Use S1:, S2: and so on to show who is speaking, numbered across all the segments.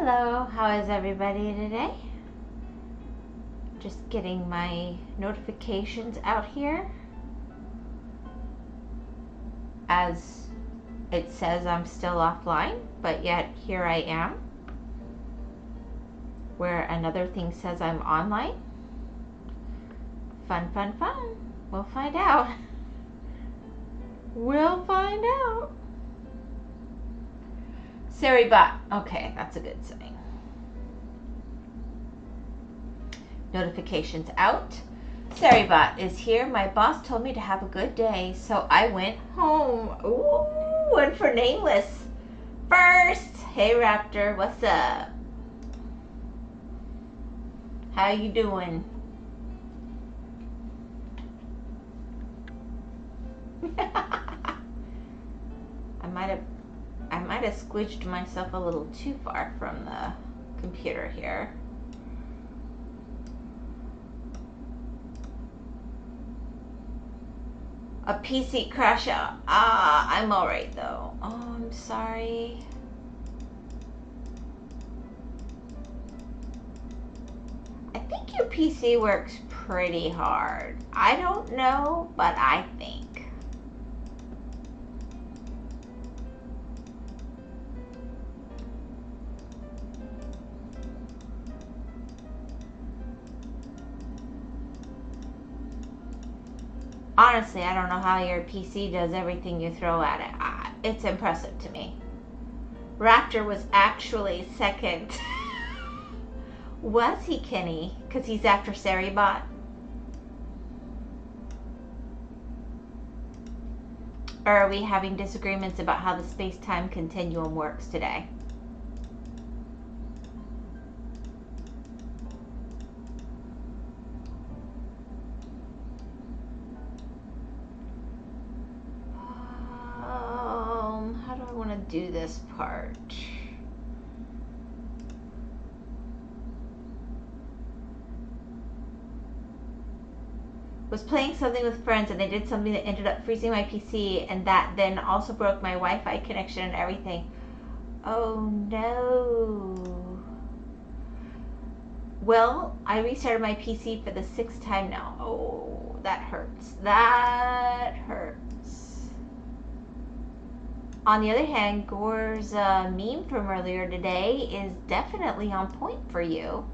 S1: Hello, how is everybody today? Just getting my notifications out here. As it says I'm still offline, but yet here I am. Where another thing says I'm online. Fun, fun, fun. We'll find out. We'll find out. Saribot. Okay, that's a good sign. Notifications out. Saribot is here. My boss told me to have a good day, so I went home. Ooh, and for nameless. First, hey Raptor, what's up? How you doing? I might have squished myself a little too far from the computer here. A PC crash out. I'm alright though. Oh, I'm sorry. I think your PC works pretty hard. I don't know, but I think. Honestly, I don't know how your PC does everything you throw at it. It's impressive to me. Raptor was actually second. Was he, Kenny? Because he's after Saribot. Or are we having disagreements about how the space-time continuum works today? How do I want to do this part? Was playing something with friends and they did something that ended up freezing my PC, and that then also broke my Wi-Fi connection and everything. Oh no. Well, I restarted my PC for the 6th time now. Oh, that hurts. That hurts. On the other hand, Gore's meme from earlier today is definitely on point for you.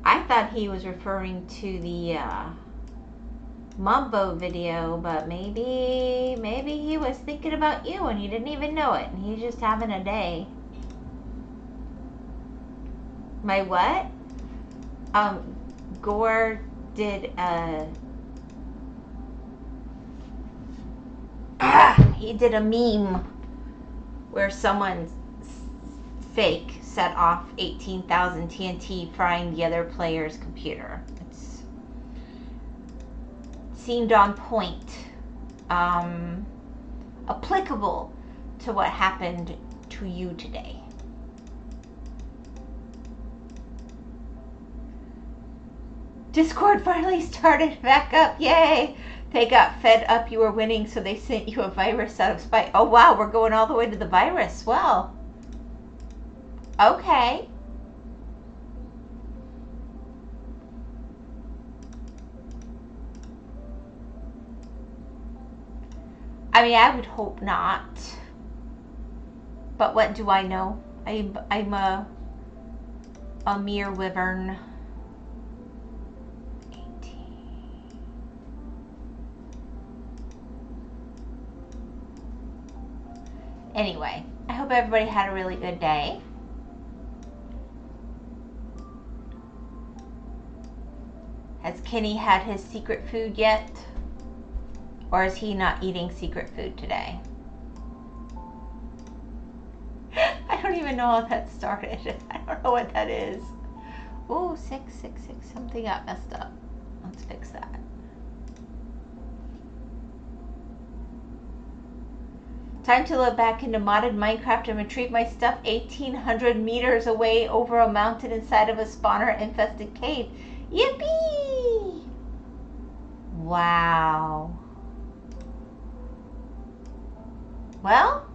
S1: I thought he was referring to the Mumbo video, but maybe he was thinking about you and he didn't even know it, and he's just having a day. My what? Gore did he did a meme where someone fake set off 18,000 TNT frying the other player's computer. It seemed on point, applicable to what happened to you today. Discord finally started back up, yay! They got fed up you were winning, so they sent you a virus out of spite. Oh wow, we're going all the way to the virus. Well, okay. I mean, I would hope not. But what do I know? I'm a mere wyvern. Anyway, I hope everybody had a really good day. Has Kenny had his secret food yet? Or is he not eating secret food today? I don't even know how that started. I don't know what that is. Oh, 666. Something got messed up. Let's fix that. Time to load back into modded Minecraft and retrieve my stuff 1,800 meters away over a mountain inside of a spawner-infested cave. Yippee! Wow. Well,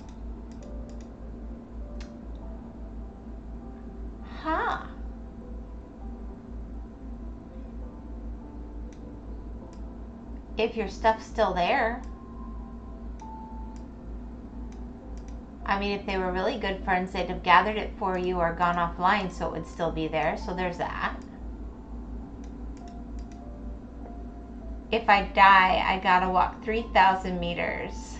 S1: If your stuff's still there. I mean, if they were really good friends, they'd have gathered it for you or gone offline so it would still be there. So there's that. If I die, I gotta walk 3,000 meters.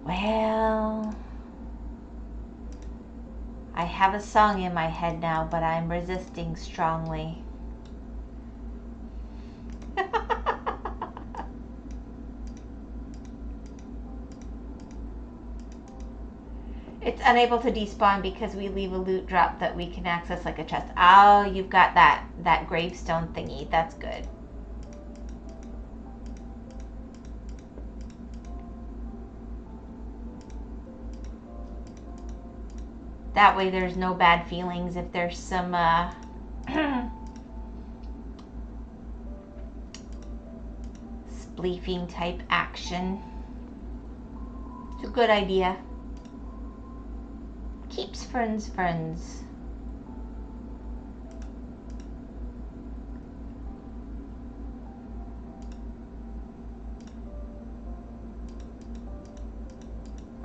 S1: Well, I have a song in my head now, but I'm resisting strongly. It's unable to despawn because we leave a loot drop that we can access like a chest. Oh, you've got that gravestone thingy. That's good. That way there's no bad feelings if there's some spleefing type action. It's a good idea. Keeps friends friends.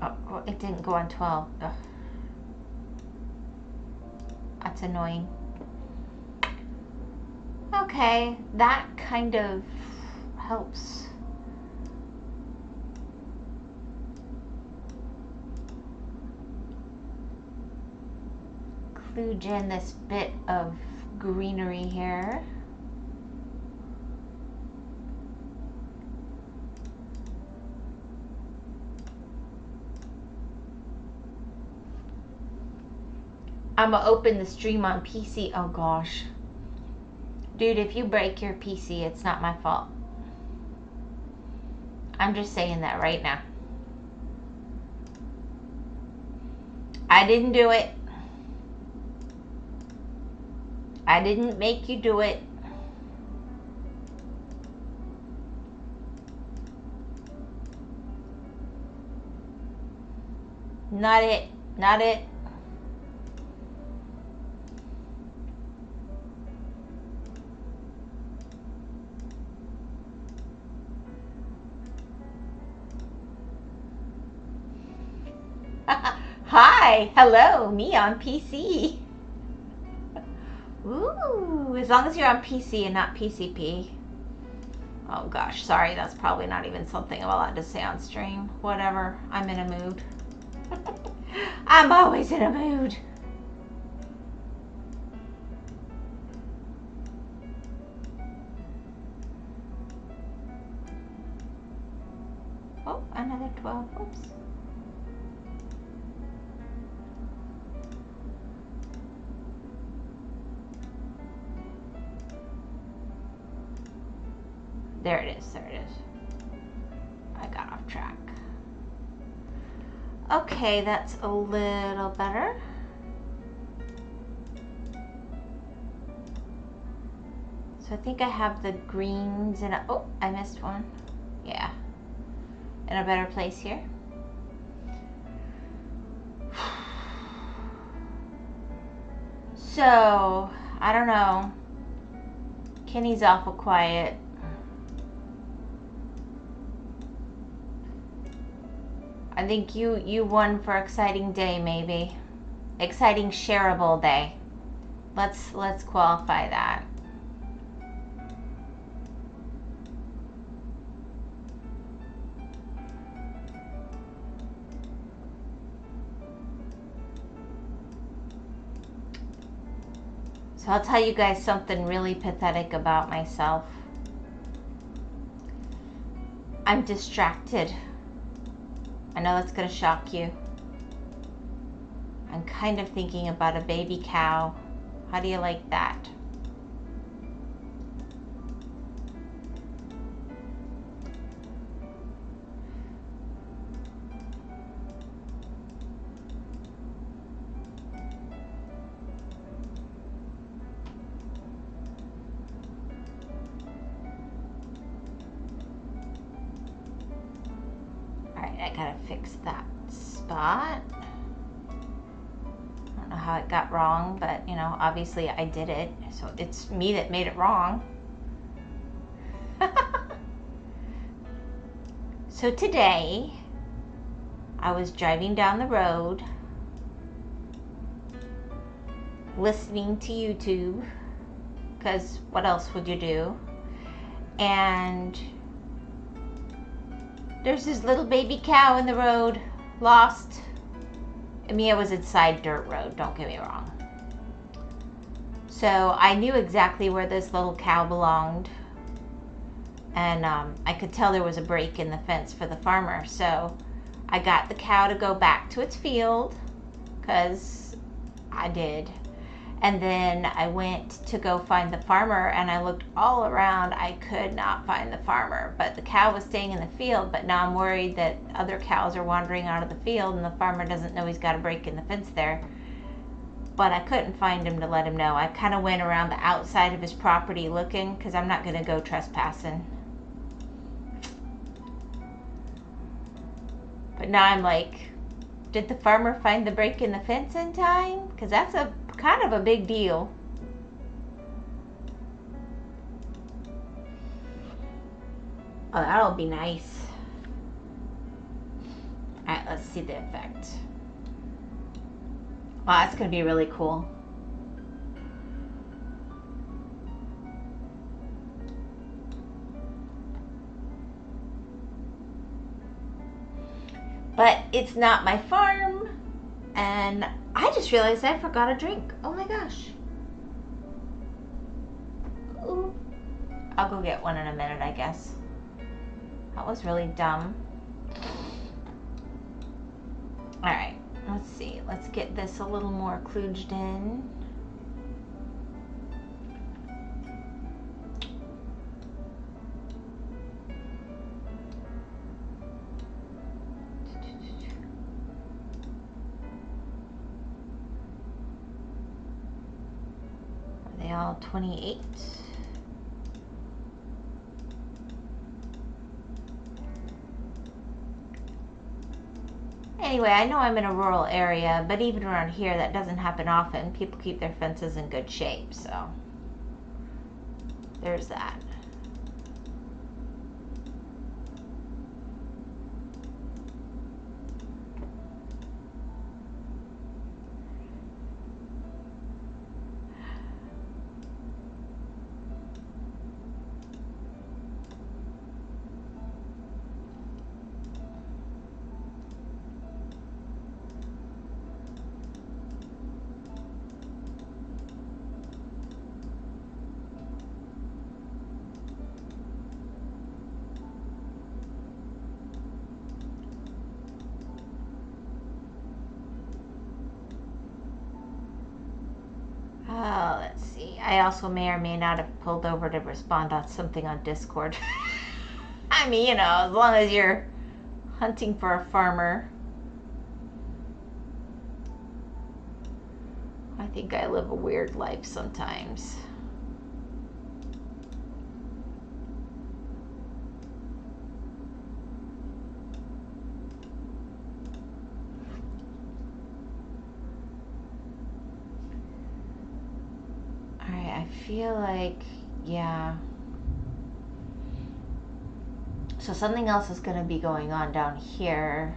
S1: Oh, it didn't go on 12. Ugh. That's annoying. Okay, that kind of helps. Kludge in this bit of greenery here. I'm gonna open the stream on PC. Oh gosh. Dude, if you break your PC, it's not my fault. I'm just saying that right now. I didn't do it. I didn't make you do it. Not it. Not it. Hi, hello, me on PC. Ooh, as long as you're on PC and not PCP. Oh gosh, sorry, that's probably not even something I'm allowed to say on stream. Whatever, I'm in a mood. I'm always in a mood. Oh, another 12, oops. There it is, there it is. I got off track. Okay, that's a little better. So I think I have the greens in a, oh, I missed one. Yeah, in a better place here. So, I don't know. Kenny's awful quiet. I think you won for exciting day, maybe. Exciting shareable day. Let's qualify that. So I'll tell you guys something really pathetic about myself. I'm distracted. I know that's gonna shock you. I'm kind of thinking about a baby cow. How do you like that? Alright, I gotta fix that spot. I don't know how it got wrong, but you know, obviously I did it, so it's me that made it wrong. So today I was driving down the road listening to YouTube, because what else would you do? And there's this little baby cow in the road, lost. I mean, it was a side dirt road, don't get me wrong. So I knew exactly where this little cow belonged. And I could tell there was a break in the fence for the farmer. So I got the cow to go back to its field, because I did. And then I went to go find the farmer, and I looked all around. I could not find the farmer, but the cow was staying in the field. But now I'm worried that other cows are wandering out of the field and the farmer doesn't know he's got a break in the fence there. But I couldn't find him to let him know. I kind of went around the outside of his property looking, because I'm not going to go trespassing. But now I'm like, did the farmer find the break in the fence in time? Because that's a kind of a big deal. Oh, that'll be nice. Alright, let's see the effect. Wow, that's going to be really cool. But it's not my farm, and I just realized I forgot a drink. Oh my gosh. Ooh. I'll go get one in a minute, I guess. That was really dumb. Alright, let's see. Let's get this a little more kludged in. Are they all 28? Anyway, I know I'm in a rural area, but even around here that doesn't happen often. People keep their fences in good shape, so there's that. Oh, let's see. I also may or may not have pulled over to respond on something on Discord. I mean, you know, as long as you're hunting for a farmer. I think I live a weird life sometimes. I feel like, yeah. So something else is going to be going on down here.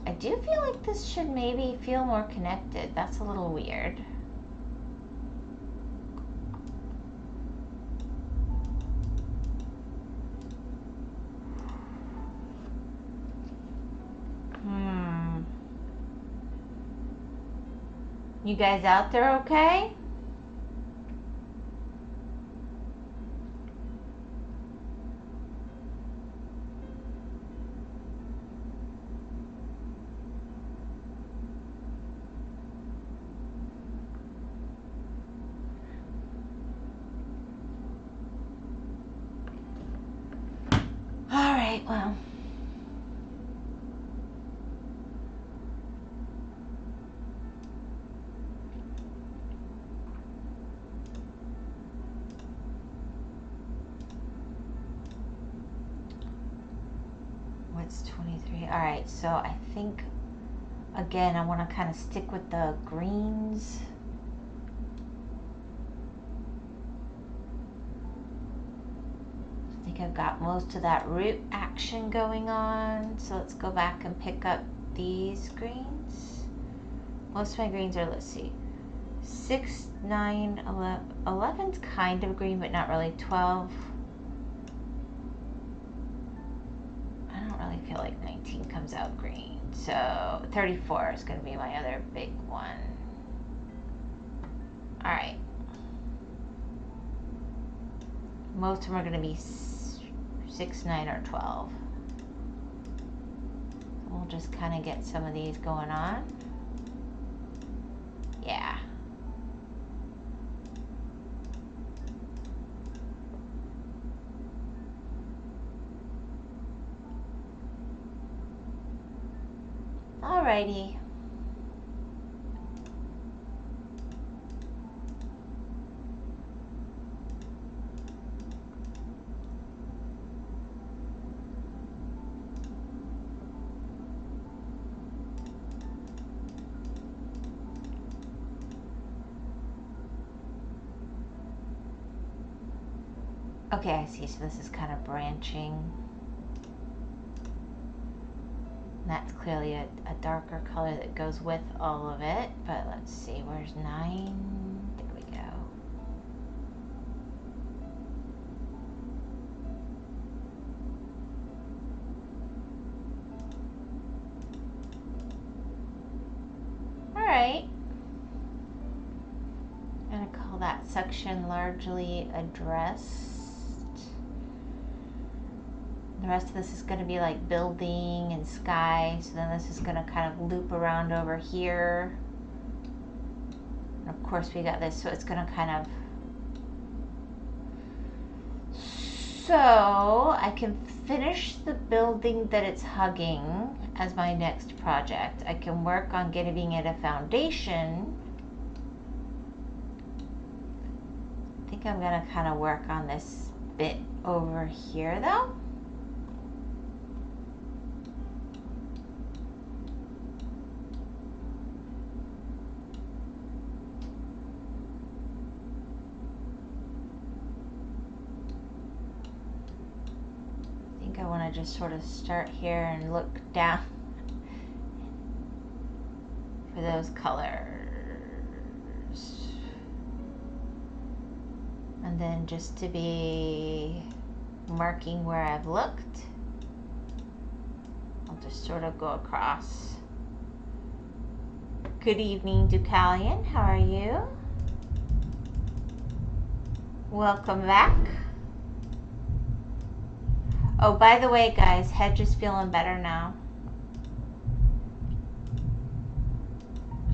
S1: I do feel like this should maybe feel more connected. That's a little weird. You guys out there okay? Well, what's 23? All right, so I think Again, I want to kind of stick with the greens. I think I've got most of that root action going on. So let's go back and pick up these greens. Most of my greens are, let's see, 6, 9, 11. 11's kind of green, but not really. 12. I don't really feel like 19 comes out green. So 34 is going to be my other big one. All right. Most of them are going to be 6, 9, or 12. We'll just kind of get some of these going on. Yeah. Alrighty. Okay, I see. So this is kind of branching. That's clearly a darker color that goes with all of it. But let's see, where's 9? There we go. All right. I'm going to call that section largely addressed. The rest of this is going to be like building and sky. So then this is going to kind of loop around over here. And of course we got this, so it's going to kind of... So I can finish the building that it's hugging as my next project. I can work on giving it a foundation. I think I'm going to kind of work on this bit over here though. I want to just sort of start here and look down for those colors. And then just to be marking where I've looked, I'll just sort of go across. Good evening, Deucalion. How are you? Welcome back. Oh, by the way, guys, Hedge is feeling better now.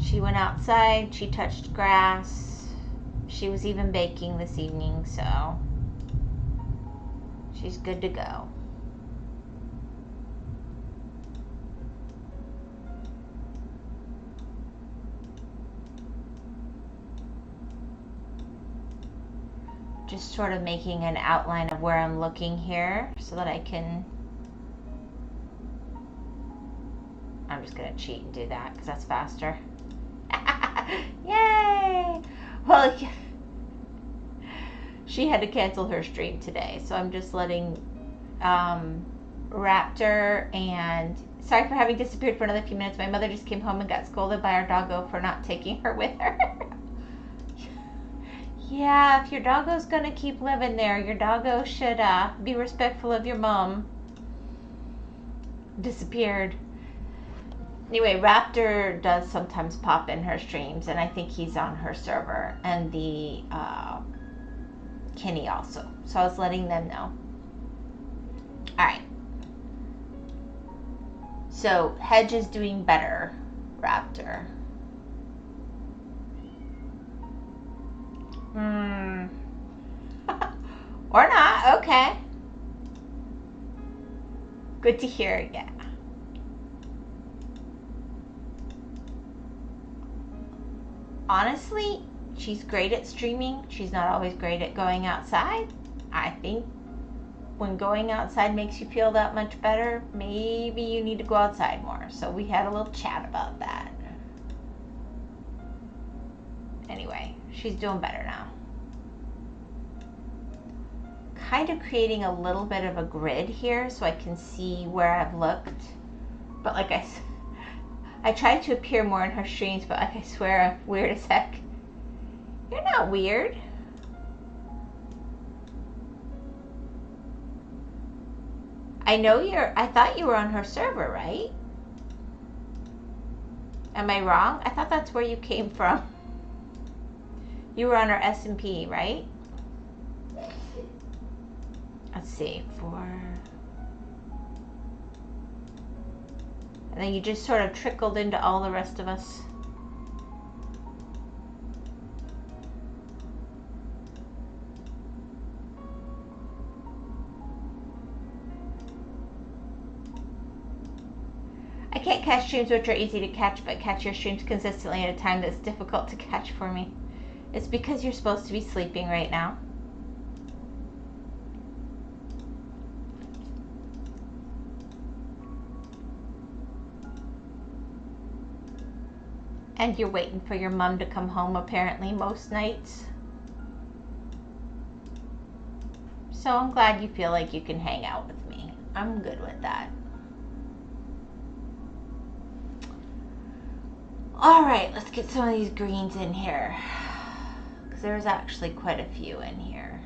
S1: She went outside, she touched grass. She was even baking this evening, so she's good to go. Just sort of making an outline of where I'm looking here so that I can... I'm just going to cheat and do that because that's faster. Yay! Well, she had to cancel her stream today, so I'm just letting Raptor and... Sorry for having disappeared for another few minutes. My mother just came home and got scolded by our doggo for not taking her with her. Yeah, if your doggo's gonna keep living there, your doggo should be respectful of your mom. Disappeared. Anyway, Raptor does sometimes pop in her streams, and I think he's on her server, and the Kenny also. So I was letting them know. Alright. So, Hedge is doing better, Raptor. Or not, okay. Good to hear, yeah. Honestly, she's great at streaming. She's not always great at going outside. I think when going outside makes you feel that much better, maybe you need to go outside more. So we had a little chat about that. Anyway, she's doing better now. Kind of creating a little bit of a grid here so I can see where I've looked. But like I tried to appear more in her streams, but like I swear I'm weird as heck. You're not weird. I thought you were on her server, right? Am I wrong? I thought that's where you came from. You were on her S&P, right? Let's see, and then you just sort of trickled into all the rest of us. I can't catch streams which are easy to catch, but catch your streams consistently at a time that's difficult to catch for me. It's because you're supposed to be sleeping right now. And you're waiting for your mom to come home apparently most nights. So I'm glad you feel like you can hang out with me. I'm good with that. All right, let's get some of these greens in here, because there's actually quite a few in here.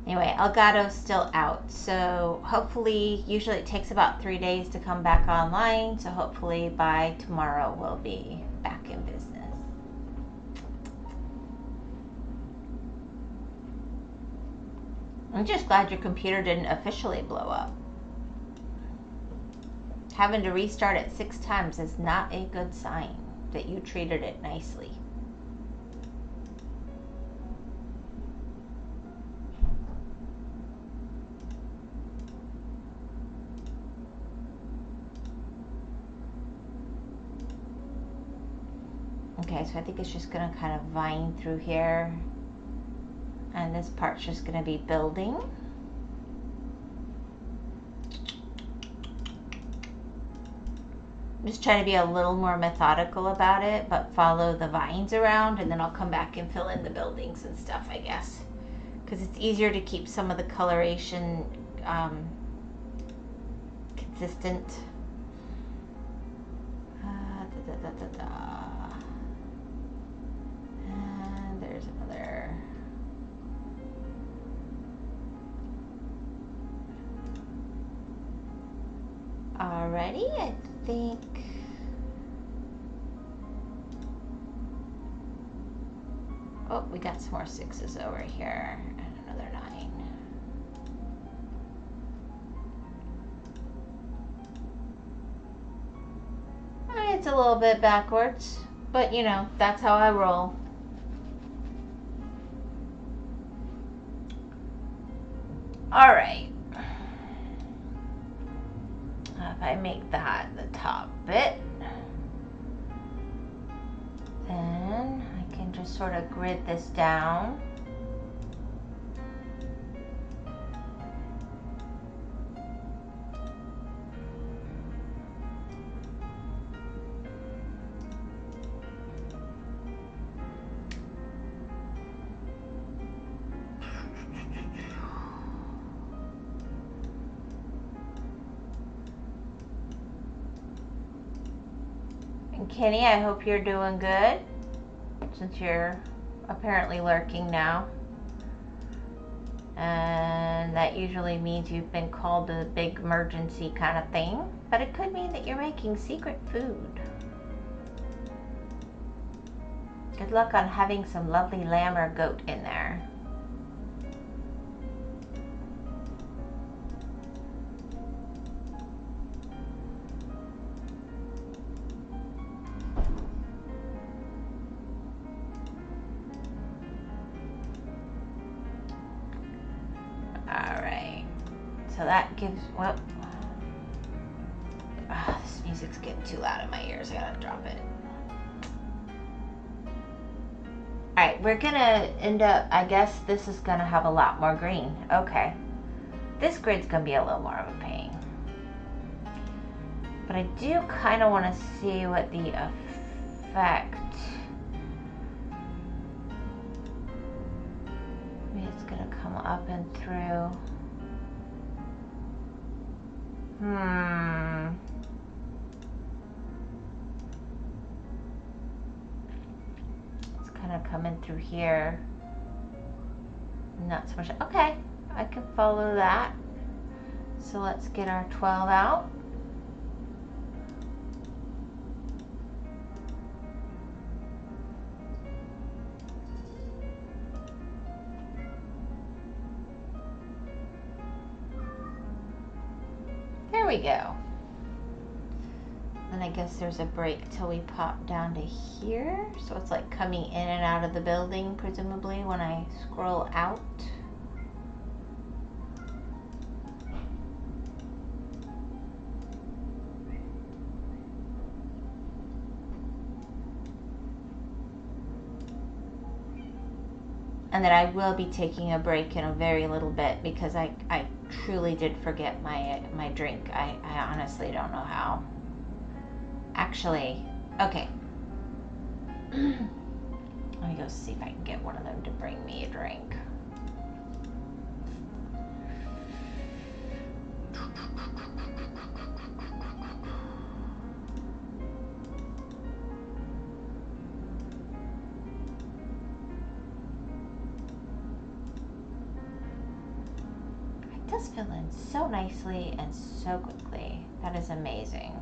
S1: Anyway, Elgato's still out, so hopefully, usually it takes about 3 days to come back online, so hopefully by tomorrow we'll be back in business. I'm just glad your computer didn't officially blow up. Having to restart it 6 times is not a good sign that you treated it nicely. Okay, so I think it's just going to kind of vine through here. And this part's just going to be building. I'm just trying to be a little more methodical about it, but follow the vines around, and then I'll come back and fill in the buildings and stuff, I guess. Because it's easier to keep some of the coloration consistent. And there's another. Alrighty, I think. Oh, we got some more 6s over here and another 9. It's a little bit backwards, but you know, that's how I roll. Alright. If I make that the top bit, then I can just sort of grid this down. Kenny, I hope you're doing good, since you're apparently lurking now. And that usually means you've been called to a big emergency kind of thing, but it could mean that you're making secret food. Good luck on having some lovely lamb or goat in there. So that gives, well, this music's getting too loud in my ears. I gotta drop it. Alright, we're gonna end up, I guess this is gonna have a lot more green. Okay. This grid's gonna be a little more of a pain. But I do kind of want to see what the effect. Maybe it's gonna come up and through. It's kind of coming through here. Not so much. Okay, I can follow that. So let's get our 12 out. There we go. And I guess there's a break till we pop down to here. So it's like coming in and out of the building, presumably, when I scroll out. And then I will be taking a break in a very little bit because I truly did forget my drink. I honestly don't know how. Actually, okay. Let me go see if I can get one of them to bring me a drink. Does fill in so nicely and so quickly. That is amazing.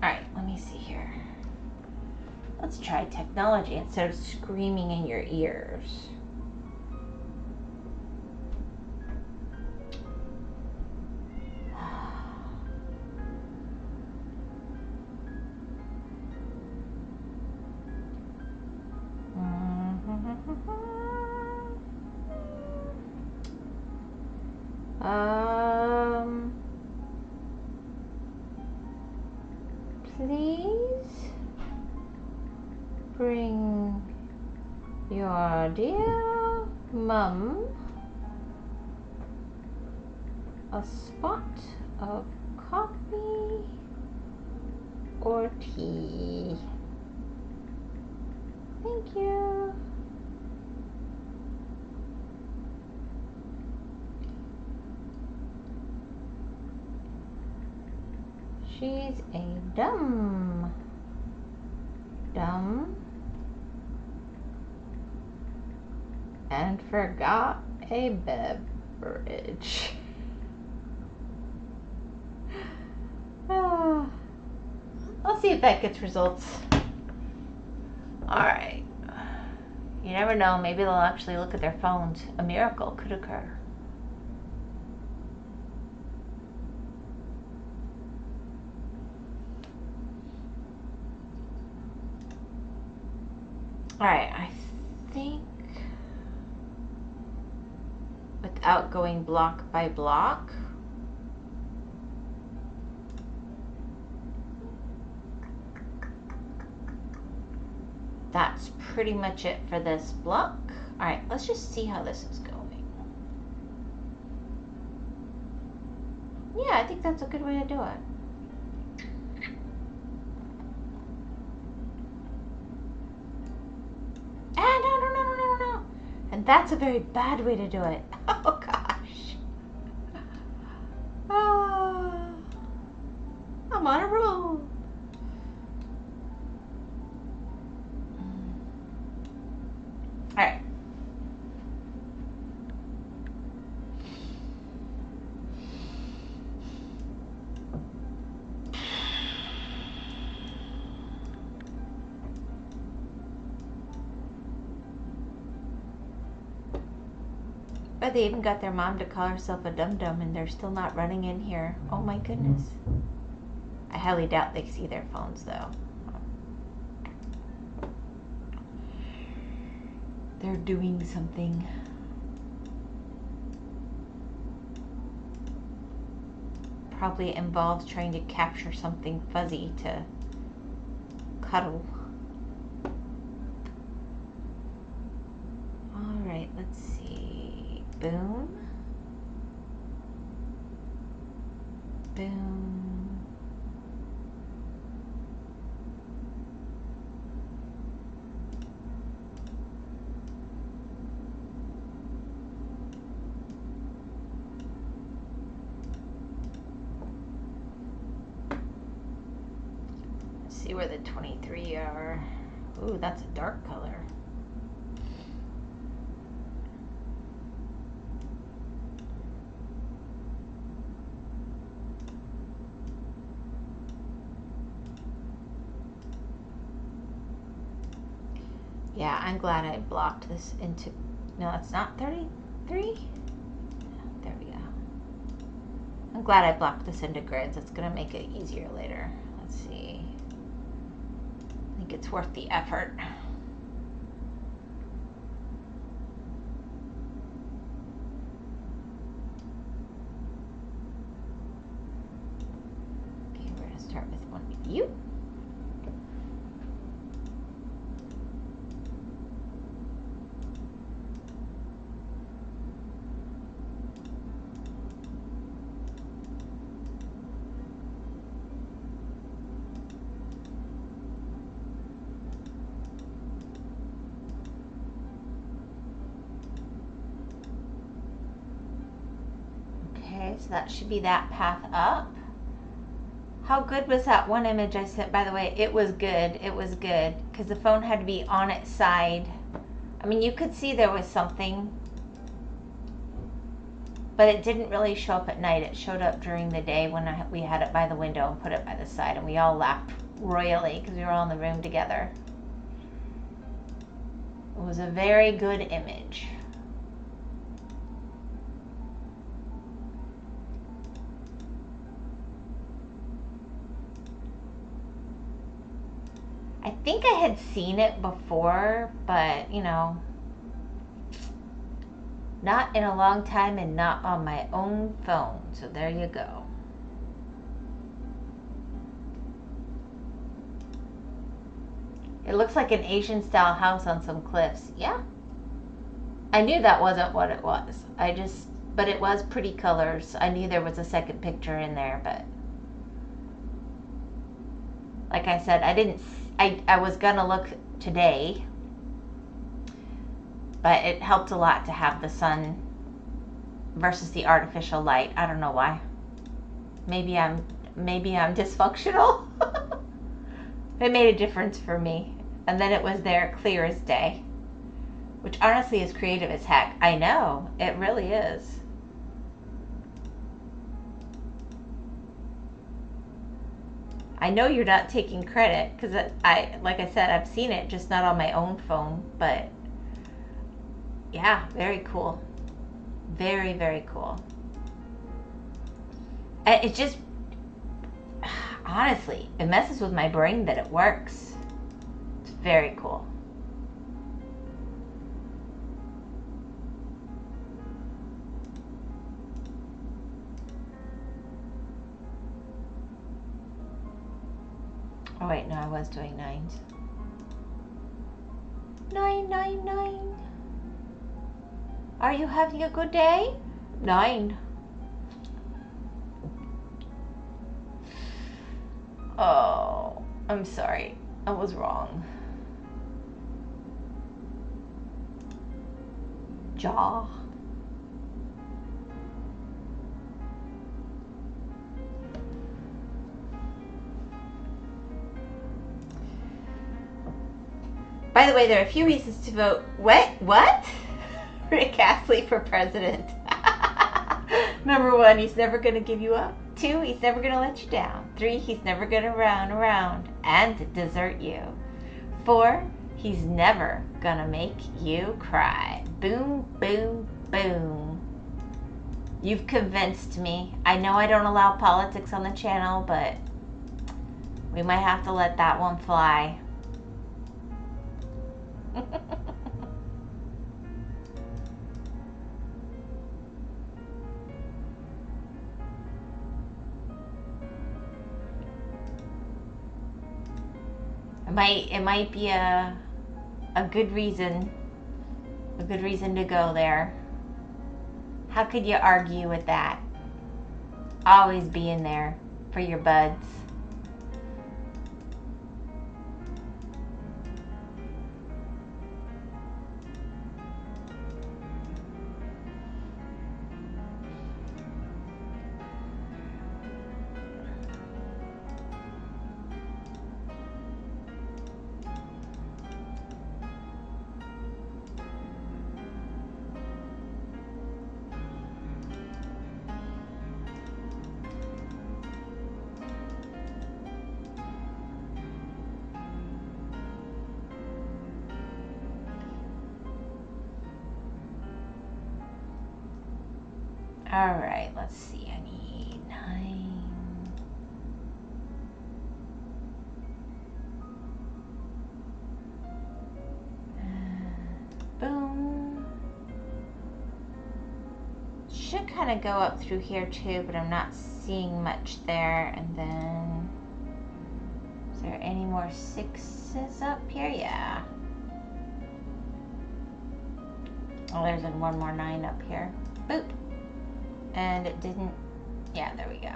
S1: All right, let me see here. Let's try technology instead of screaming in your ears. Please bring your dear mum a spot of coffee or tea. Thank you. She's a dumb and forgot a beverage. I'll see if that gets results. Alright. You never know, maybe they'll actually look at their phones. A miracle could occur. Alright, I think without going block by block, that's pretty much it for this block. Alright, let's just see how this is going. Yeah, I think that's a good way to do it. No. And that's a very bad way to do it. Oh gosh. I'm on a roll. Alright. But they even got their mom to call herself a dum-dum and they're still not running in here. Oh my goodness. I highly doubt they see their phones though. They're doing something. probably involves trying to capture something fuzzy to cuddle. All right, let's see. Boom. Boom. Let's see where the 23 are. Ooh, that's a dark color. Yeah, I'm glad I blocked this into, no, it's not 33? There we go. I'm glad I blocked this into grids. It's gonna make it easier later. Let's see. I think it's worth the effort. Okay, we're gonna start with one with you. Okay, so that should be that path up. How good was that one image I sent, by the way? It was good. It was good because the phone had to be on its side. I mean, you could see there was something, but it didn't really show up at night. It showed up during the day when we had it by the window and put it by the side, and we all laughed royally because we were all in the room together. It was a very good image. I think I had seen it before, but you know, not in a long time and not on my own phone. So there you go. It looks like an Asian style house on some cliffs. Yeah. I knew that wasn't what it was. But it was pretty colors. I knew there was a second picture in there, but like I said, I was gonna look today, but it helped a lot to have the sun versus the artificial light. I don't know why. Maybe I'm dysfunctional. It made a difference for me. And then it was there clear as day, which honestly is creative as heck. I know, it really is. I know you're not taking credit because like I said, I've seen it, just not on my own phone. But yeah, very cool. Very, very cool. It just, honestly, it messes with my brain that it works. It's very cool. Oh wait, no, I was doing 9s. 9, 9, 9. Are you having a good day? 9. Oh, I'm sorry. I was wrong. Jaw. By the way, there are a few reasons to vote. What? Rick Astley for president. Number 1, he's never going to give you up. 2, he's never going to let you down. 3, he's never going to round around and desert you. 4, he's never going to make you cry. Boom, boom, boom. You've convinced me. I know I don't allow politics on the channel, but we might have to let that one fly. It might be a good reason. A good reason to go there. How could you argue with that? Always being there for your buds. All right, let's see. I need 9. Boom. Should kind of go up through here too, but I'm not seeing much there. And then, is there any more 6s up here? Yeah. Oh, there's one more 9 up here. Boop. And it didn't, yeah, there we go.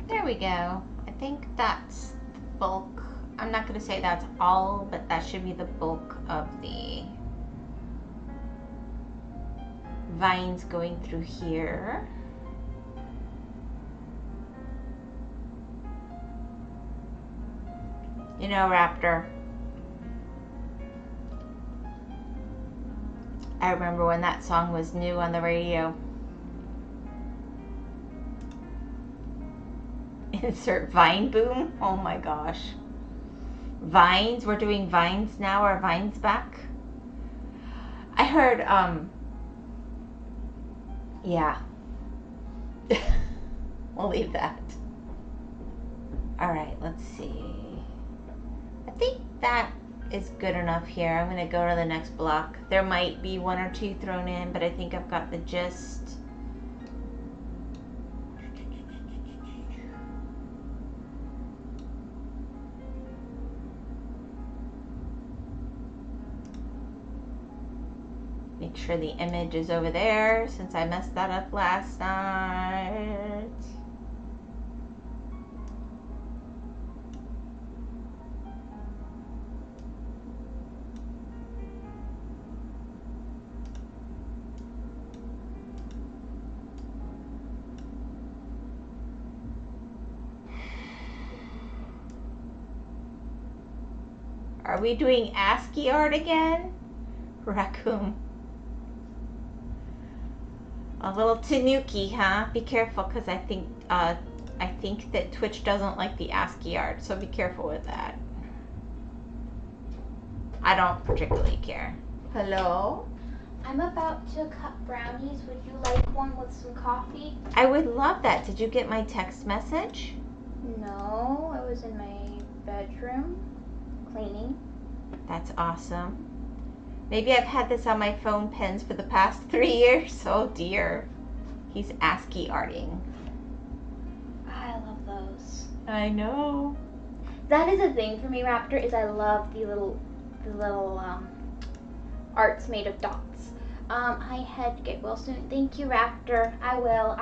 S1: There we go. I think that's the bulk. I'm not going to say that's all, but that should be the bulk of the vines going through here. You know, Raptor, I remember when that song was new on the radio. Insert Vine Boom. Oh my gosh. Vines, we're doing vines now. Are vines back? I heard, yeah. We'll leave that. All right, let's see. I think that is good enough here. I'm gonna go to the next block. There might be 1 or 2 thrown in, but I think I've got the gist. Make sure the image is over there since I messed that up last night. Are we doing ASCII art again? Raccoon. A little tanuki, huh? Be careful, because I think that Twitch doesn't like the ASCII art, so be careful with that. I don't particularly care. Hello?
S2: I'm about to cut brownies. Would you like one with some coffee?
S1: I would love that. Did you get my text message?
S2: No, I was in my bedroom cleaning.
S1: That's awesome. Maybe I've had this on my phone pens for the past 3 years. Oh dear. He's ASCII arting.
S2: I love those.
S1: I know.
S2: That is a thing for me, Raptor, is I love the little arts made of dots. I had to get well soon. Thank you, Raptor. I will.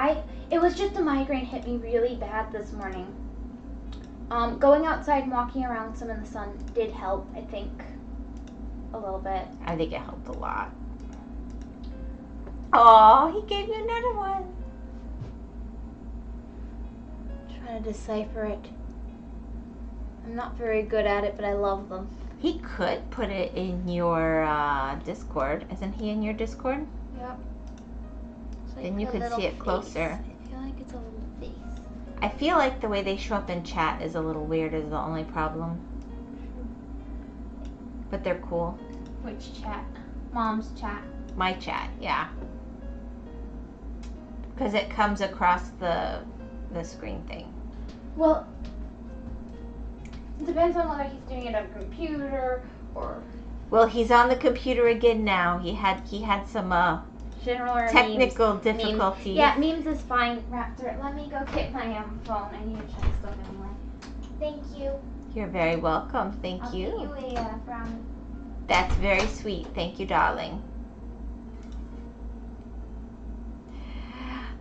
S2: It was just a migraine hit me really bad this morning. Going outside and walking around some in the sun did help, I think. A little bit.
S1: I think it helped a lot. Oh, he gave you another one.
S2: I'm trying to decipher it. I'm not very good at it, but I love them.
S1: He could put it in your Discord. Isn't he in your Discord?
S2: Yep. So
S1: Then you could see it closer.
S2: I feel like it's a little face.
S1: I feel like the way they show up in chat is a little weird, is the only problem. But they're cool.
S2: Which chat? Mom's chat.
S1: My chat, yeah. Because it comes across the screen thing.
S2: Well, it depends on whether he's doing it on a computer or.
S1: Well, he's on the computer again now. He had some
S2: General
S1: technical difficulties.
S2: Memes. Yeah, memes is fine, Raptor. Let me go get my phone. I need to check stuff anyway. Thank you.
S1: You're very welcome. Thank
S2: I'll
S1: you.
S2: get you a brownie.
S1: That's very sweet. Thank you, darling.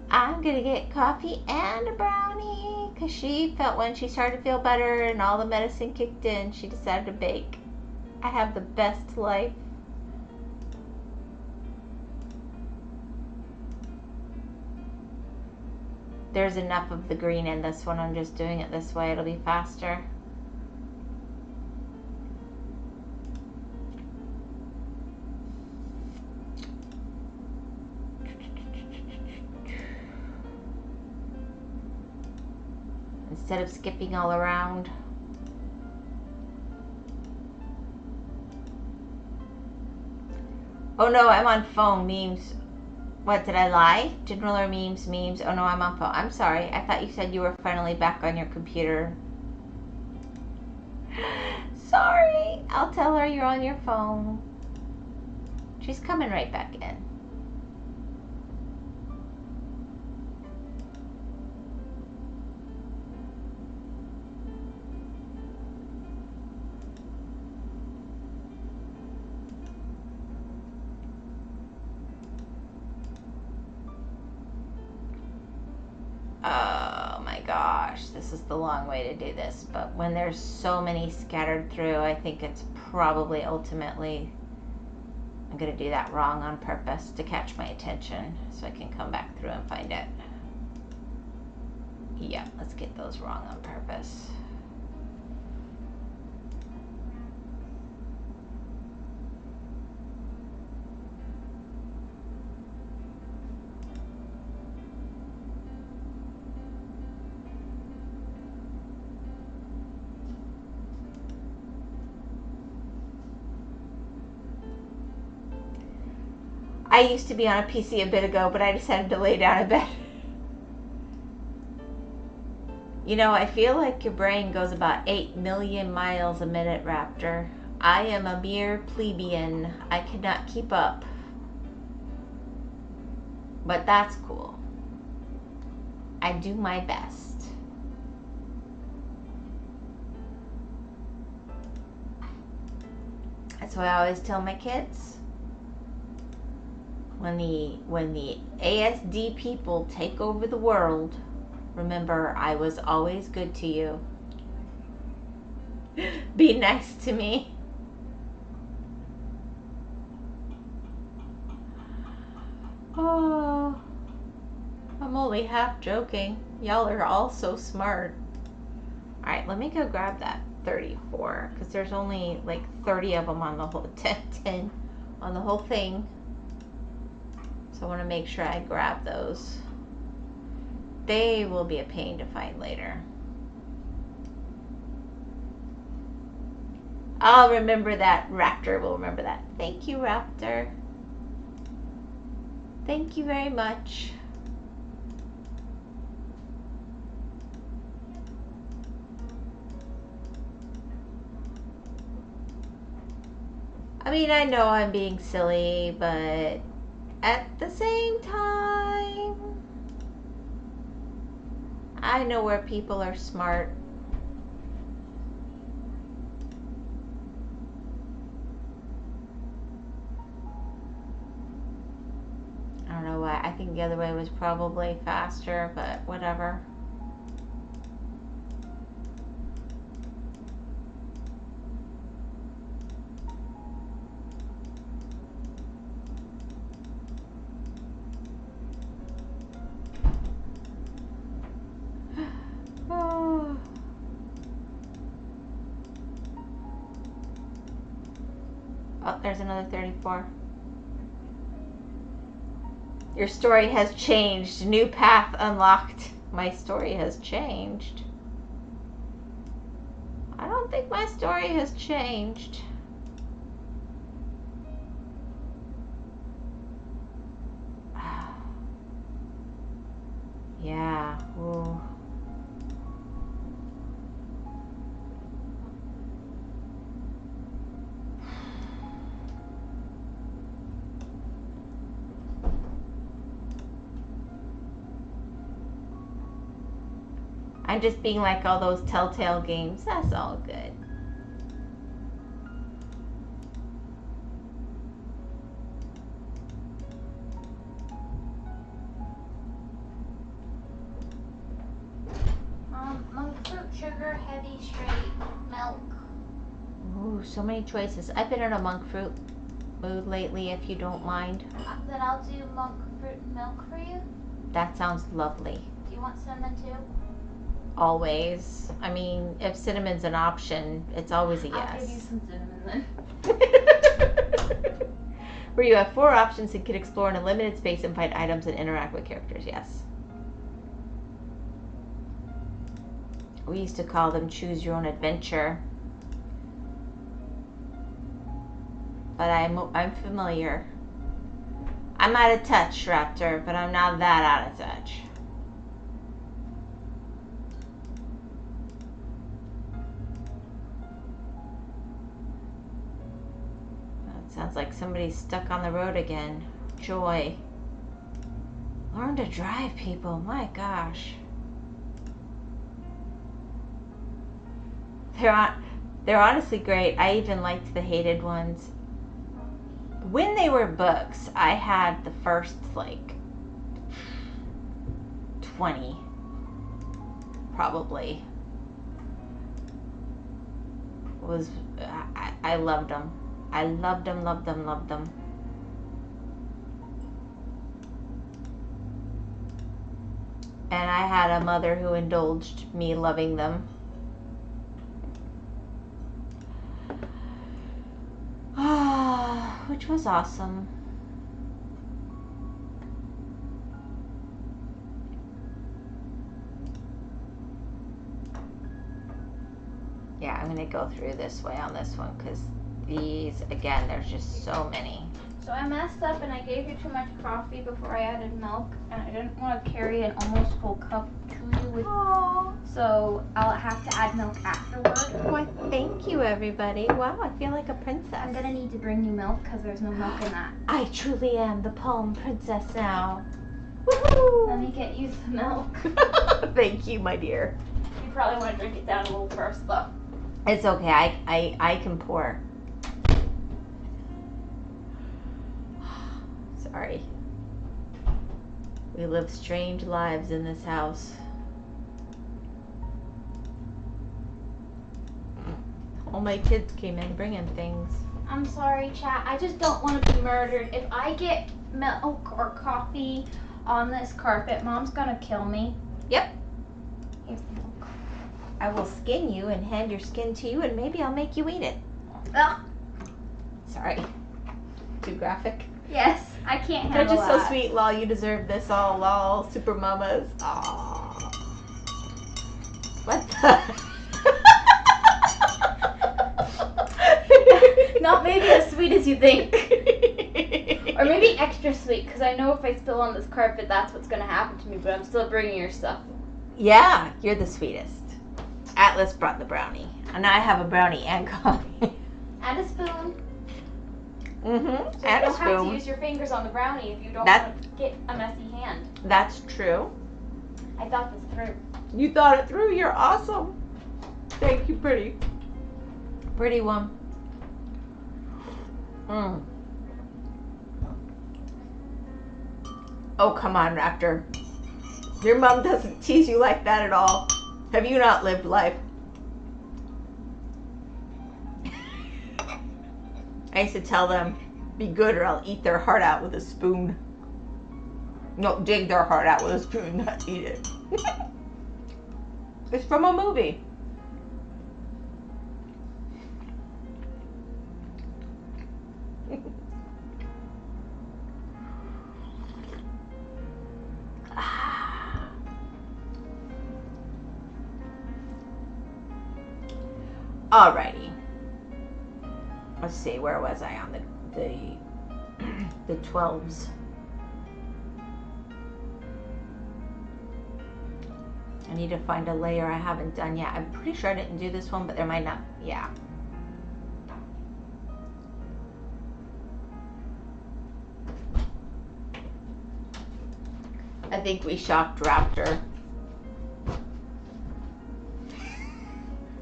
S1: I'm gonna get coffee and a brownie because she felt when she started to feel better and all the medicine kicked in, she decided to bake. I have the best life. There's enough of the green in this one. I'm just doing it this way. It'll be faster. Instead of skipping all around. Oh no, I'm on phone. Memes. What, did I lie? General or memes? Memes. Oh no, I'm on phone. I'm sorry. I thought you said you were finally back on your computer. Sorry. I'll tell her you're on your phone. She's coming right back in. Oh my gosh, this is the long way to do this, but when there's so many scattered through, I think it's probably ultimately I'm gonna do that wrong on purpose to catch my attention so I can come back through and find it. Yeah, let's get those wrong on purpose. I used to be on a PC a bit ago, but I decided to lay down in bed. You know, I feel like your brain goes about 8 million miles a minute, Raptor. I am a mere plebeian. I cannot keep up. But that's cool. I do my best. That's what I always tell my kids. When the ASD people take over the world, remember, I was always good to you. Be nice to me. Oh, I'm only half joking. Y'all are all so smart. Alright, let me go grab that 34, because there's only like 30 of them on the whole 10 on the whole thing. So I want to make sure I grab those. They will be a pain to find later. I'll remember that. Raptor will remember that. Thank you, Raptor. Thank you very much. I mean, I know I'm being silly, but at the same time, I know where people are smart. I don't know why. I think the other way was probably faster, but whatever. Oh, there's another 34. Your story has changed. New path unlocked. My story has changed. I don't think my story has changed. I'm just being like all those Telltale games. That's all good.
S2: Monk fruit, sugar, heavy, straight, milk.
S1: Ooh, so many choices. I've been in a monk fruit mood lately, if you don't mind.
S2: Then I'll do monk fruit and milk for you.
S1: That sounds lovely.
S2: Do you want cinnamon too?
S1: Always. I mean, if cinnamon's an option, it's always a yes.
S2: I'll give you some cinnamon then.
S1: Where you have 4 options and can explore in a limited space and find items and interact with characters, yes. We used to call them choose your own adventure. But I'm familiar. I'm out of touch, Raptor, but I'm not that out of touch. That sounds like somebody's stuck on the road again. Joy. Learn to drive, people. My gosh. They're honestly great. I even liked the hated ones. When they were books, I had the first like 20 probably. I loved them. I loved them, loved them, loved them. And I had a mother who indulged me loving them. Which was awesome. Yeah, I'm gonna go through this way on this one because these, again, there's just so many.
S2: So I messed up and I gave you too much coffee before I added milk, and I didn't want to carry an almost full cup to you with.
S1: Aww.
S2: So I'll have to add milk afterward.
S1: Why, thank you, everybody. Wow, I feel like a princess.
S2: I'm gonna need to bring you milk because there's no milk in that.
S1: I truly am the Palm Princess now. Woohoo!
S2: Let me get you some milk.
S1: Thank you, my dear.
S2: You probably want to drink it down a little first, though.
S1: It's okay. I can pour. Sorry. We live strange lives in this house. All my kids came in bringing things.
S2: I'm sorry, chat. I just don't want to be murdered. If I get milk or coffee on this carpet, Mom's gonna kill me.
S1: Yep.
S2: Here's the milk.
S1: I will skin you and hand your skin to you, and maybe I'll make you eat it.
S2: Ugh.
S1: Sorry. Too graphic?
S2: Yes, I can't
S1: They're
S2: handle
S1: just
S2: that.
S1: so sweet. Lol, you deserve this. All lol, super mamas. Aww. What the?
S2: Not maybe as sweet as you think. Or maybe extra sweet, because I know if I spill on this carpet, that's what's going to happen to me, but I'm still bringing your stuff.
S1: Yeah, you're the sweetest. Atlas brought the brownie. And I have a brownie and coffee.
S2: And a spoon.
S1: Mm-hmm.
S2: So
S1: And
S2: you
S1: a
S2: don't have to
S1: spoon.
S2: use your fingers on the brownie if you don't want to get a messy hand.
S1: That's true.
S2: I thought this through.
S1: You thought it through. You're awesome. Thank you, pretty. Pretty one. Mm. Oh, come on, Raptor. Your mom doesn't tease you like that at all. Have you not lived life? I used to tell them, be good or I'll eat their heart out with a spoon. No, dig their heart out with a spoon, not eat it. It's from a movie. Alrighty. Let's see, where was I on the 12s? I need to find a layer I haven't done yet. I'm pretty sure I didn't do this one, but there might not. Yeah. I think we shocked Raptor.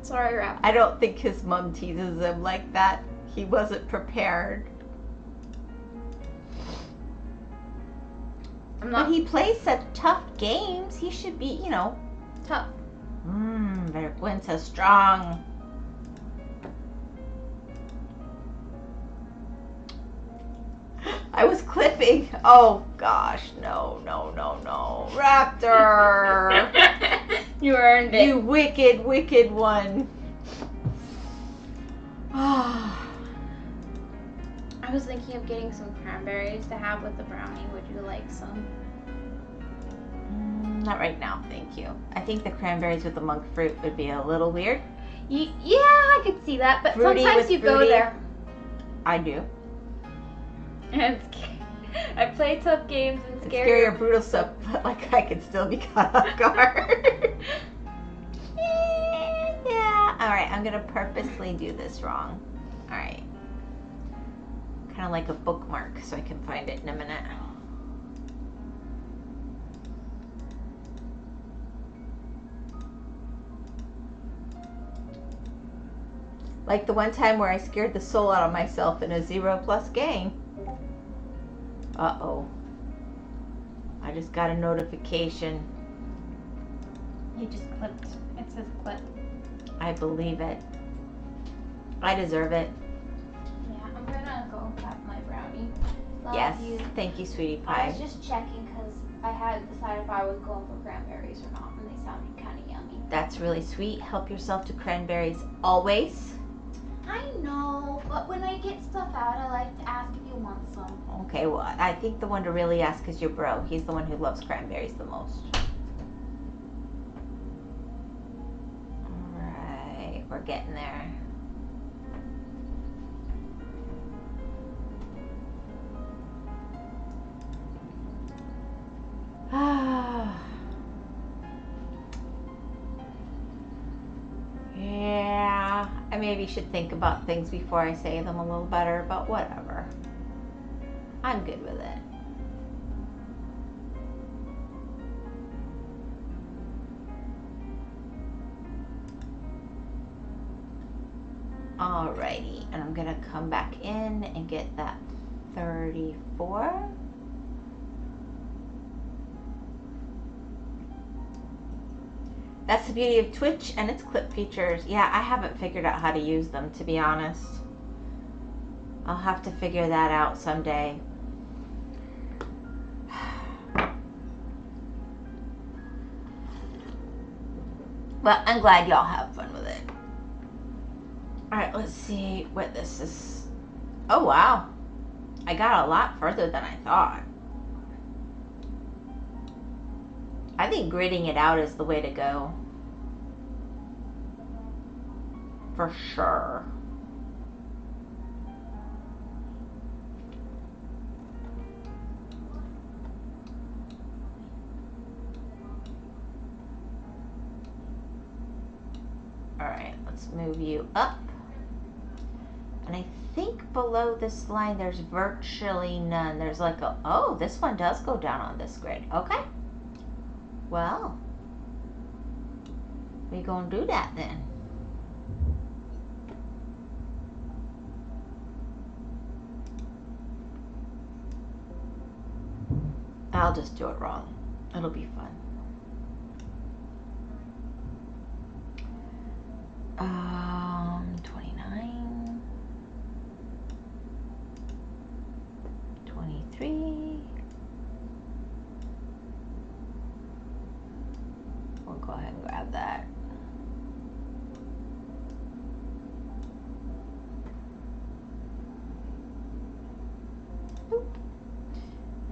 S2: Sorry, Raptor.
S1: I don't think his mom teases him like that. He wasn't prepared. But he plays such tough games. He should be, you know.
S2: Tough.
S1: But Gwen's so strong. I was clipping. Oh gosh, no. Raptor!
S2: You earned it.
S1: You wicked, wicked one.
S2: I was thinking of getting some cranberries to have with the brownie. Would you like some?
S1: Not right now, thank you. I think the cranberries with the monk fruit would be a little weird.
S2: Yeah, I could see that, but
S1: Fruity
S2: sometimes you go there.
S1: I do.
S2: And I play tough games and
S1: Scary or brutal stuff, but like I could still be caught off guard. Yeah. Alright, I'm gonna purposely do this wrong. Alright. Kind of like a bookmark so I can find it in a minute. Like the one time where I scared the soul out of myself in a 0+ game. Uh-oh. I just got a notification.
S2: You just clipped. It says clip.
S1: I believe it. I deserve it.
S2: Yeah, I'm gonna go have my brownie. Love
S1: Yes.
S2: you.
S1: Thank you, sweetie
S2: I
S1: pie.
S2: was just checking because I hadn't decided if I was going for cranberries or not, and they sounded kind of yummy.
S1: That's really sweet. Help yourself to cranberries always.
S2: I know, but when I get stuff out, I like to ask if you want some.
S1: Okay, well, I think the one to really ask is your bro. He's the one who loves cranberries the most. Alright, we're getting there. Yeah, I maybe should think about things before I say them a little better, but whatever. I'm good with it. Alrighty, and I'm gonna come back in and get that 34. That's the beauty of Twitch and its clip features. Yeah, I haven't figured out how to use them, to be honest. I'll have to figure that out someday. But I'm glad y'all have fun with it. Alright, let's see what this is. Oh, wow. I got a lot further than I thought. I think gridding it out is the way to go. For sure. Alright, let's move you up. And I think below this line there's virtually none. There's like a, oh, this one does go down on this grid. Okay. Well, we gonna do that then. I'll just do it wrong. It'll be fun. 29, 23. We'll go ahead and grab that. Boop.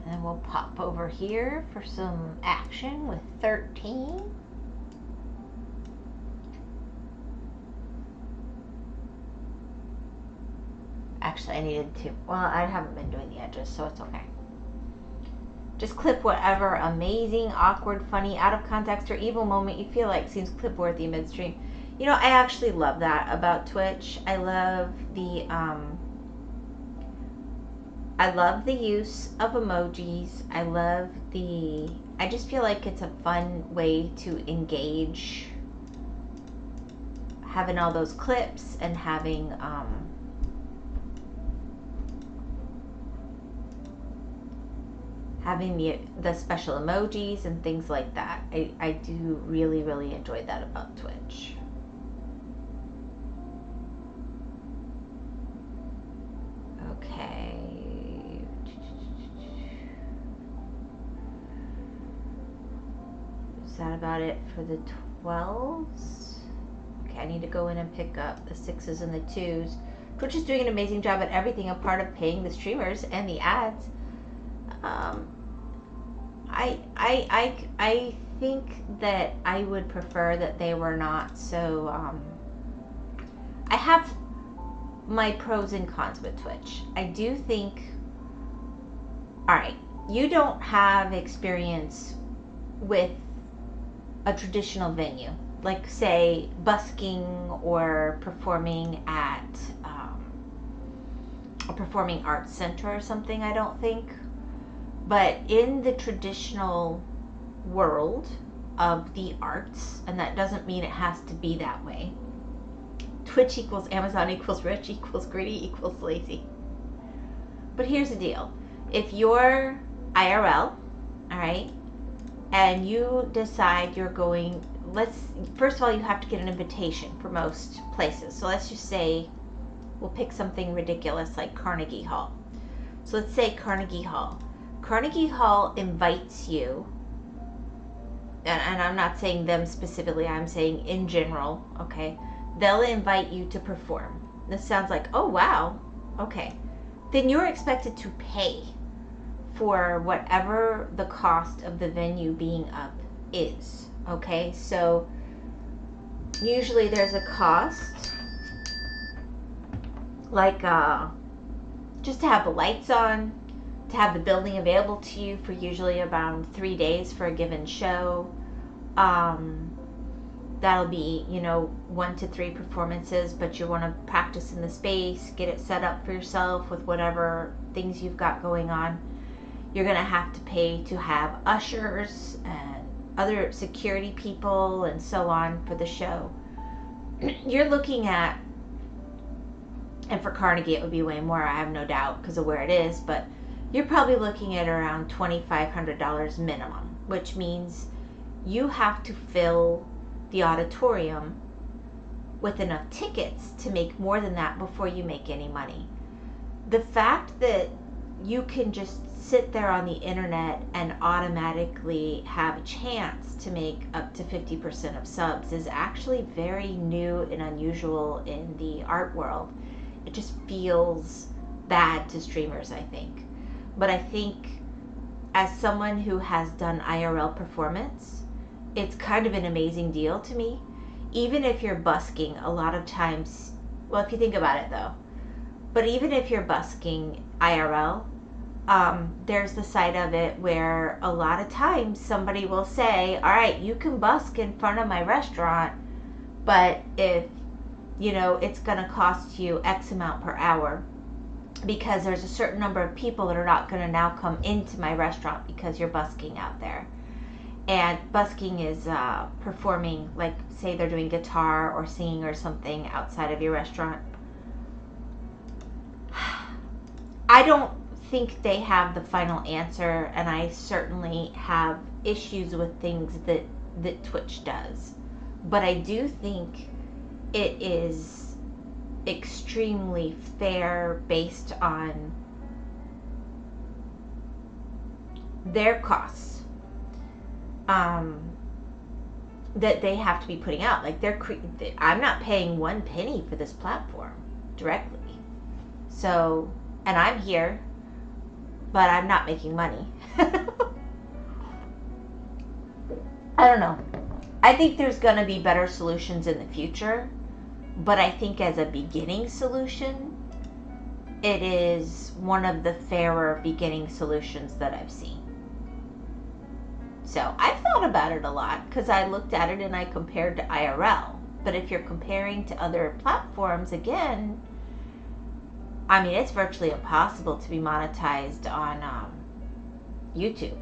S1: And then we'll pop over here for some action with 13. Actually, I needed to. Well, I haven't been doing the edges, so it's okay. Just clip whatever amazing, awkward, funny, out of context, or evil moment you feel like seems clip-worthy midstream. You know, I actually love that about Twitch. I love the use of emojis. I just feel like it's a fun way to engage having all those clips and having the special emojis and things like that. I do really, really enjoy that about Twitch. Okay. Is that about it for the 12s? Okay, I need to go in and pick up the 6s and the 2s. Twitch is doing an amazing job at everything, a part of paying the streamers and the ads. I think that I would prefer that they were not so. I have my pros and cons with Twitch. I do think. All right, you don't have experience with a traditional venue, like say busking or performing at a performing arts center or something. I don't think. But in the traditional world of the arts, and that doesn't mean it has to be that way, Twitch equals Amazon equals rich equals greedy equals lazy. But here's the deal. If you're IRL, all right, and you decide you're going, first of all, you have to get an invitation for most places. So let's just say, we'll pick something ridiculous like Carnegie Hall. So let's say Carnegie Hall. Carnegie Hall invites you, and I'm not saying them specifically, I'm saying in general, okay? They'll invite you to perform. This sounds like, oh wow, okay. Then you're expected to pay for whatever the cost of the venue being up is, okay? So usually there's a cost, like just to have the lights on, to have the building available to you for usually around 3 days for a given show. That'll be, 1 to 3 performances, but you want to practice in the space, get it set up for yourself with whatever things you've got going on. You're going to have to pay to have ushers and other security people and so on for the show. You're looking at, and for Carnegie it would be way more, I have no doubt, because of where it is, but you're probably looking at around $2,500 minimum, which means you have to fill the auditorium with enough tickets to make more than that before you make any money. The fact that you can just sit there on the internet and automatically have a chance to make up to 50% of subs is actually very new and unusual in the art world. It just feels bad to streamers, I think. But I think as someone who has done IRL performance, it's kind of an amazing deal to me. Even if you're busking, a lot of times, well, if you think about it though, but even if you're busking IRL, there's the side of it where a lot of times somebody will say, all right, you can busk in front of my restaurant, but if, it's going to cost you X amount per hour, because there's a certain number of people that are not going to now come into my restaurant because you're busking out there. And busking is performing, like say they're doing guitar or singing or something outside of your restaurant. I don't think they have the final answer, and I certainly have issues with things that Twitch does. But I do think it is extremely fair based on their costs that they have to be putting out. Like I'm not paying 1 penny for this platform directly, so, and I'm here, but I'm not making money. I don't know. I think there's going to be better solutions in the future, but I think as a beginning solution, it is one of the fairer beginning solutions that I've seen. So I've thought about it a lot because I looked at it and I compared to IRL. But if you're comparing to other platforms, again, I mean, it's virtually impossible to be monetized on YouTube.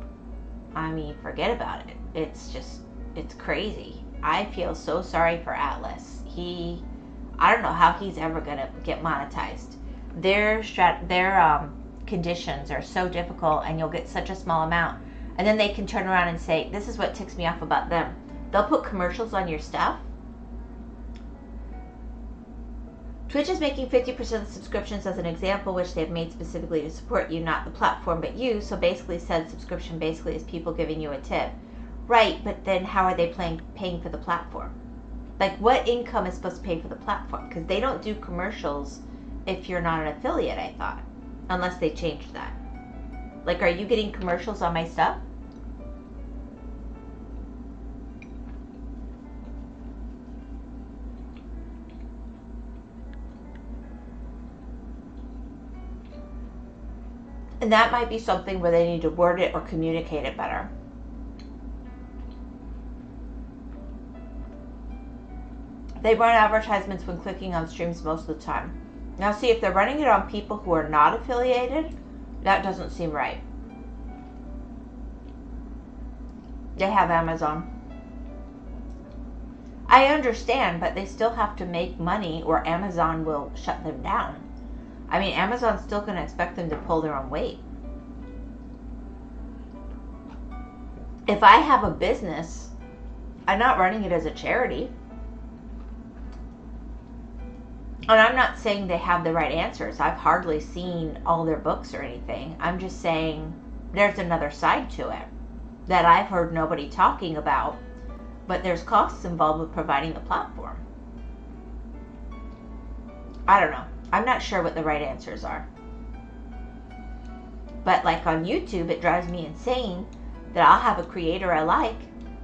S1: I mean, forget about it. It's crazy. I feel so sorry for Atlas. I don't know how he's ever going to get monetized. Their conditions are so difficult, and you'll get such a small amount. And then they can turn around and say, this is what ticks me off about them. They'll put commercials on your stuff. Twitch is making 50% of the subscriptions as an example, which they've made specifically to support you, not the platform, but you. So basically said subscription basically is people giving you a tip. Right, but then how are they paying for the platform? Like, what income is supposed to pay for the platform? Because they don't do commercials if you're not an affiliate, I thought. Unless they changed that. Like, are you getting commercials on my stuff? And that might be something where they need to word it or communicate it better. They run advertisements when clicking on streams most of the time. Now see, if they're running it on people who are not affiliated, that doesn't seem right. They have Amazon. I understand, but they still have to make money or Amazon will shut them down. I mean, Amazon's still going to expect them to pull their own weight. If I have a business, I'm not running it as a charity. And I'm not saying they have the right answers. I've hardly seen all their books or anything. I'm just saying there's another side to it that I've heard nobody talking about, but there's costs involved with providing the platform. I don't know. I'm not sure what the right answers are. But like on YouTube, it drives me insane that I'll have a creator I like.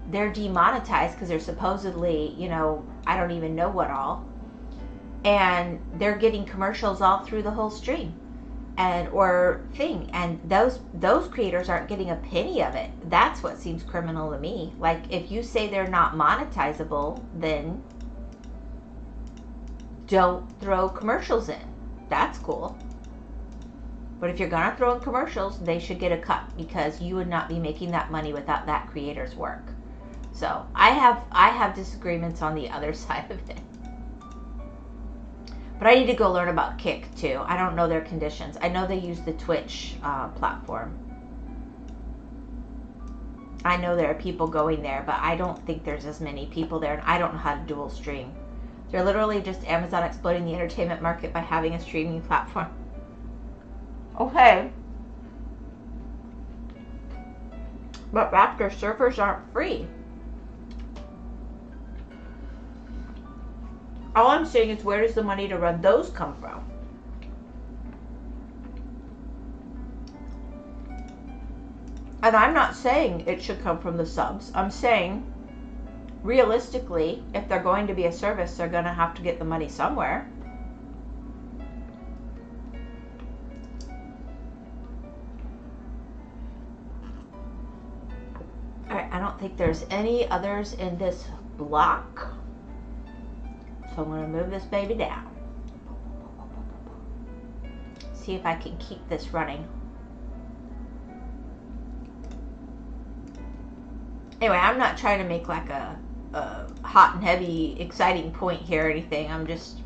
S1: They're demonetized because they're supposedly, I don't even know what all. And they're getting commercials all through the whole stream or thing. And those creators aren't getting a penny of it. That's what seems criminal to me. Like, if you say they're not monetizable, then don't throw commercials in. That's cool. But if you're gonna throw in commercials, they should get a cut, because you would not be making that money without that creator's work. So I have disagreements on the other side of it. But I need to go learn about Kick too. I don't know their conditions. I know they use the Twitch platform. I know there are people going there, but I don't think there's as many people there, and I don't know how to dual stream. They're literally just Amazon exploiting the entertainment market by having a streaming platform. Okay. But Raptor servers aren't free. All I'm saying is, where does the money to run those come from? And I'm not saying it should come from the subs. I'm saying, realistically, if they're going to be a service, they're going to have to get the money somewhere. Alright, I don't think there's any others in this block. So I'm going to move this baby down. See if I can keep this running. Anyway, I'm not trying to make like a hot and heavy, exciting point here or anything. I'm just,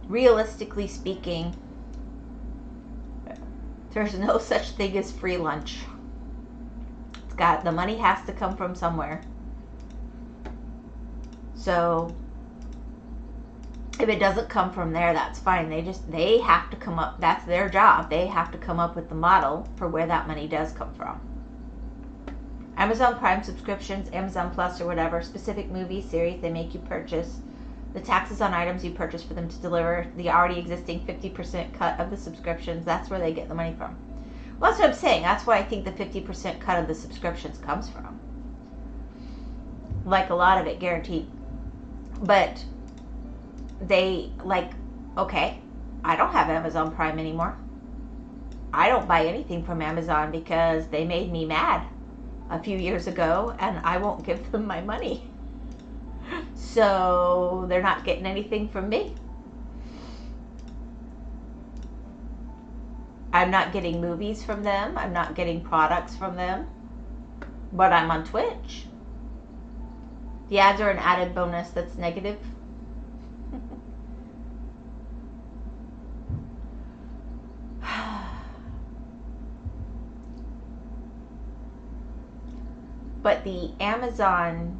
S1: realistically speaking, there's no such thing as free lunch. The money has to come from somewhere. So if it doesn't come from there, that's fine. They have to come up. That's their job. They have to come up with the model for where that money does come from. Amazon Prime subscriptions, Amazon Plus or whatever, specific movie series they make you purchase, the taxes on items you purchase for them to deliver, the already existing 50% cut of the subscriptions, that's where they get the money from. Well, that's what I'm saying. That's why I think the 50% cut of the subscriptions comes from. Like, a lot of it guaranteed. But they, okay, I don't have Amazon Prime anymore. I don't buy anything from Amazon because they made me mad a few years ago, and I won't give them my money. So they're not getting anything from me. I'm not getting movies from them. I'm not getting products from them. But I'm on Twitch. The ads are an added bonus that's negative. But the Amazon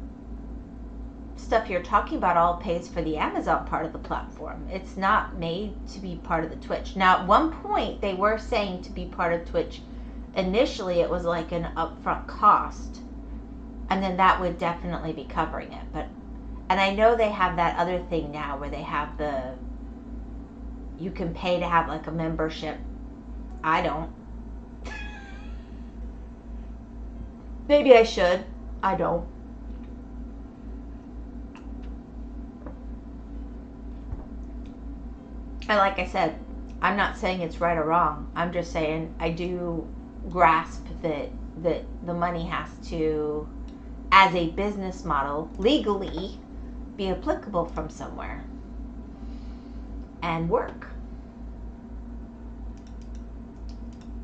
S1: stuff you're talking about all pays for the Amazon part of the platform. It's not made to be part of the Twitch. Now, at one point, they were saying to be part of Twitch, initially it was like an upfront cost, and then that would definitely be covering it. And I know they have that other thing now where they have you can pay to have like a membership. I don't. Maybe I should. I don't. And like I said, I'm not saying it's right or wrong. I'm just saying I do grasp that the money has to, as a business model, legally be applicable from somewhere and work.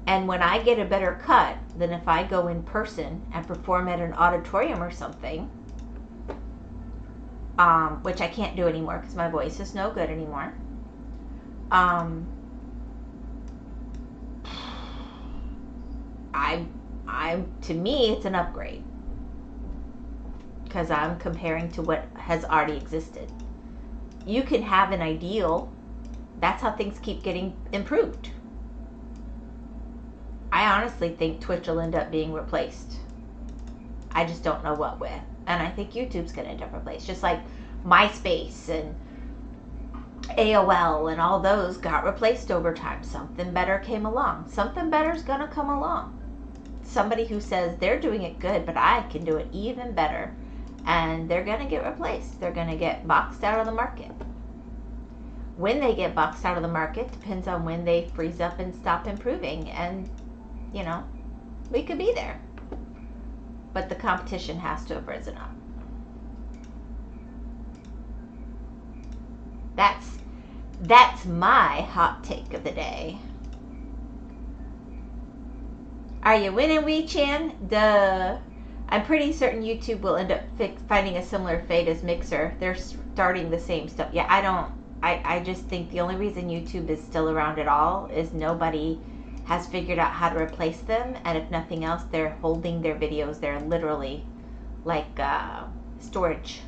S1: And when I get a better cut than if I go in person and perform at an auditorium or something, which I can't do anymore because my voice is no good anymore. To me, it's an upgrade because I'm comparing to what has already existed. You can have an ideal. That's how things keep getting improved. I honestly think Twitch will end up being replaced. I just don't know what with. And I think YouTube's going to end up replaced. Just like MySpace and AOL and all those got replaced over time. Something better came along. Something better's going to come along. Somebody who says they're doing it good, but I can do it even better. And they're going to get replaced. They're going to get boxed out of the market. When they get boxed out of the market depends on when they freeze up and stop improving. And you know, we could be there. But the competition has to have risen up. That's my hot take of the day. Are you winning, Wee-chan? Duh. I'm pretty certain YouTube will end up finding a similar fate as Mixer. They're starting the same stuff. Yeah, I just think the only reason YouTube is still around at all is nobody has figured out how to replace them, and if nothing else, they're holding their videos. They're literally like storage.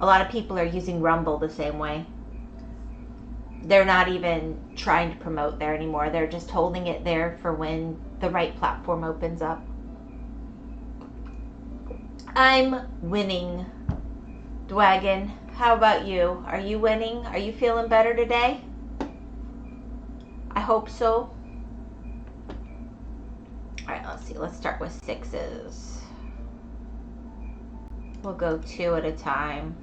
S1: A lot of people are using Rumble the same way. They're not even trying to promote there anymore. They're just holding it there for when the right platform opens up. I'm winning, Dwagon. How about you? Are you winning? Are you feeling better today? I hope so. Alright, let's see. Let's start with sixes. We'll go 2 at a time.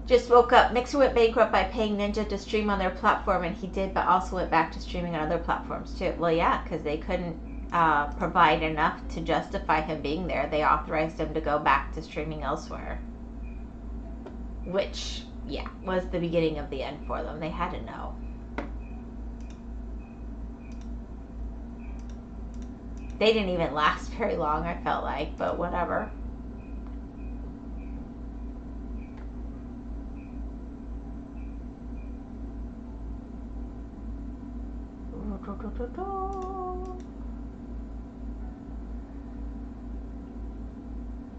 S1: Just woke up. Mixer went bankrupt by paying Ninja to stream on their platform, and he did, but also went back to streaming on other platforms too. Well, yeah, because they couldn't provide enough to justify him being there. They authorized him to go back to streaming elsewhere. Which, yeah, was the beginning of the end for them. They had to know. They didn't even last very long, I felt like, but whatever.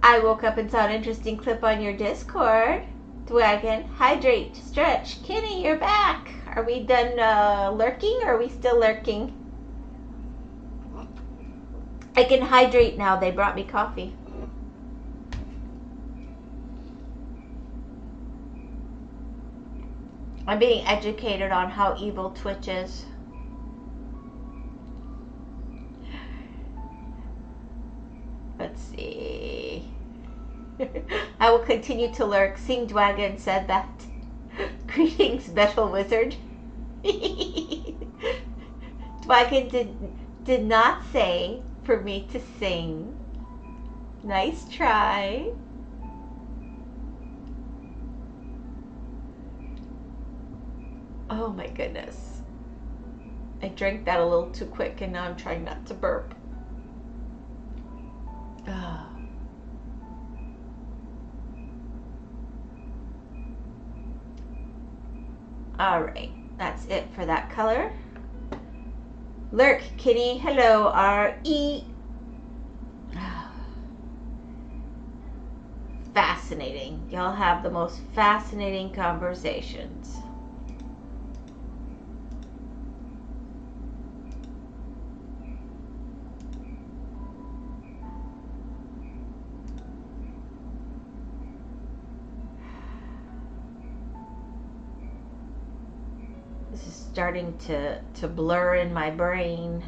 S1: I woke up and saw an interesting clip on your Discord. Dwagon, hydrate, stretch. Kenny, you're back. Are we done lurking, or are we still lurking? I can hydrate now. They brought me coffee. I'm being educated on how evil Twitch is. Let's see. I will continue to lurk. Sing Dwagon said that. Greetings, Metal Wizard. Dwagon did not say for me to sing. Nice try. Oh my goodness. I drank that a little too quick and now I'm trying not to burp. Oh. Alright, that's it for that color. Lurk, Kitty, hello, R.E. Fascinating. Y'all have the most fascinating conversations. This is starting to blur in my brain.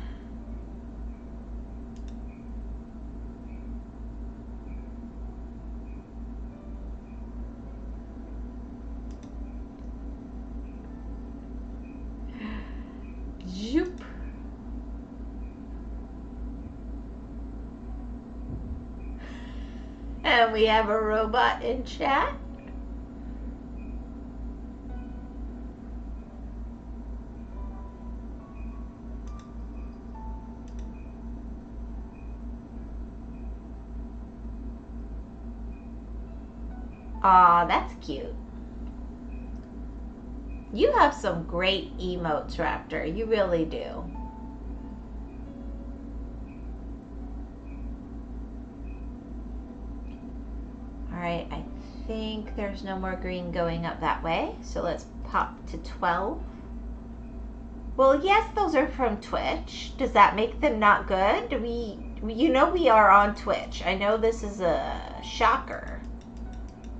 S1: Zoop. And we have a robot in chat. Aw, that's cute. You have some great emotes, Raptor. You really do. Alright, I think there's no more green going up that way. So let's pop to 12. Well, yes, those are from Twitch. Does that make them not good? You know we are on Twitch. I know this is a shocker.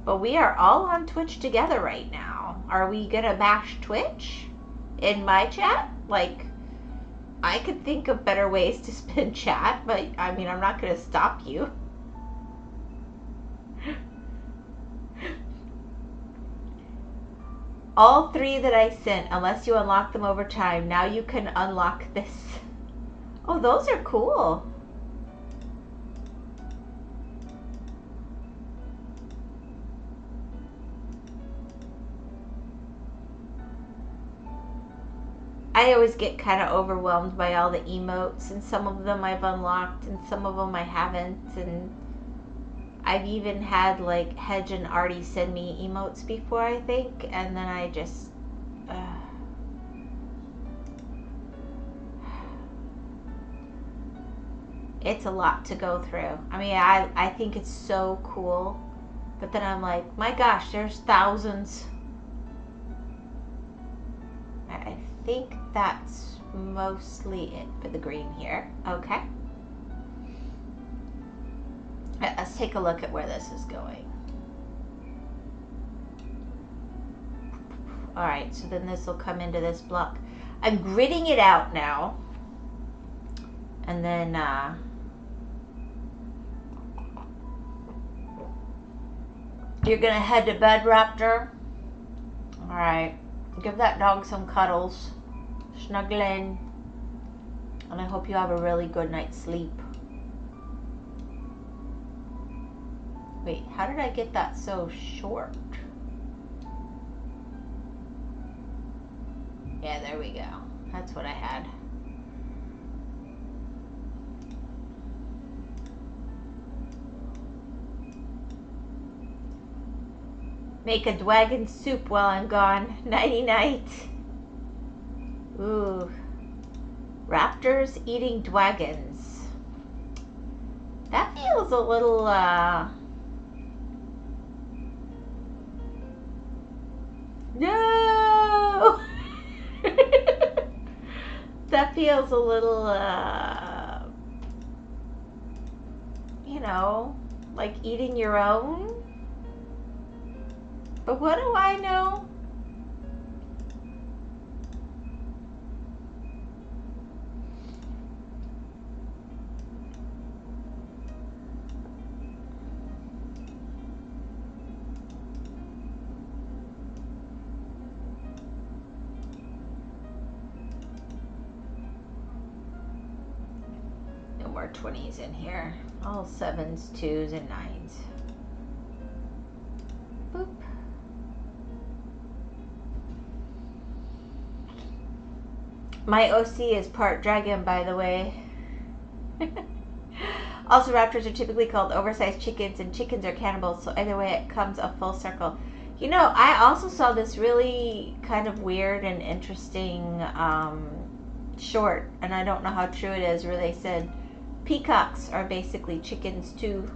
S1: But we are all on Twitch together right now. Are we gonna bash Twitch in my chat? Like, I could think of better ways to spin chat, but I mean, I'm not gonna stop you. All 3 that I sent, unless you unlock them over time, now you can unlock this. Oh, those are cool. I always get kind of overwhelmed by all the emotes, and some of them I've unlocked and some of them I haven't, and I've even had like Hedge and Artie send me emotes before, I think, and then I just it's a lot to go through. I mean, I think it's so cool, but then I'm like, my gosh, there's thousands. I think that's mostly it for the green here. Okay. Let's take a look at where this is going. Alright, so then this will come into this block. I'm gridding it out now. And then, you're gonna head to bed, Raptor? Alright. Give that dog some cuddles. Snuggle in. And I hope you have a really good night's sleep. Wait, how did I get that so short? Yeah, there we go. That's what I had. Make a dwagon soup while I'm gone. Nighty night. Ooh. Raptors eating dwagons. That feels a little, No! That feels a little, you know, like eating your own. But what do I know? No more 20s in here. All 7s, 2s, and 9s. Boop. My OC is part dragon, by the way. Also, raptors are typically called oversized chickens, and chickens are cannibals, so either way it comes a full circle. You know, I also saw this really kind of weird and interesting short, and I don't know how true it is, where they said peacocks are basically chickens too.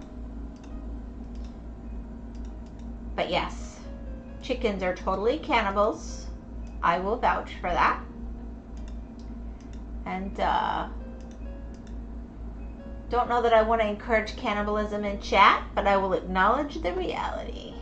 S1: But yes, chickens are totally cannibals. I will vouch for that. And don't know that I want to encourage cannibalism in chat, but I will acknowledge the reality.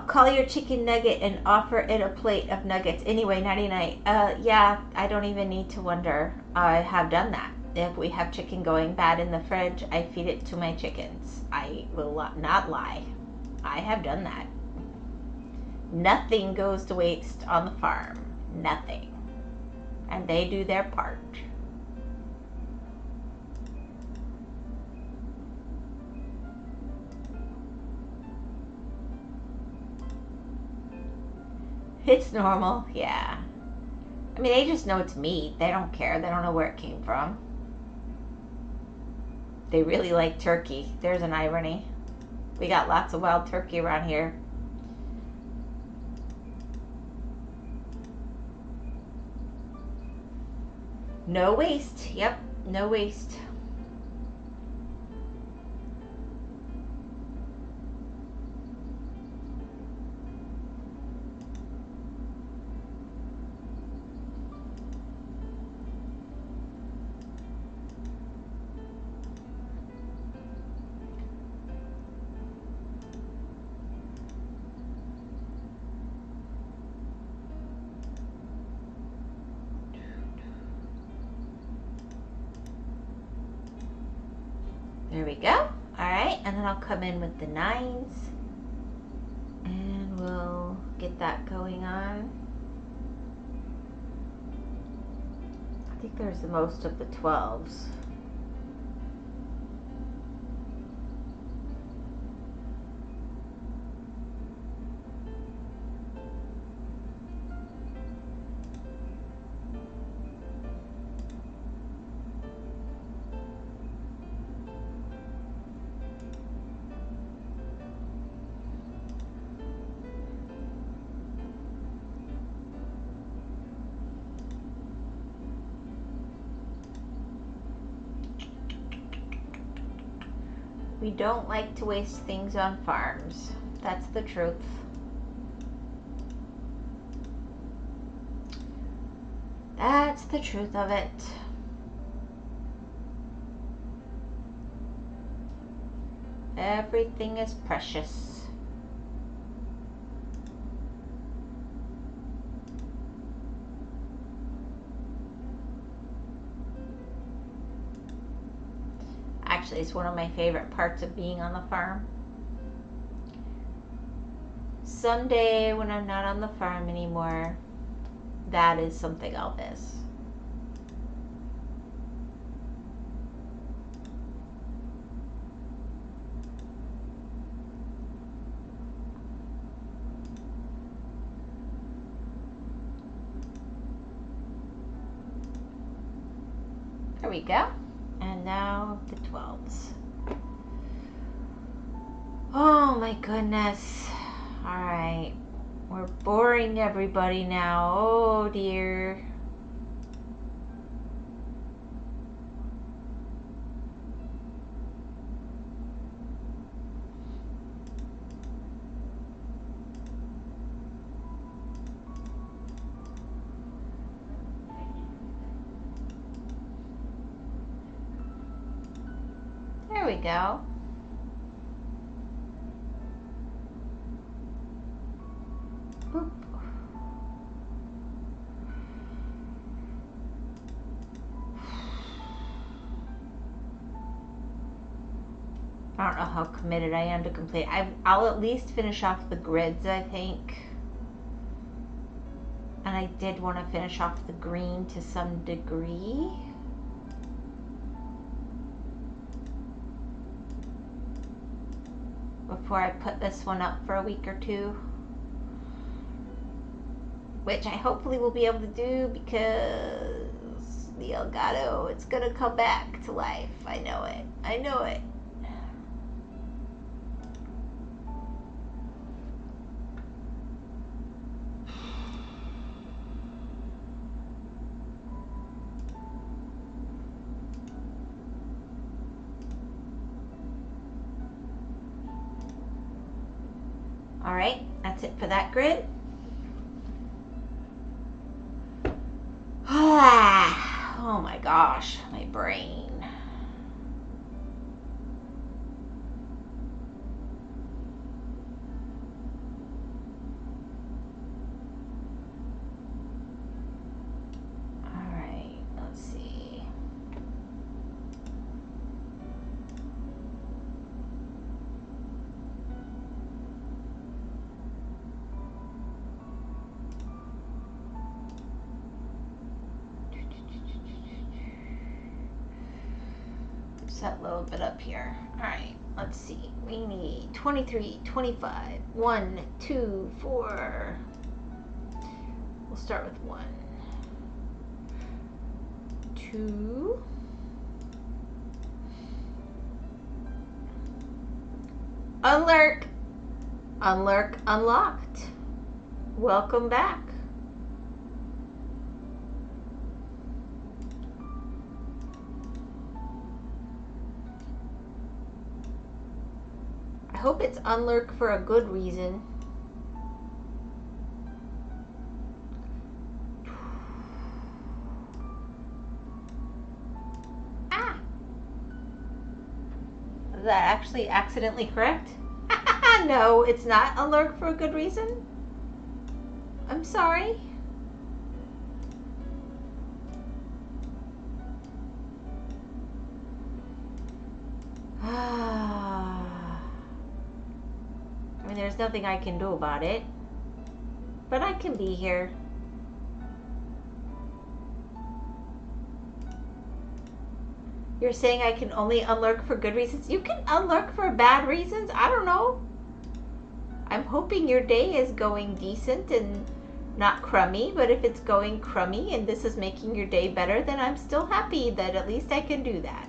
S1: Call your chicken nugget and offer it a plate of nuggets. Anyway, nighty night. Yeah, I don't even need to wonder. I have done that. If we have chicken going bad in the fridge, I feed it to my chickens. I will not lie. I have done that. Nothing goes to waste on the farm. Nothing. And they do their part. It's normal, yeah. I mean, they just know it's meat. They don't care. They don't know where it came from. They really like turkey. There's an irony. We got lots of wild turkey around here. No waste. Yep, no waste. There we go. All right, and then I'll come in with the 9s and we'll get that going on. I think there's the most of the 12s. We don't like to waste things on farms. That's the truth. That's the truth of it. Everything is precious. Actually, it's one of my favorite parts of being on the farm. Someday, when I'm not on the farm anymore, that is something I'll miss. There we go. And now the 12s. Oh my goodness. All right. We're boring everybody now. Oh dear. There we go. Boop. I don't know how committed I am to complete. I'll at least finish off the grids, I think. And I did want to finish off the green to some degree. Before I put this one up for a week or two. Which I hopefully will be able to do because the Elgato, it's going to come back to life. I know it. I know it. All right, that's it for that grid. Oh my gosh, my brain. All right, let's see. That little bit up here. All right, let's see. We need 23, 25, 1, 2, 4. We'll start with 1, 2, unlurk, unlurk, unlocked. Welcome back. I hope it's unlurk for a good reason. Ah! Is that actually accidentally correct? No, it's not unlurk for a good reason. I'm sorry. I mean, there's nothing I can do about it. But I can be here. You're saying I can only unlurk for good reasons? You can unlurk for bad reasons? I don't know. I'm hoping your day is going decent and not crummy, but if it's going crummy and this is making your day better, then I'm still happy that at least I can do that.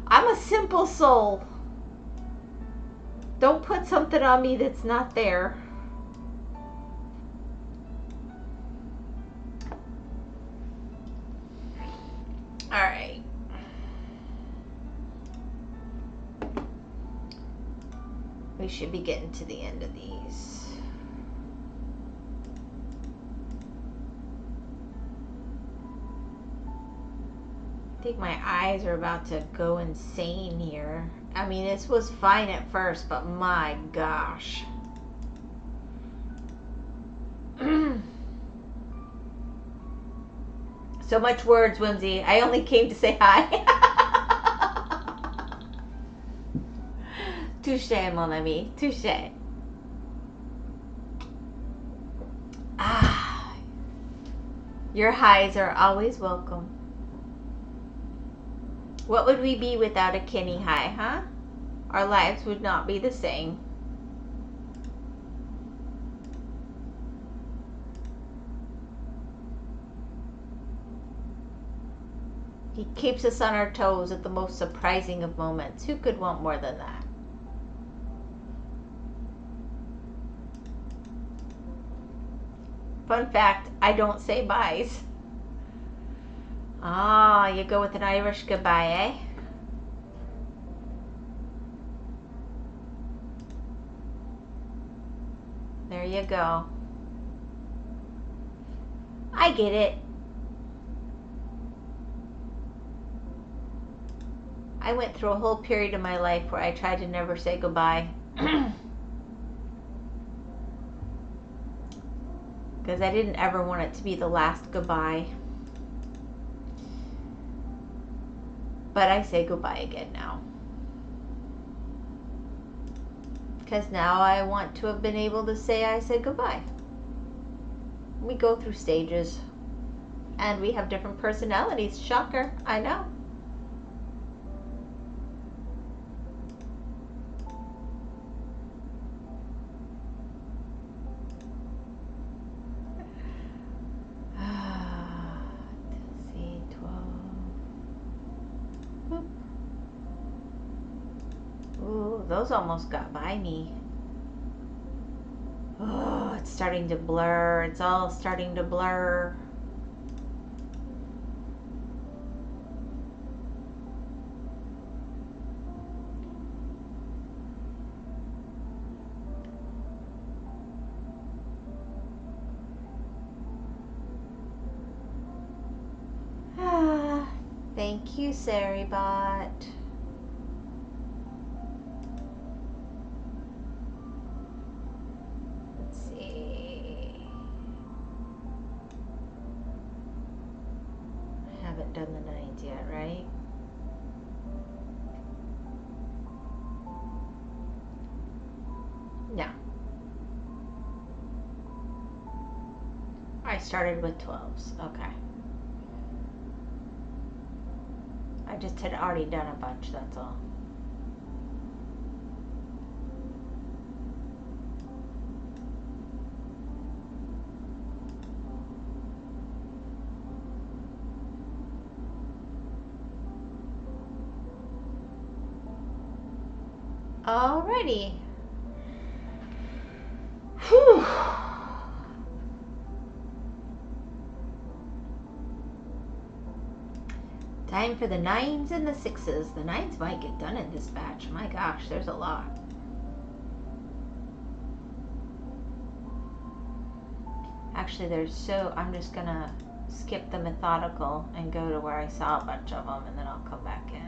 S1: I'm a simple soul. Don't put something on me that's not there. All right. We should be getting to the end of these. I think my eyes are about to go insane here. I mean, this was fine at first, but my gosh. So much words, Whimsy. I only came to say hi. Touché, mon ami. Touché. Ah. Your highs are always welcome. What would we be without a Kenny high, huh? Our lives would not be the same. He keeps us on our toes at the most surprising of moments. Who could want more than that? Fun fact, I don't say byes. Ah, you go with an Irish goodbye, eh? There you go. I get it. I went through a whole period of my life where I tried to never say goodbye. because I didn't ever want it to be the last goodbye. But I say goodbye again now. Because now I want to have been able to say I said goodbye. We go through stages. And we have different personalities. Shocker, I know. Let's see, 12. Boop. Ooh, those almost got by me. Oh, it's starting to blur. It's all starting to blur. Thank you, Saribot. Let's see. I haven't done the 9s yet, right? No. I started with 12s. Okay. I just had already done a bunch, that's all. Alrighty. Whew. Time for the 9s and the 6s. The 9s might get done in this batch. My gosh, there's a lot. Actually, I'm just gonna skip the methodical and go to where I saw a bunch of them, and then I'll come back in.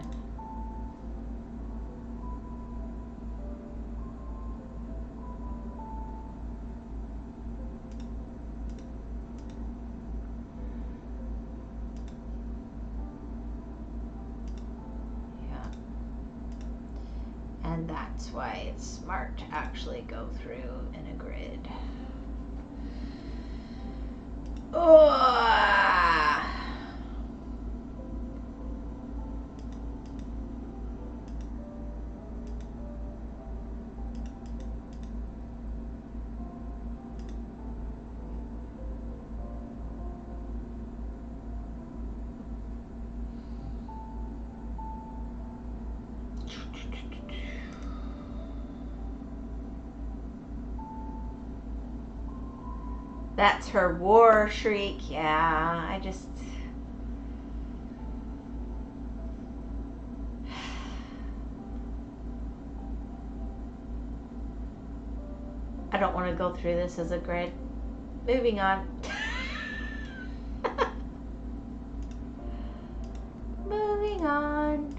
S1: And that's why it's smart to actually go through in a grid. That's her war shriek. Yeah, I don't want to go through this as a grid. Moving on. Moving on.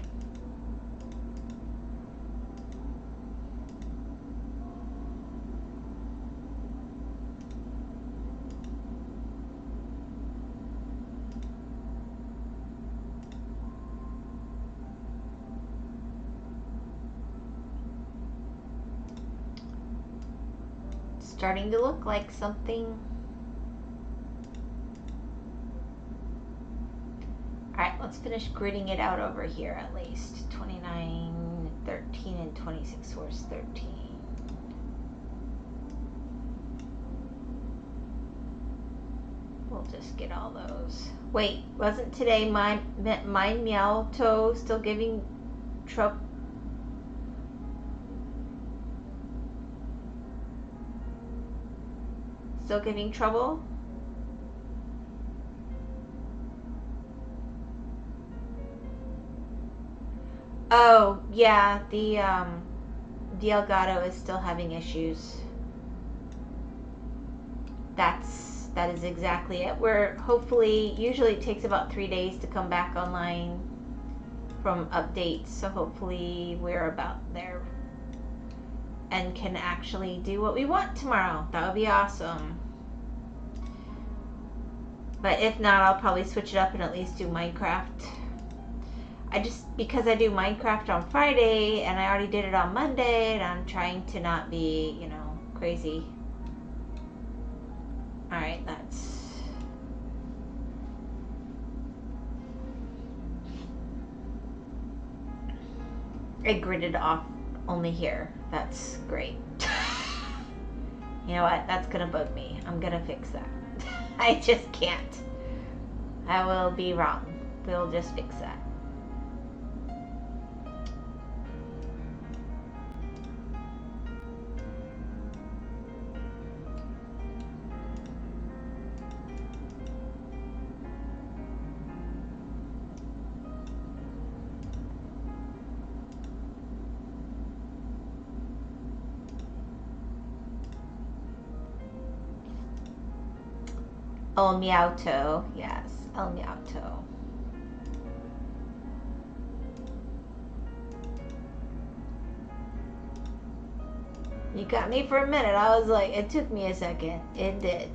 S1: Starting to look like something. Alright, let's finish gridding it out over here at least. 29, 13, and 26. Where's 13? We'll just get all those. Wait, wasn't today my meow toe still giving trouble? Still giving trouble? Oh, yeah, the Elgato is still having issues. That is exactly it. We're usually it takes about 3 days to come back online from updates, so hopefully we're about there and can actually do what we want tomorrow. That would be awesome. But if not, I'll probably switch it up and at least do Minecraft. Because I do Minecraft on Friday and I already did it on Monday, and I'm trying to not be, crazy. Alright, I gridded off only here. That's great. You know what? That's gonna bug me. I'm gonna fix that. I just can't. I will be wrong. We'll just fix that. El Miauto. Yes, El Miauto. You got me for a minute. I was like, it took me a second. It did.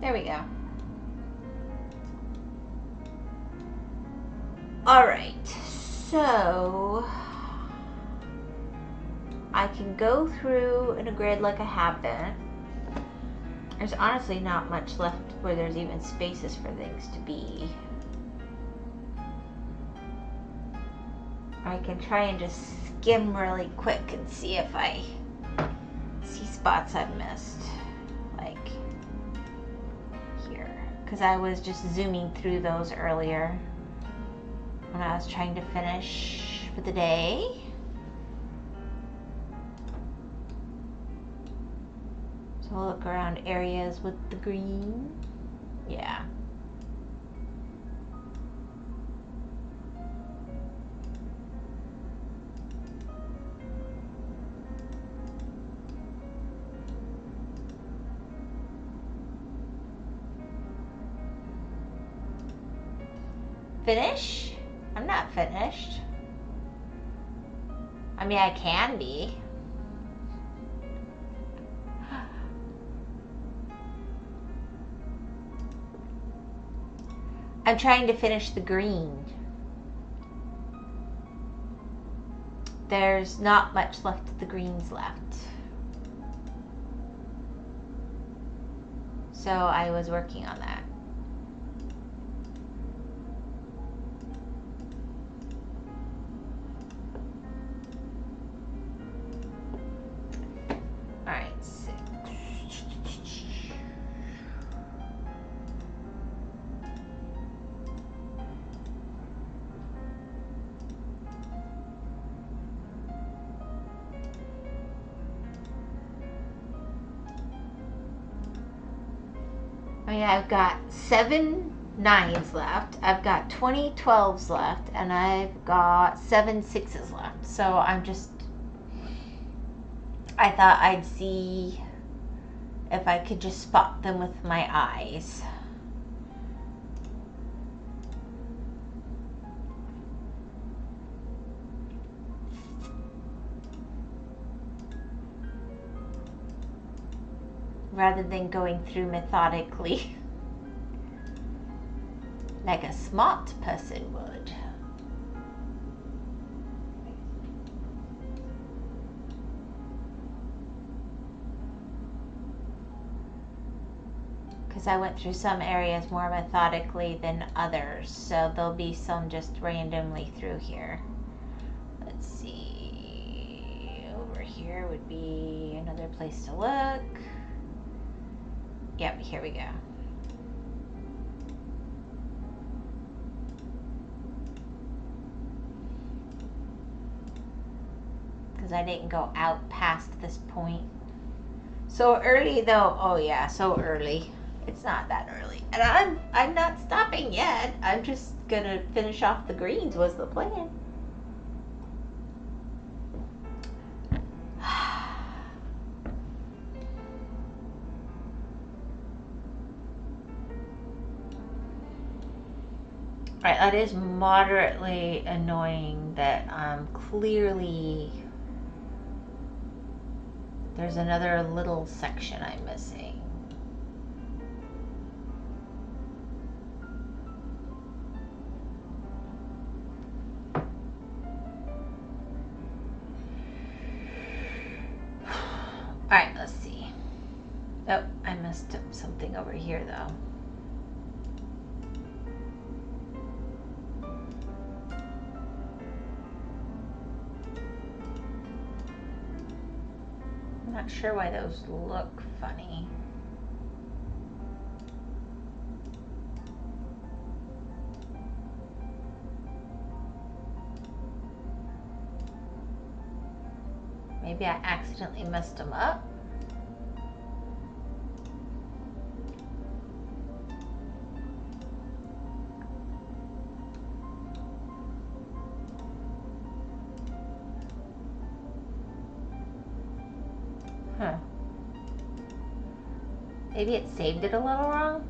S1: There we go. Alright, so I can go through in a grid like I have been. There's honestly not much left where there's even spaces for things to be. I can try and just skim really quick and see if I see spots I've missed. Like here. Because I was just zooming through those earlier when I was trying to finish for the day. So we'll look around areas with the green. Yeah. Finish? I'm not finished. I mean, I can be. I'm trying to finish the green. There's not much left of the greens left. So I was working on that. Alright, 6. Oh yeah, I've got 7 9s left. I've got 20 12s left, and I've got 7 6s left. So I thought I'd see if I could just spot them with my eyes. Rather than going through methodically like a smart person would. Because I went through some areas more methodically than others, so there'll be some just randomly through here. Let's see, over here would be another place to look. Yep, here we go. Because I didn't go out past this point. So early though. Oh yeah, so early. It's not that early. And I'm not stopping yet. I'm just gonna finish off the greens was the plan. Right, that is moderately annoying that clearly there's another little section I'm missing. Alright, let's see. Oh, I messed up something over here though. I'm not sure why those look funny. Maybe I accidentally messed them up. Huh. Maybe it saved it a little wrong?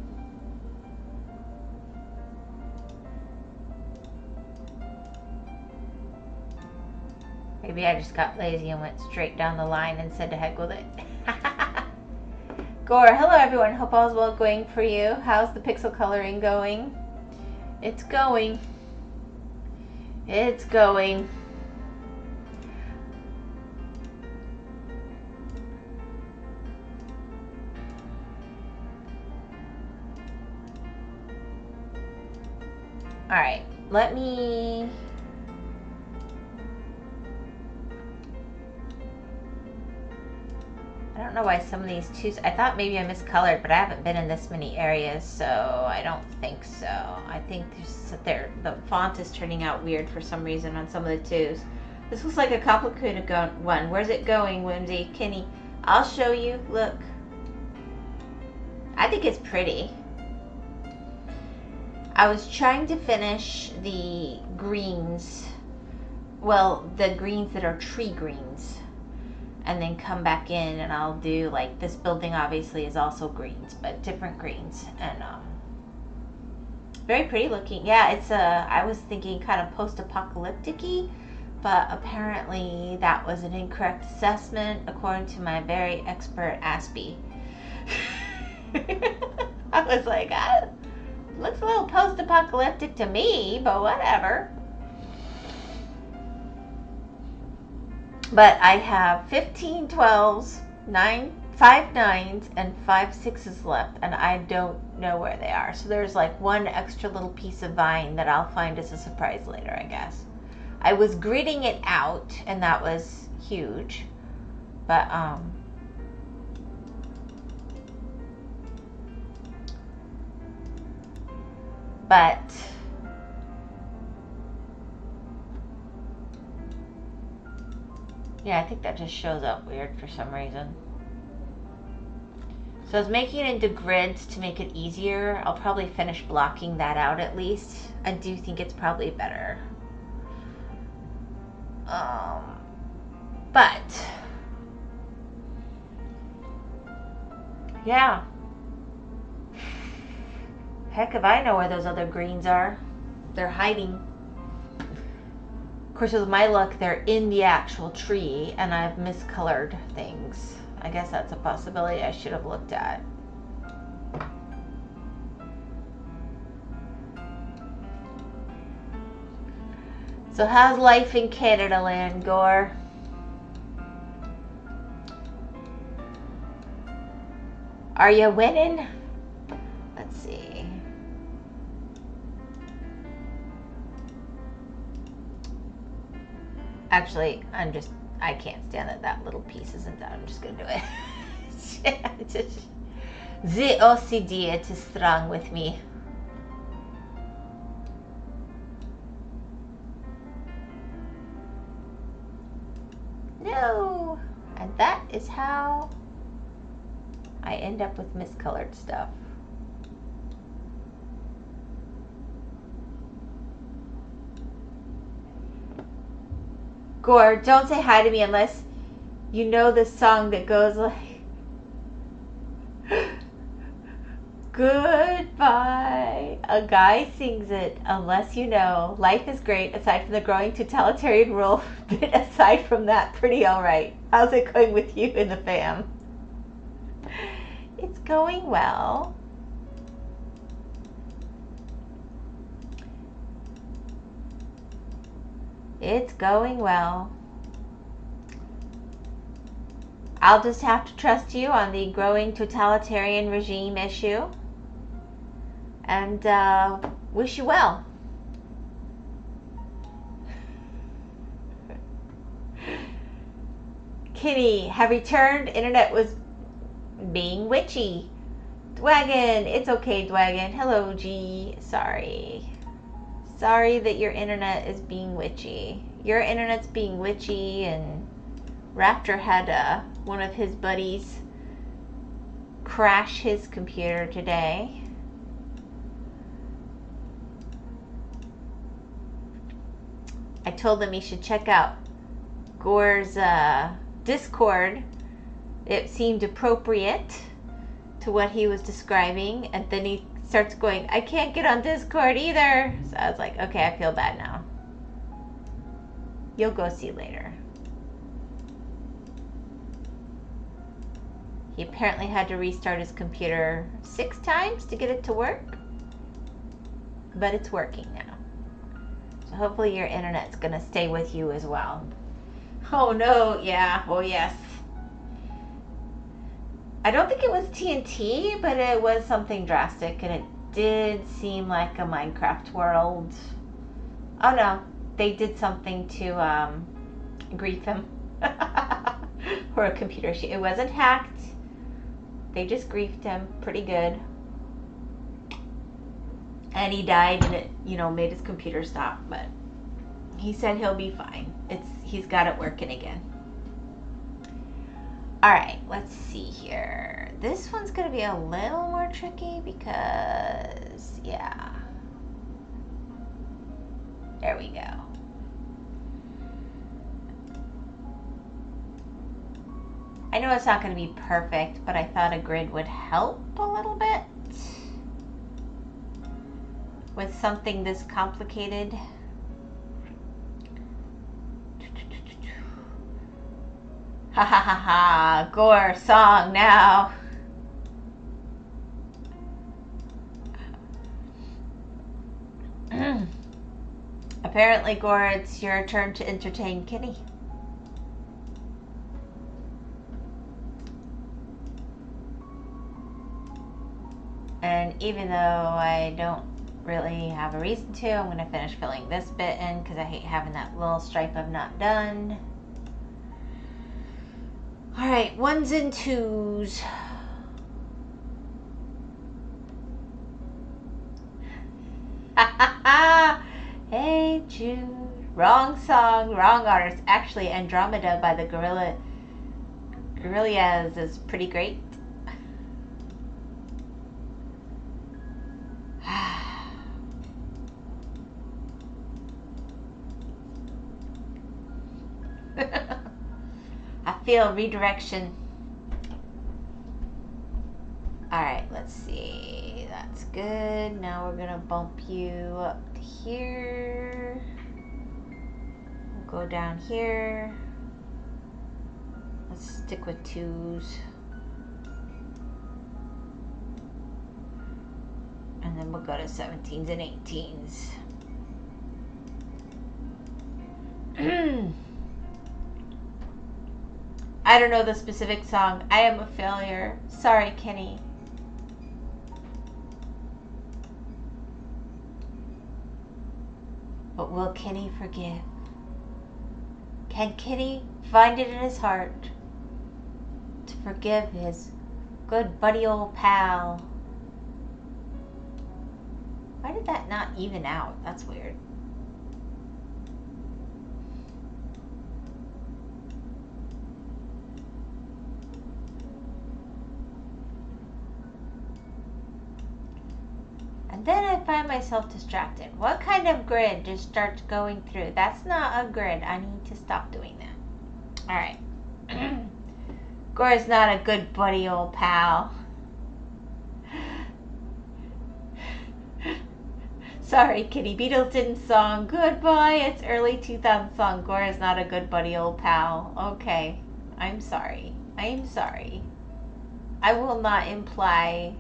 S1: Maybe I just got lazy and went straight down the line and said to heck with it. Gore, hello everyone. Hope all's well going for you. How's the pixel coloring going? It's going. It's going. Alright, let me... I don't know why some of these twos... I thought maybe I miscolored, but I haven't been in this many areas, so I don't think so. I think the font is turning out weird for some reason on some of the twos. This looks like a complicated one. Where's it going, Whimsy? Kenny, I'll show you. Look. I think it's pretty. I was trying to finish the greens, well, the greens that are tree greens, and then come back in and I'll do, like, this building obviously is also greens, but different greens, and very pretty looking. Yeah, it's I was thinking kind of post-apocalyptic-y, but apparently that was an incorrect assessment according to my very expert Aspie. I was like, looks a little post-apocalyptic to me, but whatever. But I have 15 12s, 5 9s, and 5 6s left, and I don't know where they are. So there's like one extra little piece of vine that I'll find as a surprise later, I guess. I was gridding it out, and that was huge. But, yeah, I think that just shows up weird for some reason. So I was making it into grids to make it easier. I'll probably finish blocking that out at least. I do think it's probably better. But yeah. Heck if I know where those other greens are. They're hiding. Of course, with my luck, they're in the actual tree, and I've miscolored things. I guess that's a possibility I should have looked at. So how's life in Canada land, Gore? Are you winning? Let's see. Actually, I can't stand that little piece isn't done. I'm just gonna do it. The OCD, it is strong with me. No! And that is how I end up with miscolored stuff. Gore, don't say hi to me unless you know the song that goes like... Goodbye. A guy sings it, unless you know. Life is great, aside from the growing totalitarian rule. But aside from that, pretty alright. How's it going with you and the fam? It's going well. It's going well. I'll just have to trust you on the growing totalitarian regime issue. And wish you well. Kitty, have returned. Internet was being witchy. Dwagon, it's okay, Dwagon. Hello, G. Sorry that your internet is being witchy. Your internet's being witchy, and Raptor had one of his buddies crash his computer today. I told him he should check out Gore's Discord. It seemed appropriate to what he was describing, and then he starts going, I can't get on Discord either. So I was like, okay, I feel bad now. You'll go see later. He apparently had to restart his computer 6 times to get it to work, but it's working now. So hopefully your internet's gonna stay with you as well. Oh no, yeah, oh yes. I don't think it was TNT, but it was something drastic, and it did seem like a Minecraft world. Oh no, they did something to grief him. Or a computer issue. It wasn't hacked. They just griefed him pretty good. And he died, and it, made his computer stop, but he said he'll be fine. He's got it working again. All right, let's see here. This one's gonna be a little more tricky because, yeah. There we go. I know it's not gonna be perfect, but I thought a grid would help a little bit with something this complicated. Ha ha ha ha, Gore song now. Apparently, Gore, it's your turn to entertain Kitty. And even though I don't really have a reason to, I'm going to finish filling this bit in because I hate having that little stripe of not done. Alright, 1s and 2s. Hey Jude. Wrong song, wrong artist. Actually, Andromeda by the Gorillaz is pretty great. I feel redirection. Alright, let's see. That's good. Now we're gonna bump you up to here. We'll go down here. Let's stick with 2s. And then we'll go to 17s and 18s. I don't know the specific song. I am a failure. Sorry, Kenny. But will Kenny forgive? Can Kenny find it in his heart to forgive his good buddy old pal? Why did that not even out? That's weird. And then I find myself distracted. What kind of grid just starts going through? That's not a grid. I need to stop doing that. Alright. Gore's not a good buddy old pal. Sorry, Kitty Beatleton song. Goodbye. It's early 2000 song. Gora's not a good buddy, old pal. Okay. I'm sorry. I'm sorry. I will not imply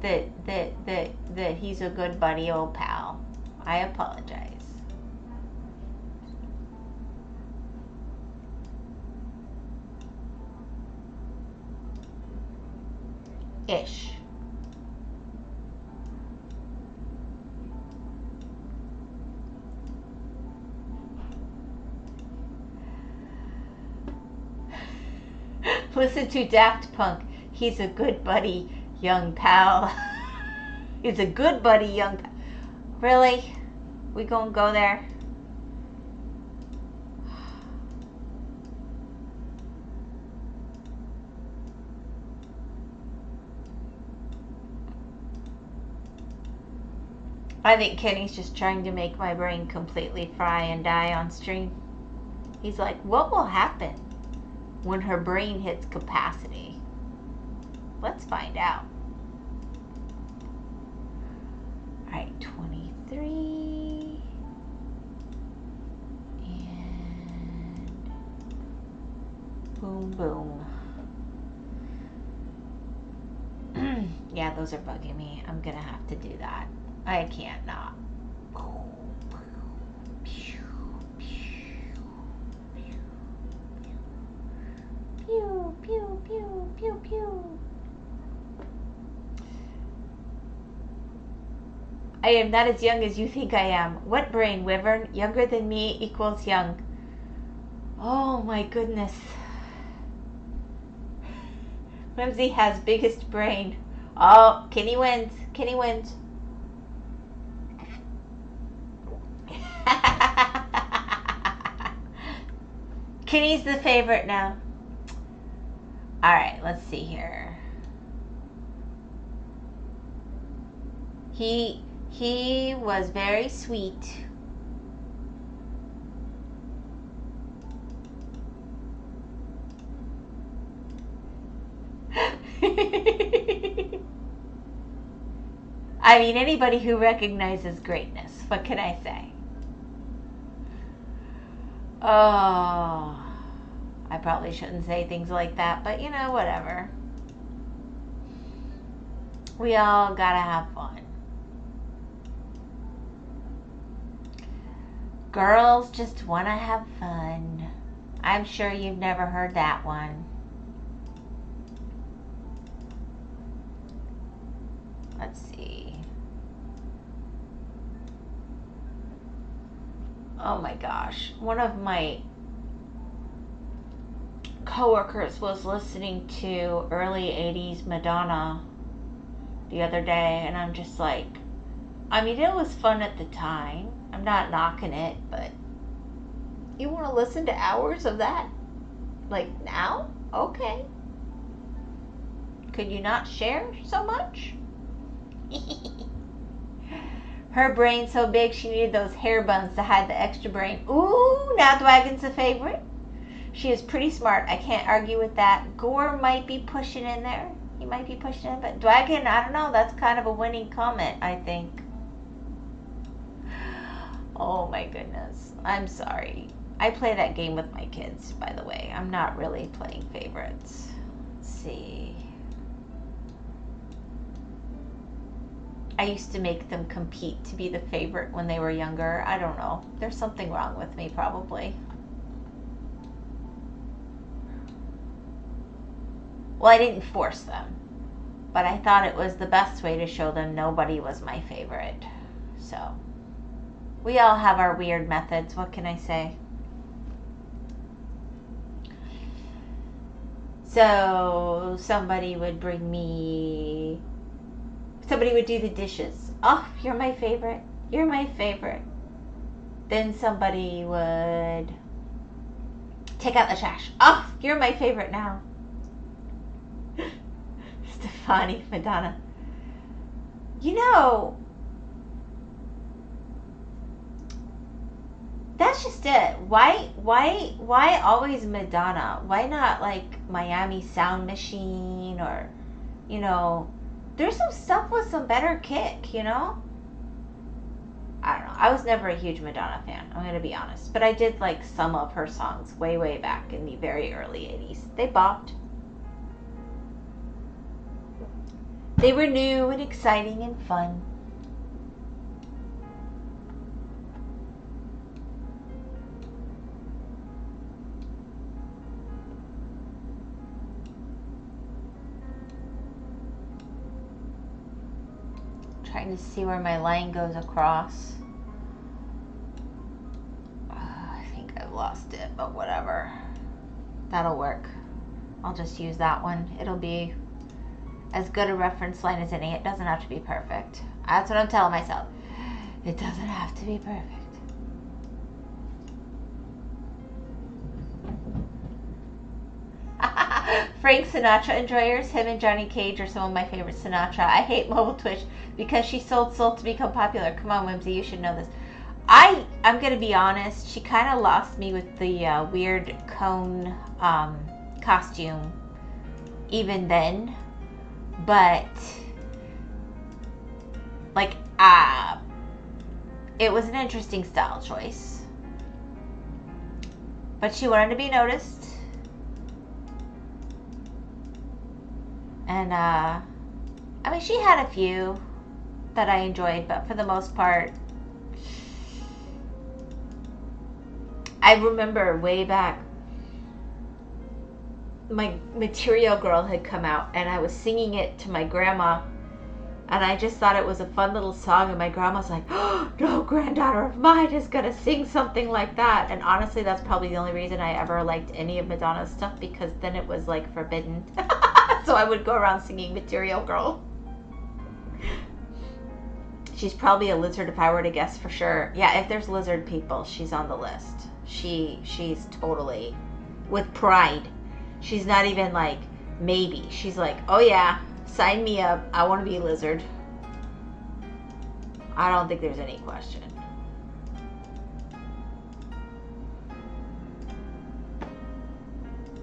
S1: that he's a good buddy, old pal. I apologize. Ish. Listen to Daft Punk. He's a good buddy, young pal. He's a good buddy, young pal. Really? We gonna go there? I think Kenny's just trying to make my brain completely fry and die on stream. He's like, what will happen when her brain hits capacity? Let's find out. Alright, 23. And boom, boom. Yeah, those are bugging me. I'm gonna have to do that. I can't not. Pew, pew, pew, pew, pew. I am not as young as you think I am. What brain, Wyvern? Younger than me equals young. Oh my goodness. Whimsy has biggest brain. Oh, Kenny wins. Kenny wins. Kenny's the favorite now. Alright, let's see here. He was very sweet. I mean, anybody who recognizes greatness, what can I say? Oh, I probably shouldn't say things like that, but you know, whatever. We all gotta have fun. Girls just want to have fun. I'm sure you've never heard that one. Let's see. Oh my gosh. One of my coworkers was listening to early 80s Madonna the other day, and I'm just like, I mean, it was fun at the time. I'm not knocking it, but you want to listen to hours of that? Like now? Okay. Could you not share so much? Her brain's so big she needed those hair buns to hide the extra brain. Ooh, now Dwagon's a favorite. She is pretty smart. I can't argue with that. Gore might be pushing in there. He might be pushing in, but Dwagon, I don't know. That's kind of a winning comment, I think. Oh my goodness. I'm sorry. I play that game with my kids, by the way. I'm not really playing favorites. Let's see. I used to make them compete to be the favorite when they were younger. I don't know. There's something wrong with me, probably. Well, I didn't force them, but I thought it was the best way to show them nobody was my favorite. So, we all have our weird methods. What can I say? So, somebody would bring me... Somebody would do the dishes. Oh, you're my favorite. You're my favorite. Then somebody would take out the trash. Oh, you're my favorite now. Stefani, Madonna. You know, that's just it. Why always Madonna? Why not like Miami Sound Machine or, you know, there's some stuff with some better kick, you know? I don't know. I was never a huge Madonna fan, I'm going to be honest. But I did like some of her songs way, way back in the very early 80s. They bopped. They were new and exciting and fun. Trying to see where my line goes across. I think I've lost it, but whatever. That'll work. I'll just use that one. It'll be as good a reference line as any. It doesn't have to be perfect. That's what I'm telling myself. It doesn't have to be perfect. Frank Sinatra enjoyers, him and Johnny Cage are some of my favorite Sinatra. I hate Mobile Twitch because she sold Soul to become popular. Come on, Whimsy, you should know this. I'm going to be honest, she kind of lost me with the weird cone costume even then. But, like, it was an interesting style choice. But she wanted to be noticed. And, I mean, she had a few that I enjoyed, but for the most part, I remember way back, my Material Girl had come out, and I was singing it to my grandma, and I just thought it was a fun little song, and my grandma's like, oh, no granddaughter of mine is going to sing something like that. And honestly, that's probably the only reason I ever liked any of Madonna's stuff, because then it was, like, forbidden. So I would go around singing Material Girl. She's probably a lizard if I were to guess for sure. Yeah, if there's lizard people, she's on the list. She's totally, with pride. She's not even like, maybe. She's like, oh yeah, sign me up. I want to be a lizard. I don't think there's any question.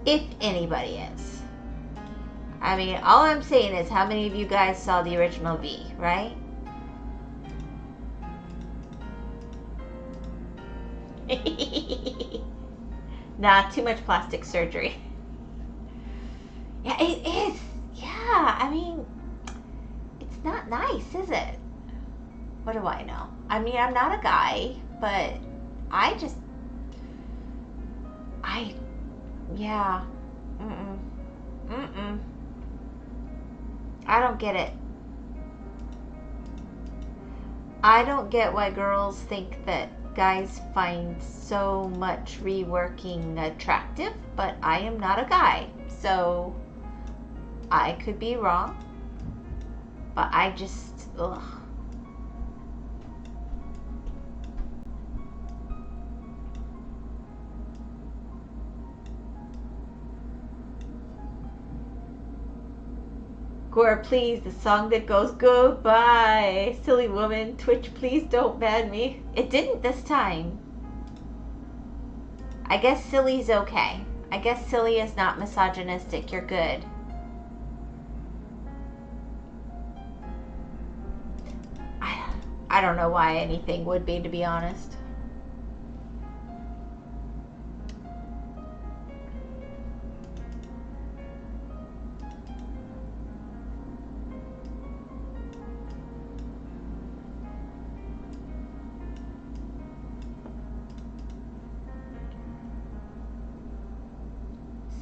S1: If anybody is. I mean, all I'm saying is, how many of you guys saw the original V, right? Nah, too much plastic surgery. Yeah, it is. Yeah, I mean, it's not nice, is it? What do I know? I mean, I'm not a guy, but yeah. I don't get it. I don't get why girls think that guys find so much reworking attractive, but I am not a guy, so I could be wrong, but I just, ugh. Gore, please, the song that goes goodbye, silly woman. Twitch, please don't ban me. It didn't this time. I guess silly's okay. I guess silly is not misogynistic. You're good. I don't know why anything would be, to be honest.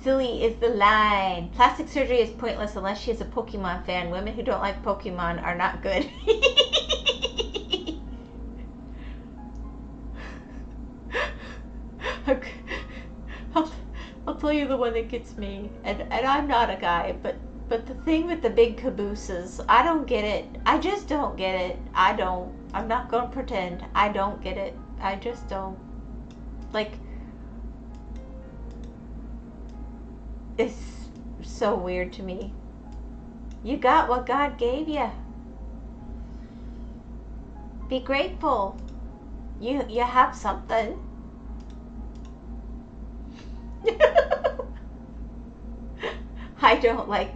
S1: Silly is the line. Plastic surgery is pointless unless she is a Pokemon fan. Women who don't like Pokemon are not good. I'll tell you the one that gets me. And I'm not a guy, but the thing with the big cabooses, I don't get it. I just don't get it. I'm not going to pretend. I don't get it. I just don't. Like, it's so weird to me. You got what God gave you. Be grateful. You have something. I don't like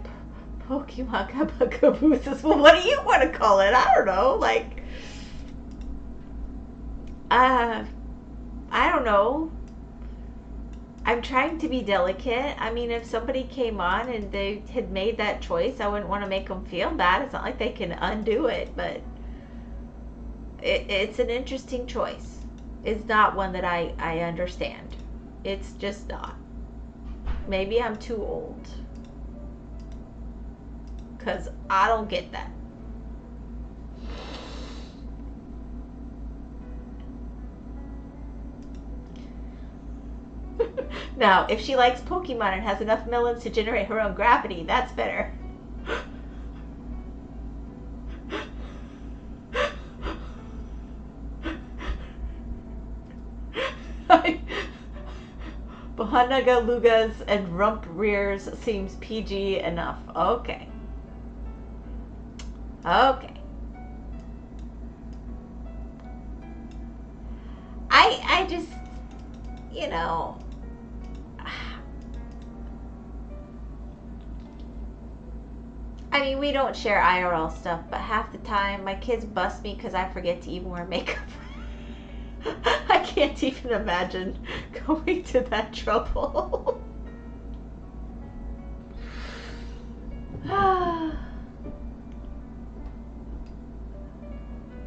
S1: Pokemon cabooses. Well, what do you want to call it? I don't know. Like, I don't know. I'm trying to be delicate. I mean, if somebody came on and they had made that choice, I wouldn't want to make them feel bad. It's not like they can undo it, but it's an interesting choice. It's not one that I understand. It's just not. Maybe I'm too old. Because I don't get that. Now, if she likes Pokemon and has enough melons to generate her own gravity, that's better. Bahanaga Lugas and Rump Rears seems PG enough. Okay. Okay. I just, you know, I mean, we don't share IRL stuff, but half the time my kids bust me because I forget to even wear makeup. I can't even imagine going to that trouble.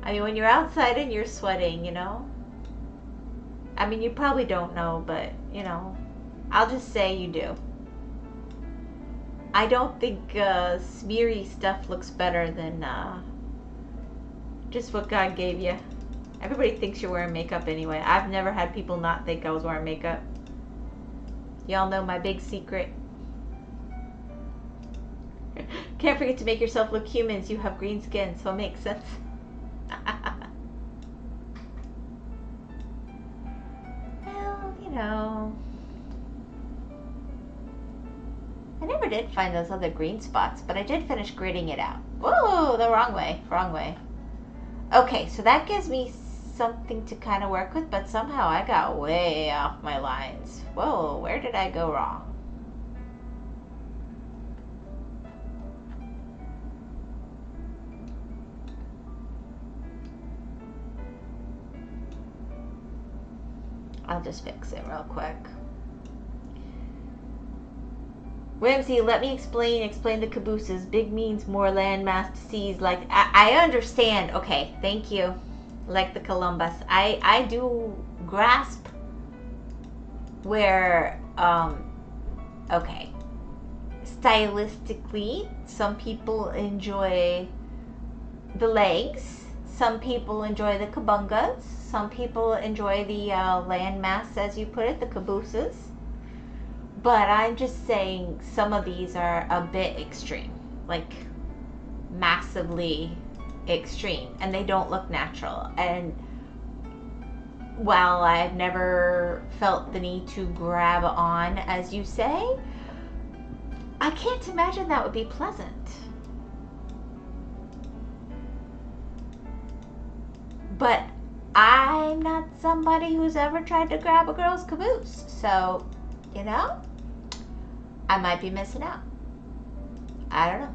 S1: I mean, when you're outside and you're sweating, you know? I mean, you probably don't know, but, you know, I'll just say you do. I don't think smeary stuff looks better than just what God gave you. Everybody thinks you're wearing makeup anyway. I've never had people not think I was wearing makeup. Y'all know my big secret. Can't forget to make yourself look human. You have green skin, so it makes sense. Well, you know, I never did find those other green spots, but I did finish gridding it out. Whoa, the wrong way, wrong way. Okay, so that gives me something to kind of work with, but somehow I got way off my lines. Whoa, where did I go wrong? I'll just fix it real quick. Whimsy, let me explain the cabooses. Big means more landmass to seize. Like, I understand. Okay, thank you. Like the Columbus. I do grasp where, okay. Stylistically, some people enjoy the legs. Some people enjoy the kabungas. Some people enjoy the landmass, as you put it, the cabooses. But I'm just saying some of these are a bit extreme, like massively extreme, and they don't look natural. And while I've never felt the need to grab on, as you say, I can't imagine that would be pleasant. But I'm not somebody who's ever tried to grab a girl's caboose, so, you know, I might be missing out. I don't know.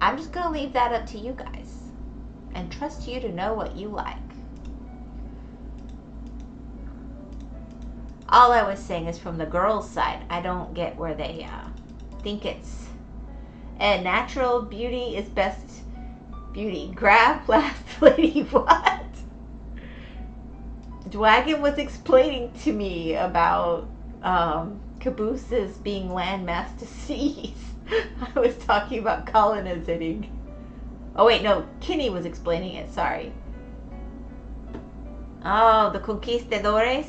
S1: I'm just going to leave that up to you guys and trust you to know what you like. All I was saying is from the girls' side, I don't get where they think it's natural beauty is best beauty. Grab last lady, what? Dwagon was explaining to me about cabooses being landmass to seize. I was talking about colonizing. Oh wait, no, Kinney was explaining it, sorry. Oh, the conquistadores.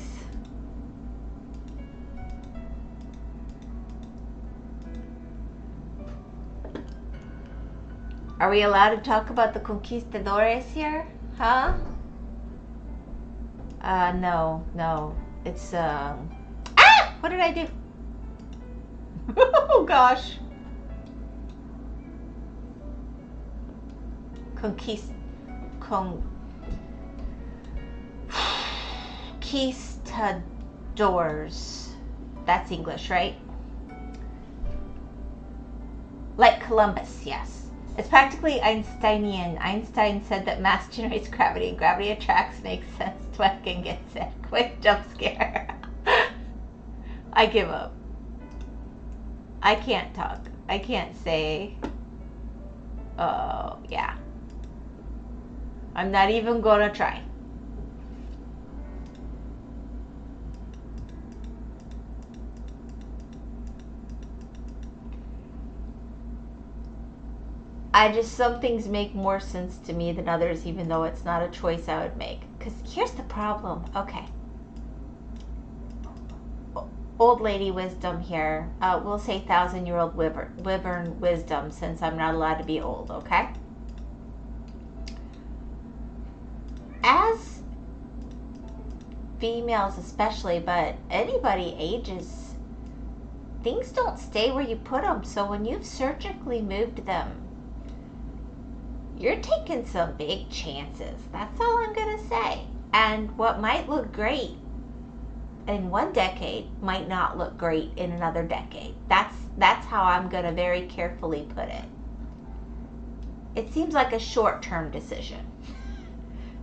S1: Are we allowed to talk about the conquistadores here? Huh? No. It's, Ah! What did I do? Oh, gosh. Conquistadors. That's English, right? Like Columbus, yes. It's practically Einsteinian. Einstein said that mass generates gravity and gravity attracts. Makes sense. Dweck gets it. Quick jump scare. I give up. I can't talk. I can't say. Oh, yeah. I'm not even gonna try. Some things make more sense to me than others, even though it's not a choice I would make. Because here's the problem. Okay. Old lady wisdom here. We'll say 1,000-year-old wyvern wisdom, since I'm not allowed to be old, okay? As females especially, but anybody ages, things don't stay where you put them. So when you've surgically moved them, you're taking some big chances. That's all I'm going to say. And what might look great in one decade might not look great in another decade. That's how I'm going to very carefully put it. It seems like a short-term decision.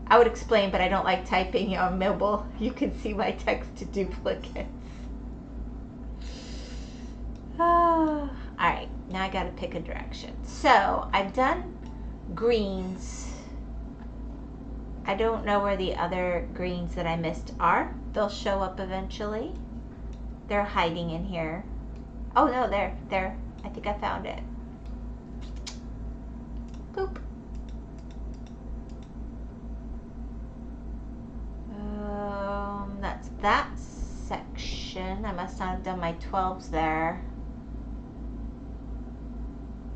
S1: I would explain, but I don't like typing on mobile. You can see my text to duplicates. All right, now I got to pick a direction. So I've done greens. I don't know where the other greens that I missed are. They'll show up eventually. They're hiding in here. Oh no, there. I think I found it. Boop. That's that section. I must not have done my 12s there.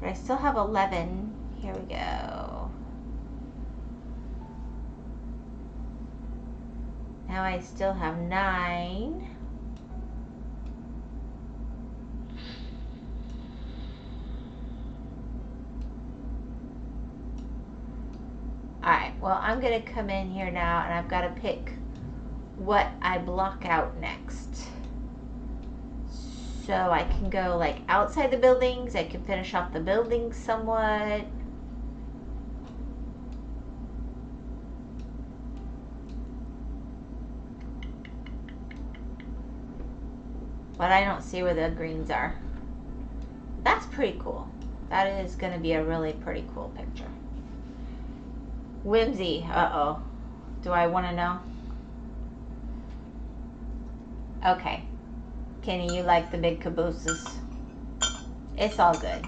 S1: But I still have 11. Here we go. Now I still have 9. Alright, well, I'm going to come in here now and I've got to pick what I block out next. So I can go like outside the buildings. I can finish off the buildings somewhat. But I don't see where the greens are. That's pretty cool. That is going to be a really pretty cool picture. Whimsy. Uh-oh. Do I want to know? Okay. Kenny, you like the big cabooses. It's all good.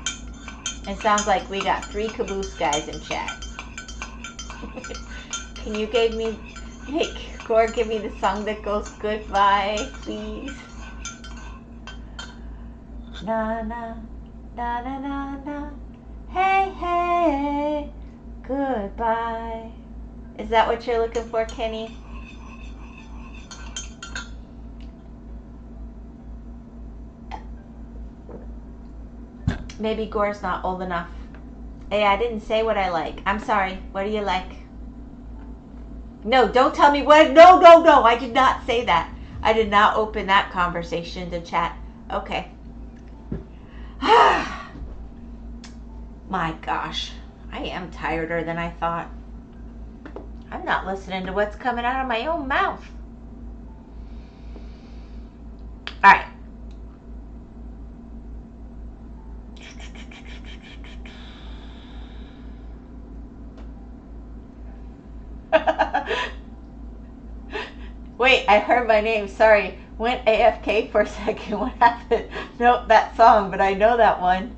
S1: It sounds like we got 3 caboose guys in chat. Can you give me the song that goes goodbye, please? Na na na na na na. Hey hey, goodbye. Is that what you're looking for, Kenny? Maybe Gore's not old enough. Hey, I didn't say what I like. I'm sorry. What do you like? No, don't tell me what. No, I did not say that. I did not open that conversation to chat. Okay. My gosh. I am tireder than I thought. I'm not listening to what's coming out of my own mouth. All right. Wait, I heard my name. Sorry. Went AFK for a second. What happened? Nope, that song, but I know that one.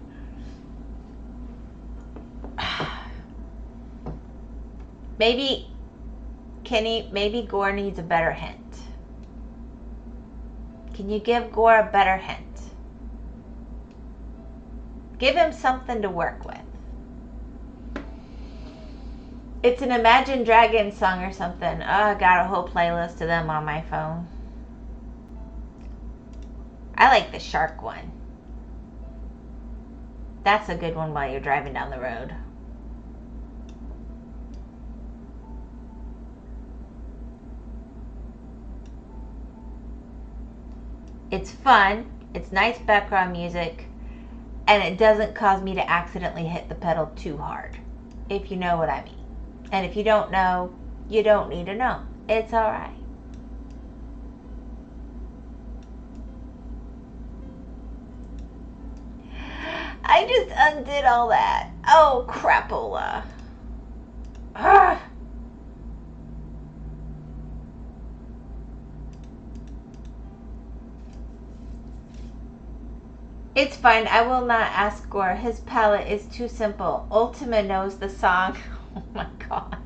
S1: Maybe, Kenny, maybe Gore needs a better hint. Can you give Gore a better hint? Give him something to work with. It's an Imagine Dragons song or something. Oh, I got a whole playlist of them on my phone. I like the shark one. That's a good one while you're driving down the road. It's fun. It's nice background music. and it doesn't cause me to accidentally hit the pedal too hard, if you know what I mean. And if you don't know, you don't need to know. It's all right. I just undid all that. Oh, crapola. Ah. It's fine. I will not ask Gore. His palette is too simple. Ultima knows the song. Oh my gosh.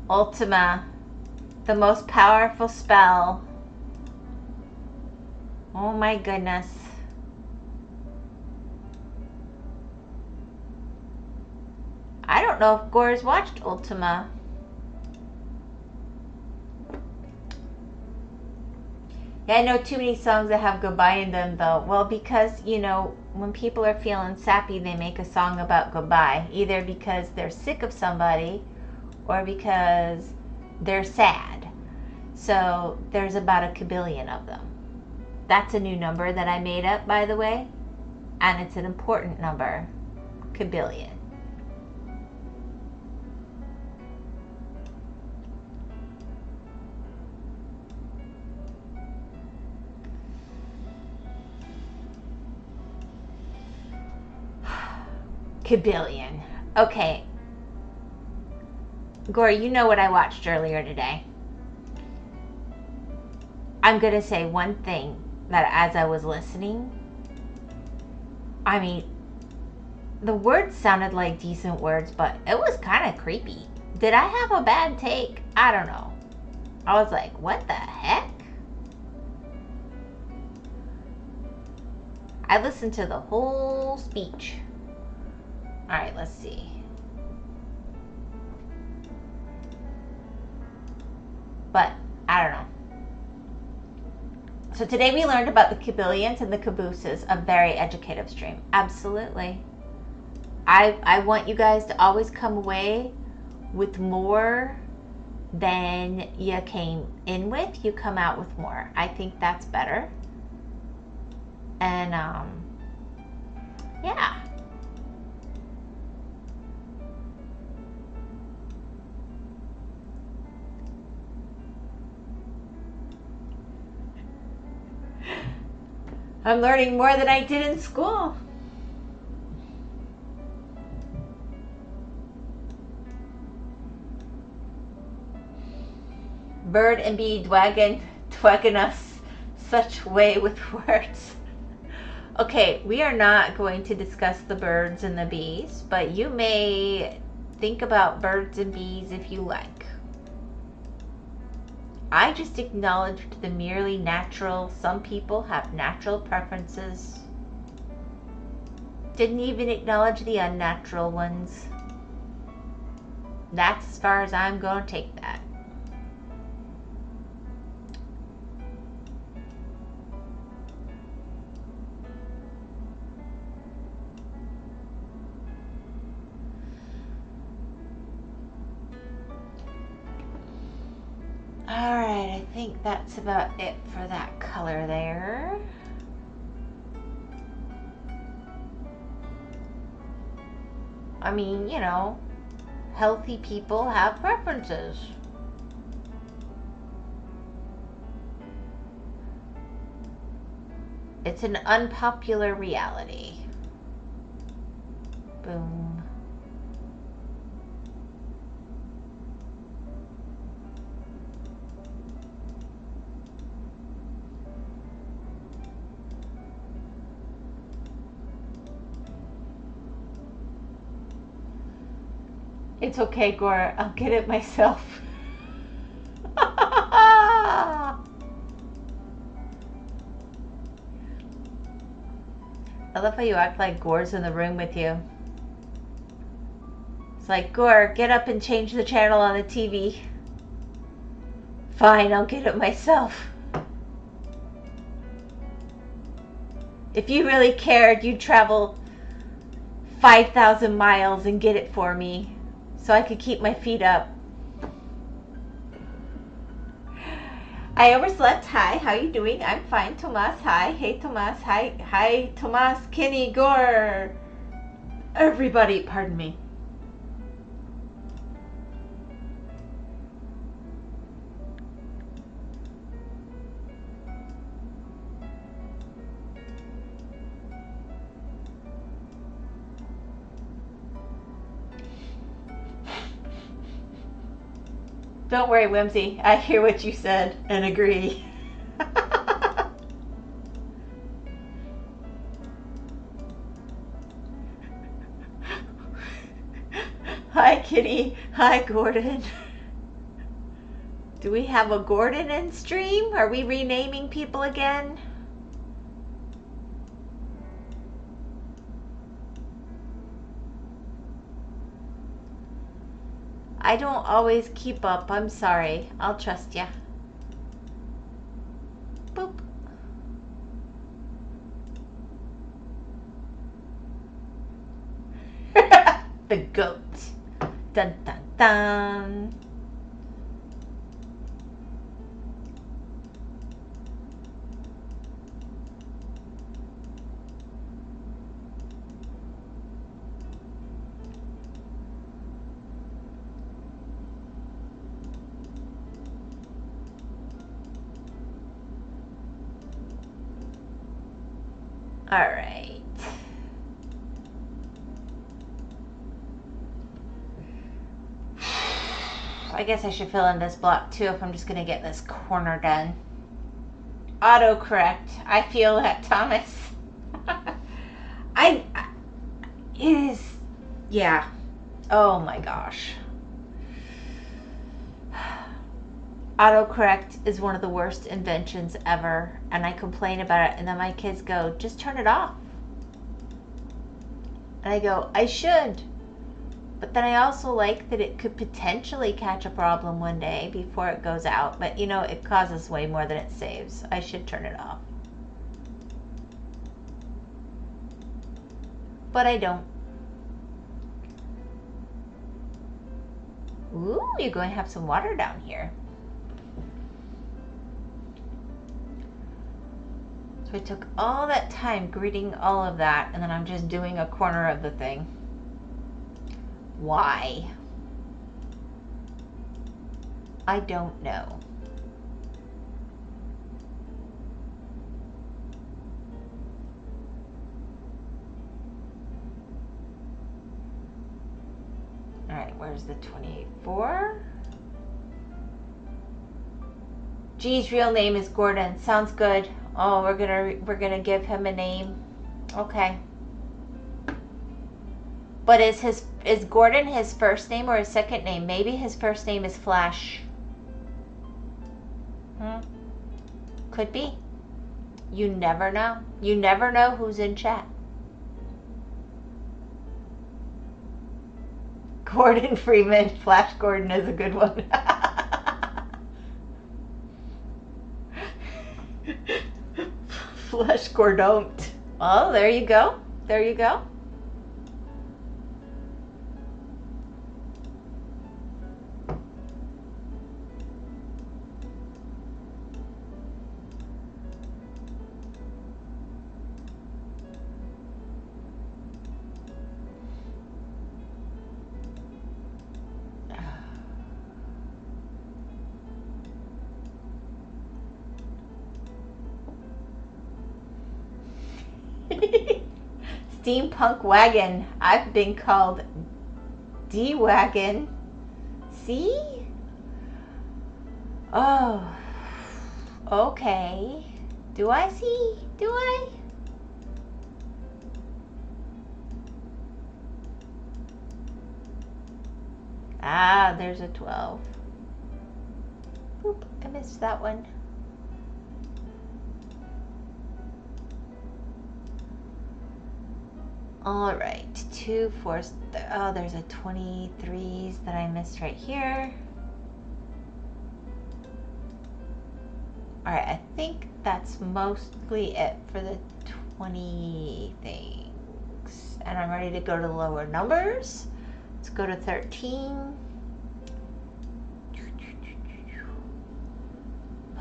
S1: Ultima. The most powerful spell. Oh my goodness. I don't know if Gore's watched Ultima. Yeah, I know too many songs that have goodbye in them though. Well, because, you know, when people are feeling sappy, they make a song about goodbye. Either because they're sick of somebody or because they're sad. So there's about a kabillion of them. That's a new number that I made up, by the way. And it's an important number. Kabillion. Kabillion. Okay. Gore, you know what I watched earlier today. I'm going to say one thing that as I was listening, I mean, the words sounded like decent words, but it was kind of creepy. Did I have a bad take? I don't know. I was like, what the heck? I listened to the whole speech. All right, let's see. But I don't know. So today we learned about the kabillions and the cabooses, a very educative stream. Absolutely. I want you guys to always come away with more than you came in with. You come out with more. I think that's better. And yeah. I'm learning more than I did in school. Bird and bee dwagging us such way with words. Okay, we are not going to discuss the birds and the bees, but you may think about birds and bees if you like. I just acknowledged the merely natural. Some people have natural preferences. Didn't even acknowledge the unnatural ones. That's as far as I'm going to take that. Alright, I think that's about it for that color there. I mean, you know, healthy people have preferences. It's an unpopular reality. Boom. It's okay, Gore. I'll get it myself. I love how you act like Gore's in the room with you. It's like, Gore, get up and change the channel on the TV. Fine, I'll get it myself. If you really cared, you'd travel 5,000 miles and get it for me so I could keep my feet up. I overslept. Hi, how you doing? I'm fine. Tomas, hi. Hey, Tomas. Hi. Hi, Tomas, Kenny, Gore. Everybody, pardon me. Don't worry, Whimsy. I hear what you said and agree. Hi, Kitty. Hi, Gordon. Do we have a Gordon in stream? Are we renaming people again? I don't always keep up. I'm sorry. I'll trust ya. Boop. The goat. Dun dun dun. All right. I guess I should fill in this block too if I'm just going to get this corner done. Autocorrect. I feel that, Thomas. It is, yeah. Oh my gosh. Autocorrect is one of the worst inventions ever, and I complain about it, and then my kids go, just turn it off. And I go, I should. But then I also like that it could potentially catch a problem one day before it goes out. But you know, it causes way more than it saves. I should turn it off. But I don't. Ooh, you're going to have some water down here. So I took all that time greeting all of that, and then I'm just doing a corner of the thing. Why? I don't know. All right, where's the 24? G's real name is Gordon. Sounds good. Oh, we're gonna give him a name. Okay. But is Gordon his first name or his second name? Maybe his first name is Flash. Could be. You never know. You never know who's in chat. Gordon Freeman. Flash Gordon is a good one. Flash Gordon. Oh, there you go. There you go. Steampunk wagon. I've been called D-wagon. See? Oh. Okay. Do I see? Do I? Ah, there's a 12. Oop, I missed that one. All right, 2, 4, oh, there's a 23s that I missed right here. All right, I think that's mostly it for the 20 things. And I'm ready to go to the lower numbers. Let's go to 13.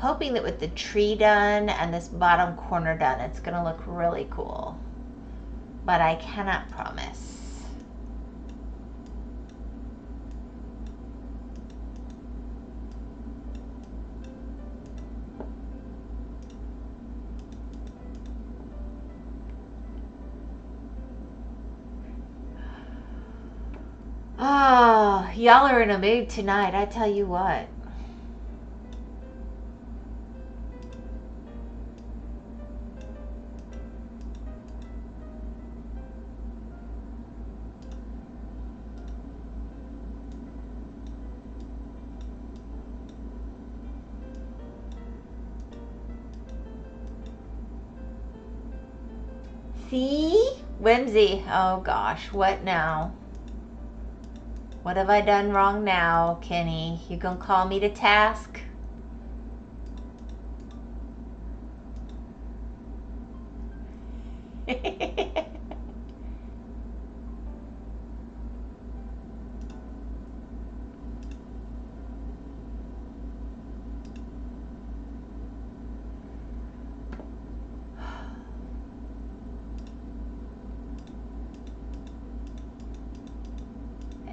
S1: hoping that with the tree done and this bottom corner done, it's going to look really cool. But I cannot promise. Oh, y'all are in a mood tonight, I tell you what. See? Whimsy. Oh gosh, what now? What have I done wrong now, Kenny? You gonna call me to task?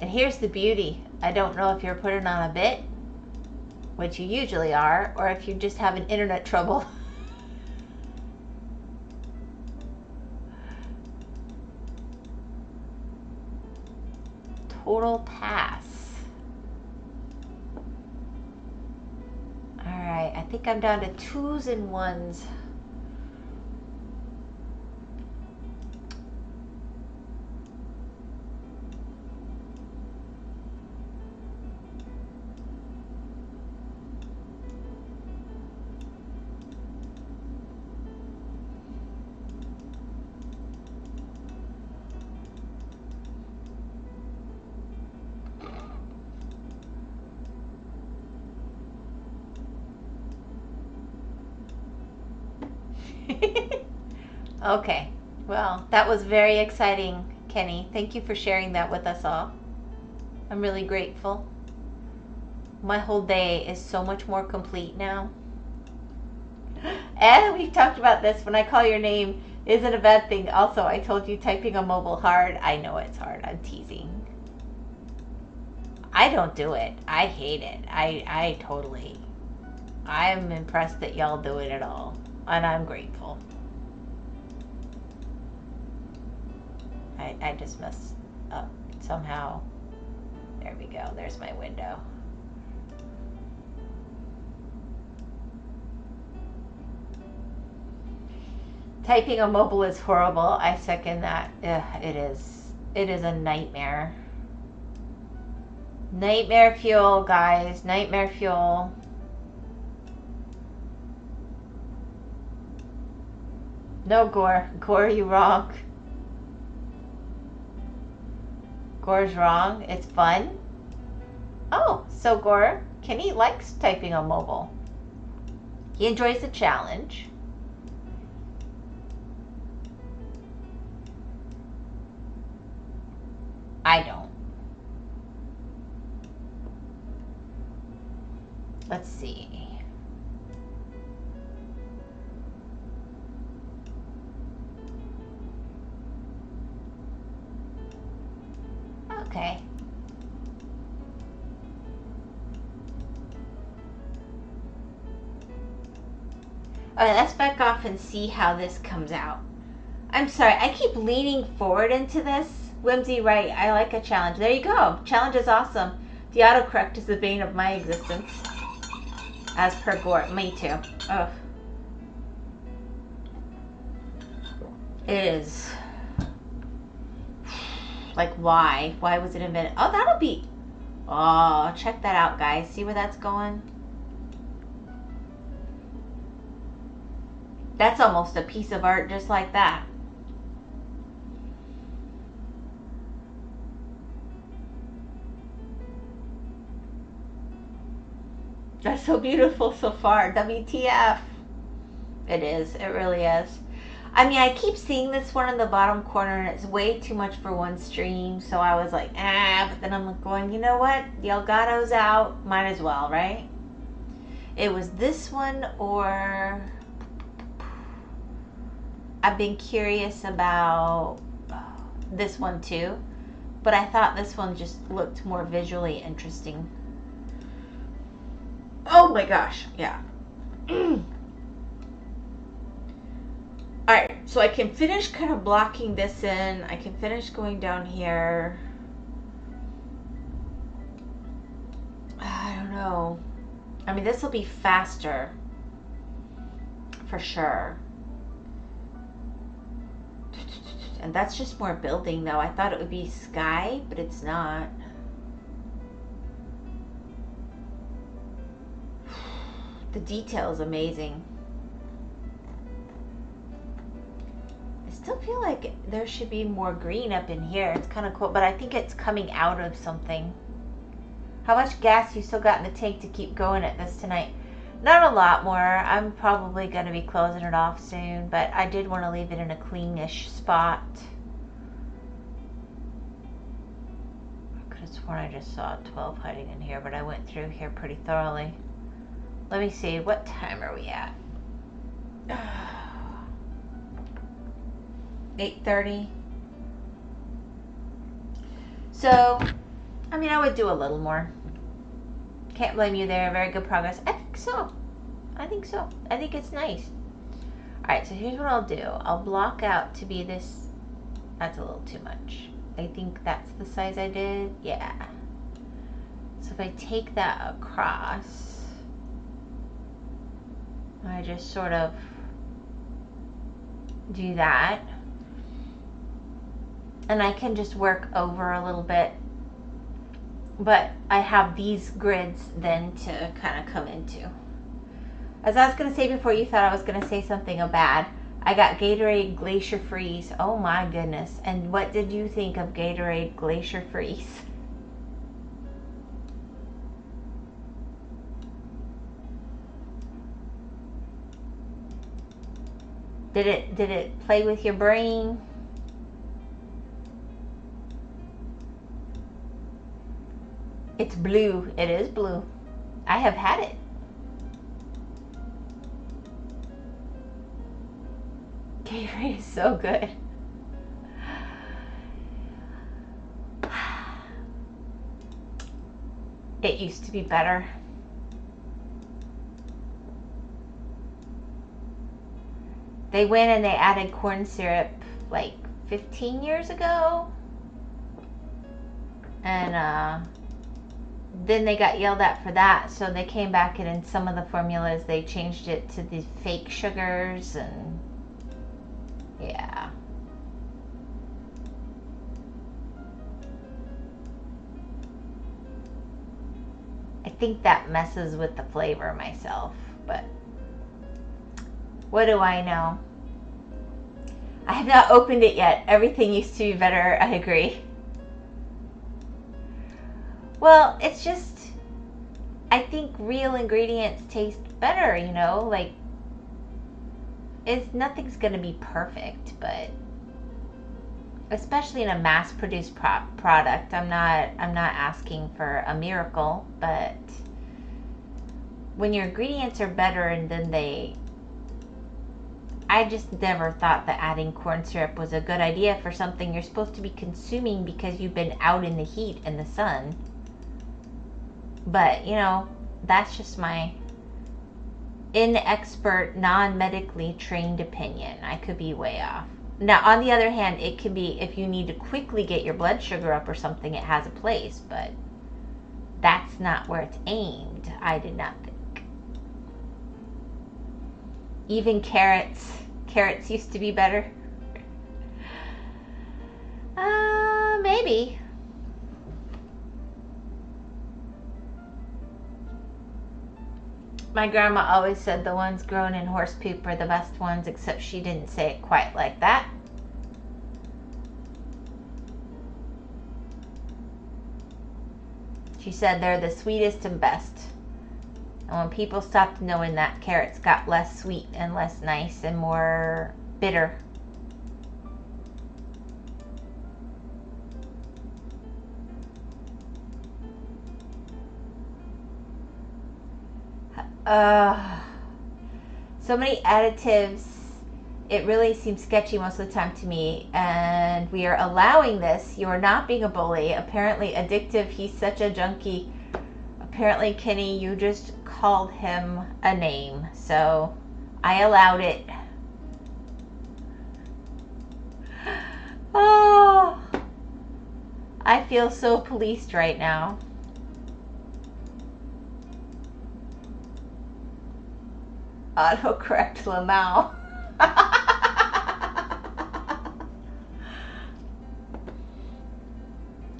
S1: And here's the beauty. I don't know if you're putting on a bit, which you usually are, or if you just have an internet trouble. Total pass. Alright, I think I'm down to 2s and 1s. Okay, well, that was very exciting, Kenny. Thank you for sharing that with us all. I'm really grateful. My whole day is so much more complete now. And we've talked about this. When I call your name isn't a bad thing. Also, I told you typing on mobile hard. I know it's hard. I'm teasing. I don't do it. I hate it. I'm impressed that y'all do it at all. And I'm grateful. I just messed up somehow. There we go. There's my window. Typing on mobile is horrible. I second that. Ugh, it is. It is a nightmare. Nightmare fuel, guys. Nightmare fuel. No, Gore. Gore, you wrong. Gore's wrong. It's fun. Oh, so Gore, Kenny likes typing on mobile. He enjoys the challenge. I don't. Let's see. Okay. Alright, let's back off and see how this comes out. I'm sorry, I keep leaning forward into this. Whimsy, right, I like a challenge. There you go. Challenge is awesome. The autocorrect is the bane of my existence. As per Gore. Me too. Ugh. It is. Like, why? Why was it invented? Oh, that'll be... Oh, check that out, guys. See where that's going? That's almost a piece of art just like that. That's so beautiful so far. WTF. It is. It really is. I mean, I keep seeing this one in the bottom corner, and it's way too much for one stream, so I was like, but then I'm going, you know what? The Elgato's out. Might as well, right? It was this one, or I've been curious about this one too, but I thought this one just looked more visually interesting. Oh my gosh, yeah. Alright, so I can finish kind of blocking this in. I can finish going down here. I don't know. I mean, this will be faster. For sure. And that's just more building, though. I thought it would be sky, but it's not. The detail is amazing. I still feel like there should be more green up in here. It's kind of cool, but I think it's coming out of something. How much gas you still got in the tank to keep going at this tonight? Not a lot more. I'm probably going to be closing it off soon, but I did want to leave it in a cleanish spot. I could have sworn I just saw 12 hiding in here, but I went through here pretty thoroughly. Let me see, what time are we at? 8:30. So, I mean, I would do a little more. Can't blame you there. Very good progress. I think so. I think so. I think it's nice. Alright, so here's what I'll do. I'll block out to be this. That's a little too much. I think that's the size I did. Yeah. So if I take that across, I just sort of do that. And I can just work over a little bit. But I have these grids then to kind of come into. As I was going to say before, you thought I was going to say something bad. I got Gatorade Glacier Freeze. Oh my goodness. And what did you think of Gatorade Glacier Freeze? Did it play with your brain? It's blue. It is blue. I have had it. Gatorade is so good. It used to be better. They went and they added corn syrup like 15 years ago. And then they got yelled at for that, so they came back and in some of the formulas they changed it to the fake sugars, and yeah. I think that messes with the flavor myself, but what do I know? I have not opened it yet. Everything used to be better, I agree. Well, it's just, I think real ingredients taste better, you know, like, nothing's gonna be perfect, but especially in a mass-produced product, I'm not asking for a miracle, but when your ingredients are better and then I just never thought that adding corn syrup was a good idea for something you're supposed to be consuming because you've been out in the heat and the sun. But, you know, that's just my inexpert, non-medically trained opinion. I could be way off. Now, on the other hand, it can be if you need to quickly get your blood sugar up or something, it has a place, but that's not where it's aimed, I did not think. Even carrots. Carrots used to be better. Maybe. My grandma always said the ones grown in horse poop are the best ones, except she didn't say it quite like that. She said they're the sweetest and best. And when people stopped knowing that, carrots got less sweet and less nice and more bitter. So many additives. It really seems sketchy most of the time to me, and we are allowing this. You are not being a bully. Apparently addictive. He's such a junkie. Apparently, Kenny, you just called him a name, so I allowed it. Oh, I feel so policed right now. Autocorrect Lamau.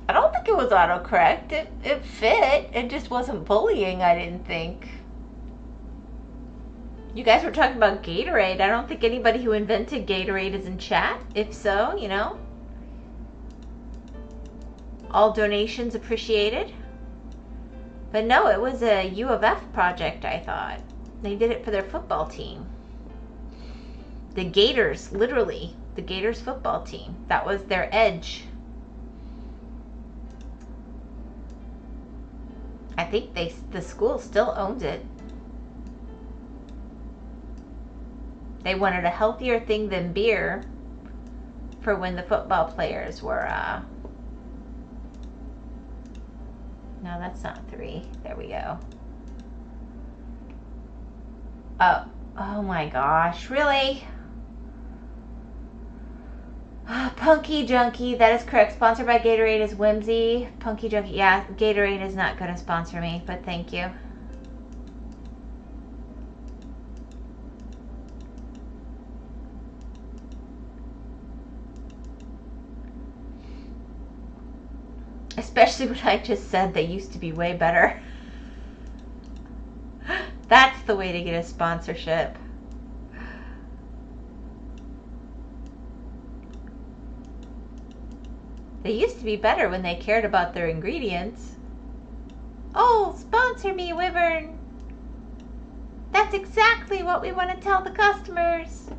S1: I don't think it was autocorrect. It fit. It just wasn't bullying, I didn't think. You guys were talking about Gatorade. I don't think anybody who invented Gatorade is in chat. If so, you know, all donations appreciated. But no, it was a U of F project, I thought. They did it for their football team. The Gators, literally, the Gators football team. That was their edge. I think the school still owns it. They wanted a healthier thing than beer for when the football players were, no, that's not 3. There we go. Oh my gosh, really? Punky Junkie, that is correct. Sponsored by Gatorade is Whimsy. Punky Junkie, yeah, Gatorade is not going to sponsor me, but thank you. Especially when I just said they used to be way better. That's the way to get a sponsorship. They used to be better when they cared about their ingredients. Oh, sponsor me, Wyvern. That's exactly what we want to tell the customers.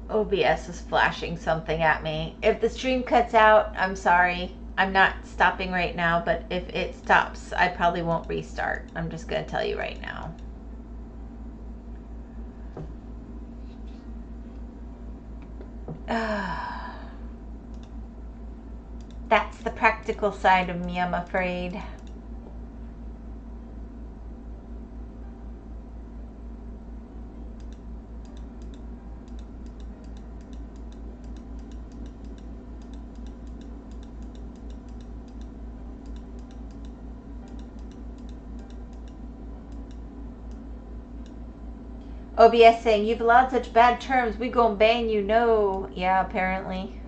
S1: OBS is flashing something at me. If the stream cuts out, I'm sorry. I'm not stopping right now, but if it stops, I probably won't restart. I'm just going to tell you right now. That's the practical side of me, I'm afraid. OBS saying, you've allowed such bad terms, we gon' ban you, no. Yeah, apparently.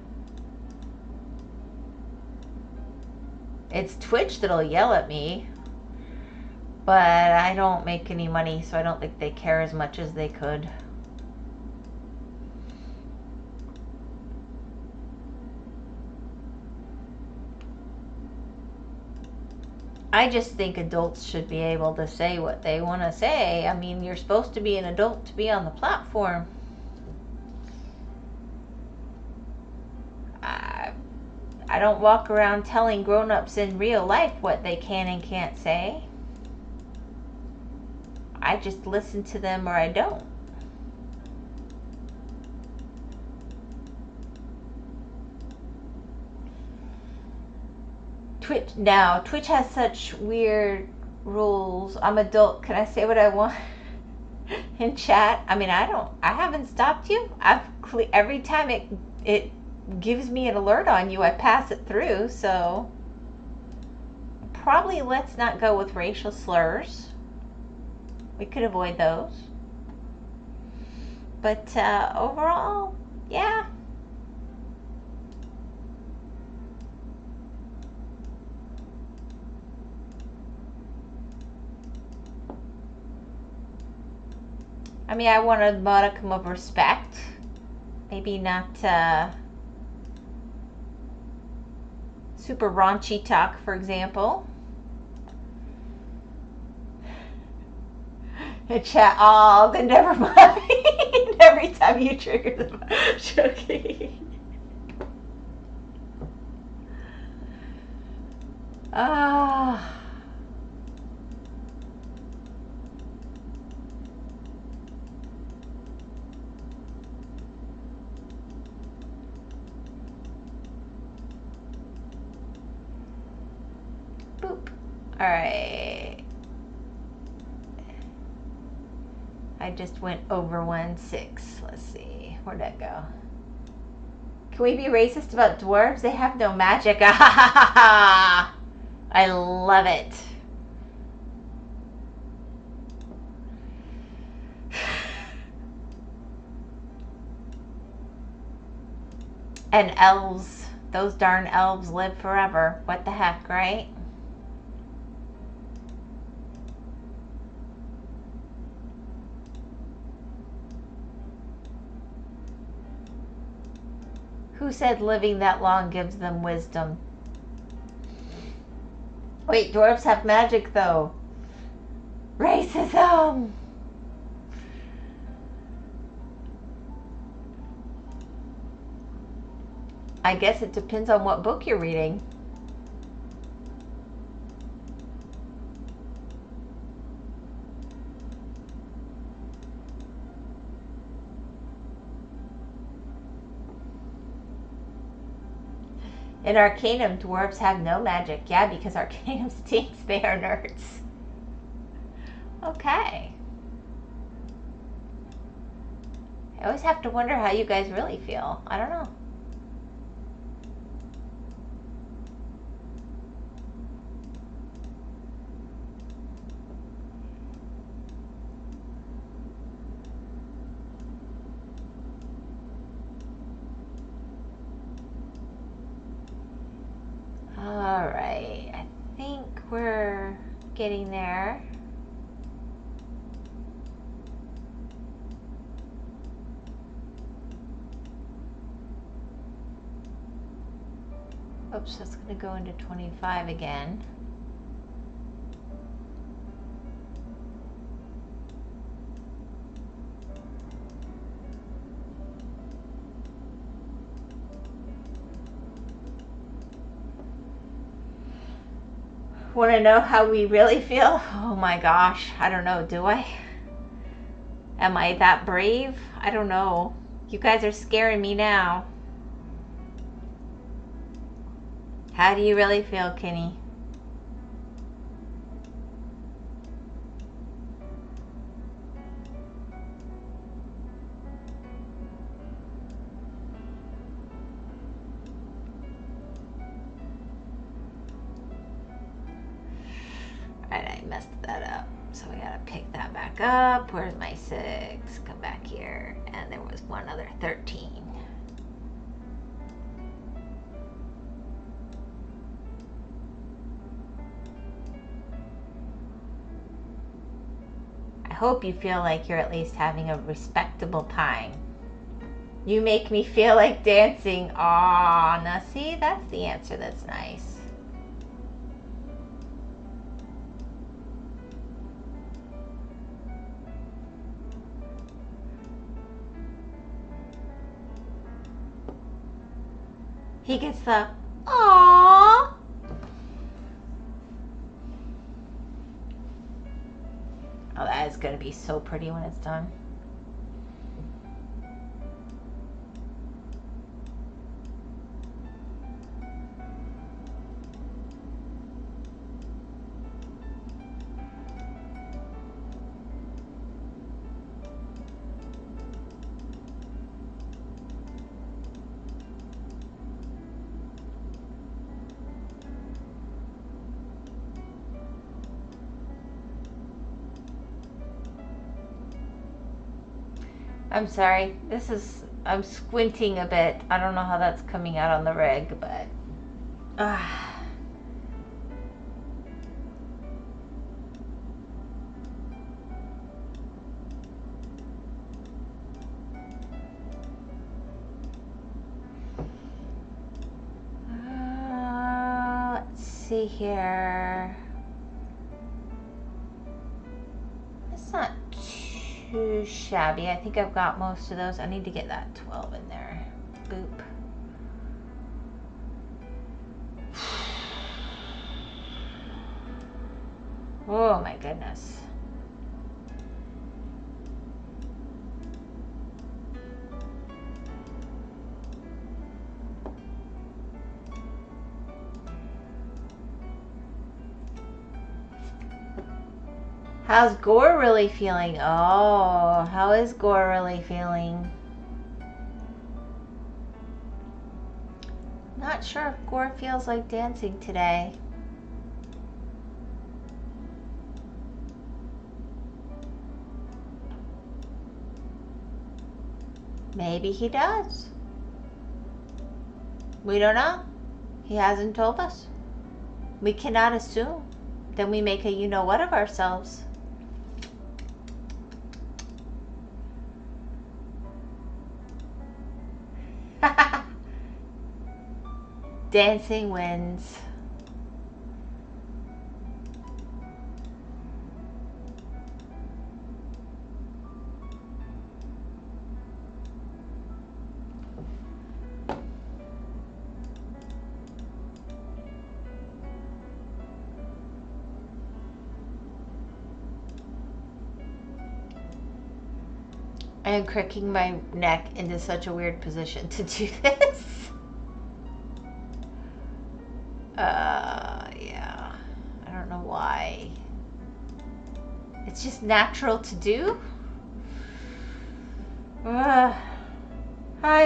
S1: It's Twitch that'll yell at me. But I don't make any money, so I don't think they care as much as they could. I just think adults should be able to say what they want to say. I mean, you're supposed to be an adult to be on the platform. I don't walk around telling grown-ups in real life what they can and can't say. I just listen to them or I don't. Twitch has such weird rules. I'm adult. Can I say what I want in chat? I mean, I haven't stopped you. Every time it gives me an alert on you, I pass it through. So probably let's not go with racial slurs. We could avoid those. But overall, yeah. I mean, I want a modicum of respect. Maybe not super raunchy talk, for example. A chat. Oh, then never mind. Every time you trigger them. Joking. Ah. Boop. All right. I just went over 1/6. Let's see. Where'd that go? Can we be racist about dwarves? They have no magic. I love it. And elves. Those darn elves live forever. What the heck, right? Who said living that long gives them wisdom? Wait, dwarves have magic though. Racism! I guess it depends on what book you're reading. In Arcanum, dwarves have no magic. Yeah, because Arcanum stinks. They are nerds. Okay. I always have to wonder how you guys really feel. I don't know. All right. I think we're getting there. Oops, that's going to go into 25 again. Want to know how we really feel? Oh my gosh, I don't know, do I? Am I that brave? I don't know. You guys are scaring me now. How do you really feel, Kenny? Alright, I messed that up. So I gotta pick that back up. Where's my 6? Come back here. And there was one other 13. I hope you feel like you're at least having a respectable time. You make me feel like dancing. Aw, now see, that's the answer that's nice. He gets the aww. Oh, that is going to be so pretty when it's done. I'm sorry. I'm squinting a bit. I don't know how that's coming out on the rig, but let's see here. Let's It's not too shabby. I think I've got most of those. I need to get that 12 in there. Boop. Oh my goodness. How's Gore really feeling? Oh, how is Gore really feeling? Not sure if Gore feels like dancing today. Maybe he does. We don't know. He hasn't told us. We cannot assume. Then we make a you-know-what of ourselves. Dancing wins. I am cracking my neck into such a weird position to do this. Yeah. I don't know why. It's just natural to do. Hi,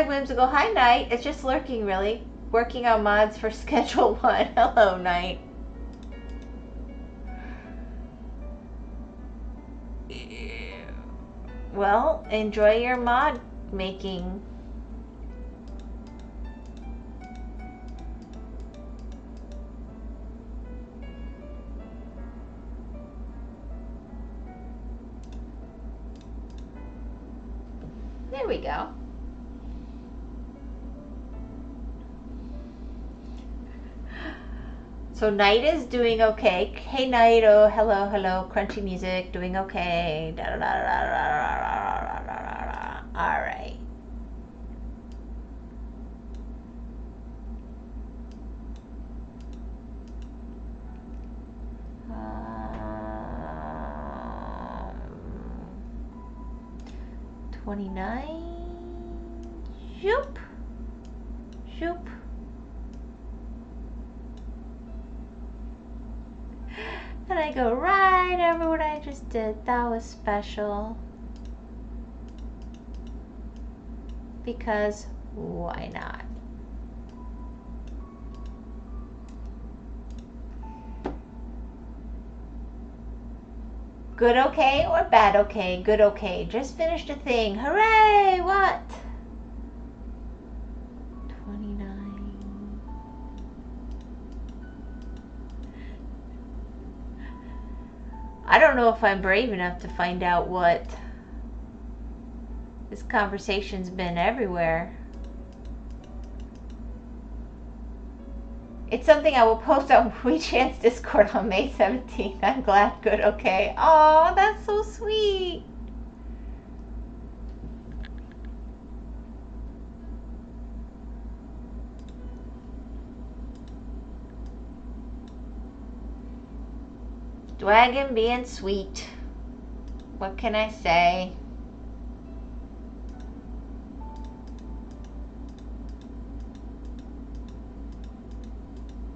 S1: Whimsical. Hi, Night. It's just lurking, really. Working on mods for Schedule 1. Hello, Night. Well, enjoy your mod making. There we go. So Night is doing okay. Hey Night, oh hello, hello, crunchy music, doing okay. Da, da, da, da, da, da, da, da, da. All right. Um, 29. Shoop. Shoop. And I go right over what I just did. That was special. Because why not? Good okay or bad okay? Good okay. Just finished a thing. Hooray! What? 29. I don't know if I'm brave enough to find out what this conversation's been everywhere. It's something I will post on WeChat's Discord on May 17th. I'm glad, good, okay. Oh, that's so sweet. Dragon being sweet. What can I say?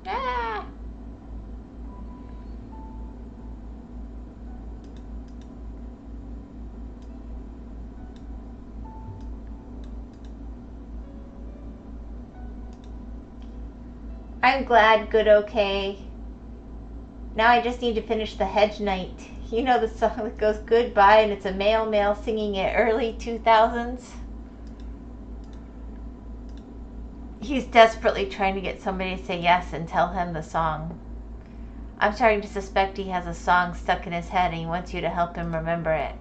S1: Ah. I'm glad, good, okay. Now I just need to finish the Hedge Night. You know the song that goes goodbye and it's a male singing it early 2000s? He's desperately trying to get somebody to say yes and tell him the song. I'm starting to suspect he has a song stuck in his head and he wants you to help him remember it.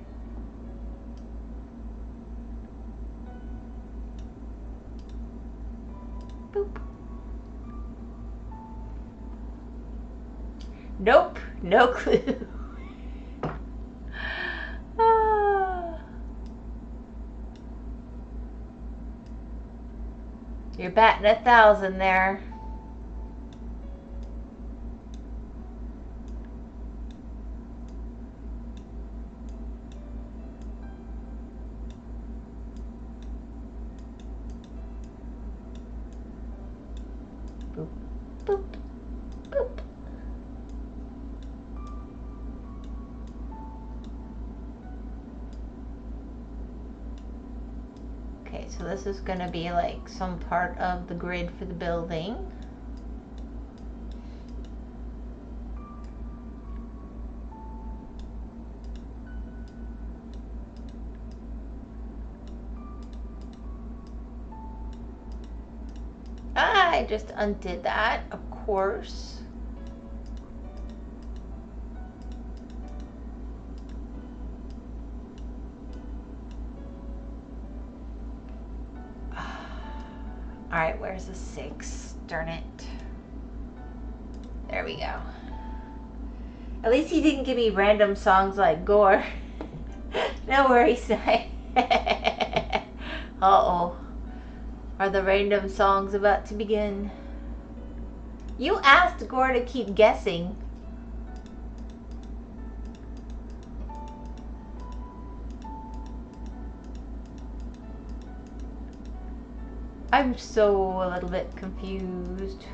S1: Boop. Nope, no clue. You're batting 1,000 there. Boop, boop, boop. Okay, so this is going to be like some part of the grid for the building. I just undid that, of course. Alright, where's the 6? Darn it. There we go. At least he didn't give me random songs like Gore. No worries. Uh-oh. Are the random songs about to begin? You asked Gore to keep guessing. I'm so a little bit confused.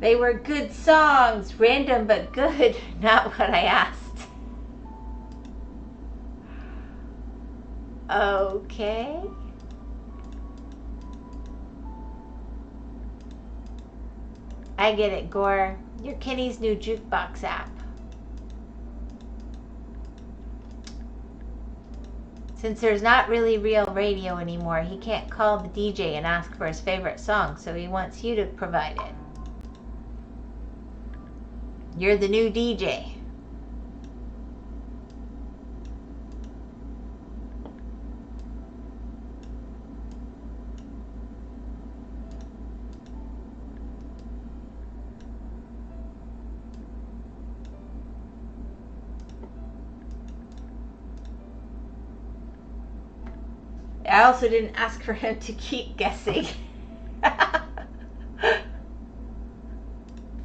S1: They were good songs, random but good, not what I asked. Okay. I get it, Gore. You're Kenny's new jukebox app. Since there's not really real radio anymore, he can't call the DJ and ask for his favorite song, so he wants you to provide it. You're the new DJ. I also didn't ask for him to keep guessing.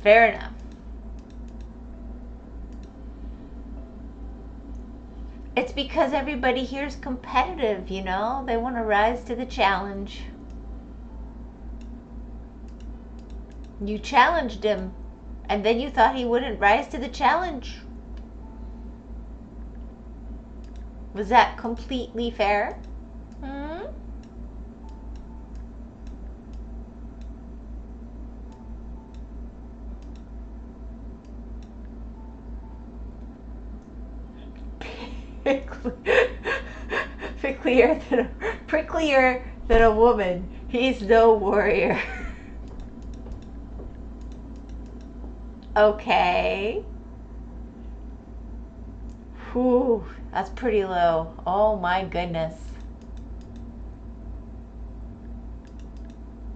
S1: Fair enough. It's because everybody here is competitive, you know? They want to rise to the challenge. You challenged him, and then you thought he wouldn't rise to the challenge. Was that completely fair? Pricklier than a woman. He's no warrior. Okay. Whew, that's pretty low. Oh my goodness.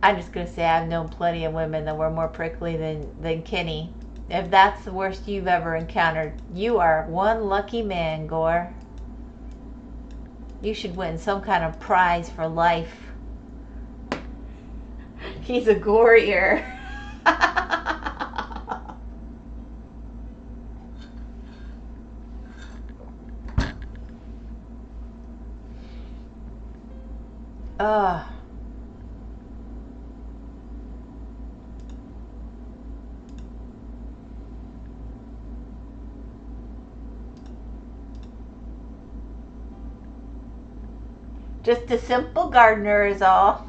S1: I'm just gonna say I've known plenty of women that were more prickly than Kenny. If that's the worst you've ever encountered, you are one lucky man, Gore. You should win some kind of prize for life. He's a Gorier. Ugh. Just a simple gardener is all.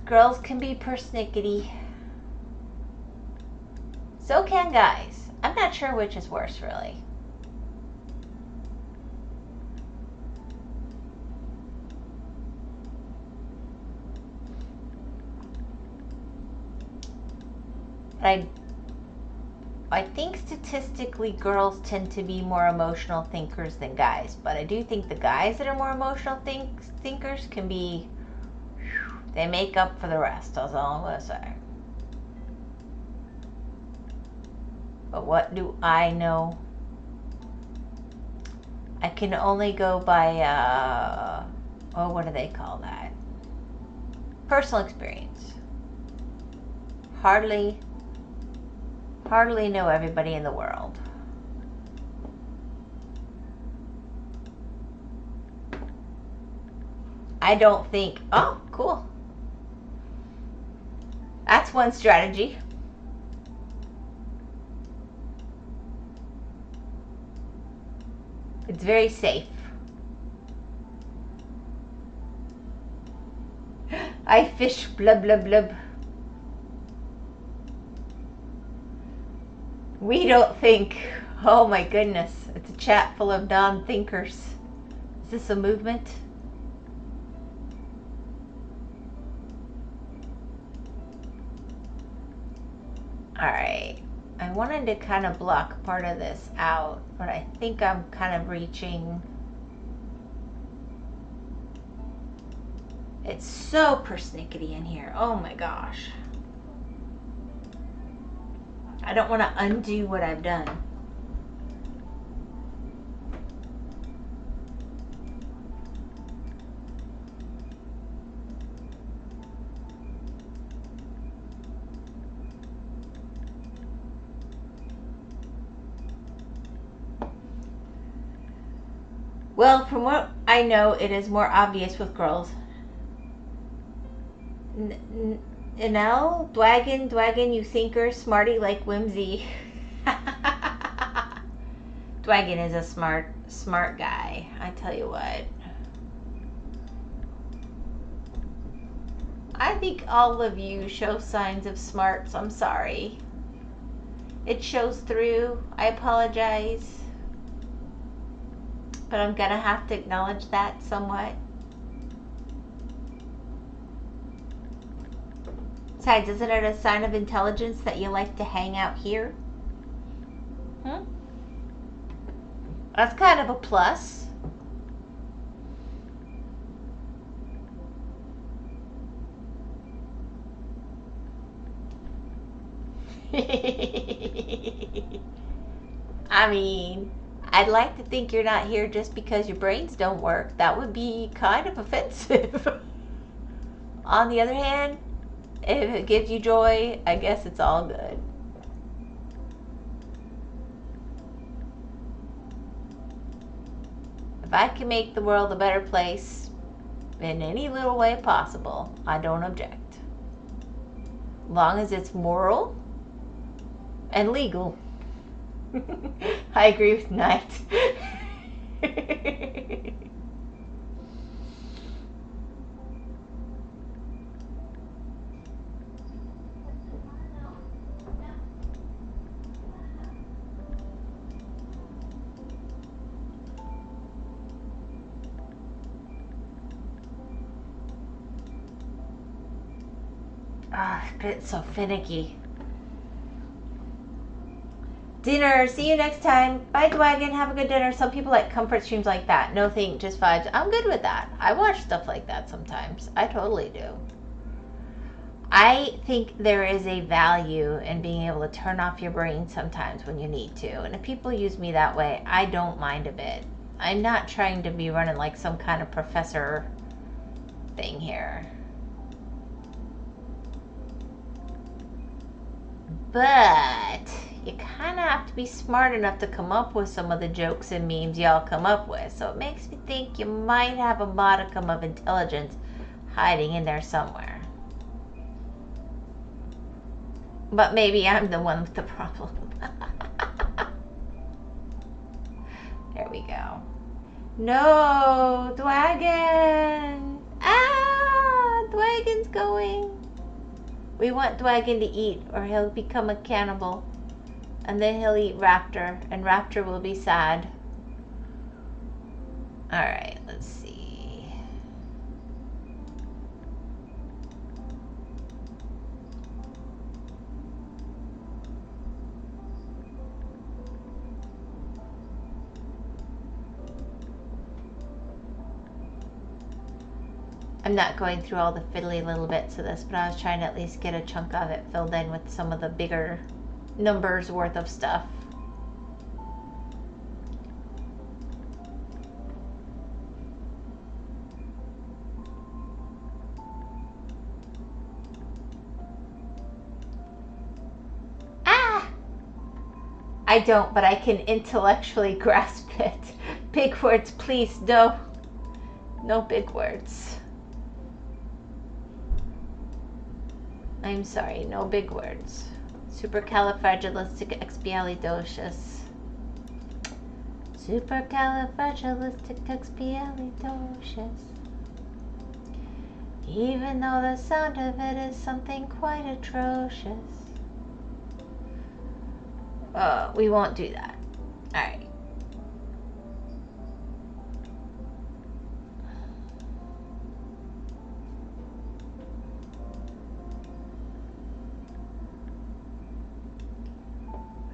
S1: Girls can be persnickety. So can guys. I'm not sure which is worse, really. I think statistically girls tend to be more emotional thinkers than guys, but I do think the guys that are more emotional thinkers can be, they make up for the rest, that's all I'm going to say. But what do I know? I can only go by, what do they call that? Personal experience. Hardly know everybody in the world. I don't think, oh, cool. That's one strategy. It's very safe. I fish, blub, blub, blub. We don't think. Oh my goodness. It's a chat full of non-thinkers. Is this a movement? Alright. I wanted to kind of block part of this out, but I think I'm kind of reaching. It's so persnickety in here. Oh my gosh. I don't want to undo what I've done. Well, from what I know, it is more obvious with girls. Nell, Dwagon, you thinker, smarty like Whimsy. Dwagon is a smart guy. I tell you what. I think all of you show signs of smarts. I'm sorry. It shows through. I apologize. But I'm gonna have to acknowledge that somewhat. Besides, isn't it a sign of intelligence that you like to hang out here? That's kind of a plus. I mean, I'd like to think you're not here just because your brains don't work. That would be kind of offensive. On the other hand, if it gives you joy, I guess it's all good. If I can make the world a better place in any little way possible, I don't object. As long as it's moral and legal. I agree with Knight. It's so finicky. Dinner. See you next time. Bye, Dwagon. Have a good dinner. Some people like comfort streams like that. No think, just vibes. I'm good with that. I watch stuff like that sometimes. I totally do. I think there is a value in being able to turn off your brain sometimes when you need to. And if people use me that way, I don't mind a bit. I'm not trying to be running like some kind of professor thing here. But you kind of have to be smart enough to come up with some of the jokes and memes y'all come up with. So it makes me think you might have a modicum of intelligence hiding in there somewhere. But maybe I'm the one with the problem. There we go. No, Dwagon! Ah, Dwagon's going. We want Dwagon to eat or he'll become a cannibal. And then he'll eat Raptor, and Raptor will be sad. Alright, let's see. I'm not going through all the fiddly little bits of this, but I was trying to at least get a chunk of it filled in with some of the bigger numbers worth of stuff. Ah! I don't, but I can intellectually grasp it. Big words, please, no. No big words. I'm sorry, no big words. Supercalifragilisticexpialidocious. Supercalifragilisticexpialidocious. Even though the sound of it is something quite atrocious. We won't do that. Alright.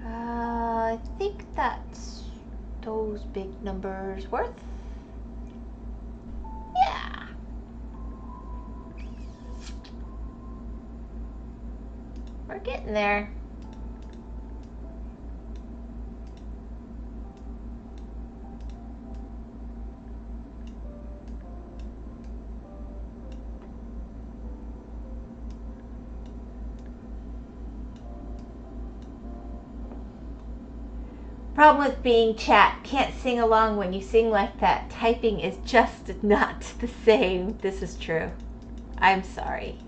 S1: I think that's those big numbers worth. Yeah. We're getting there. Problem with being chat, can't sing along when you sing like that. Typing is just not the same. This is true. I'm sorry.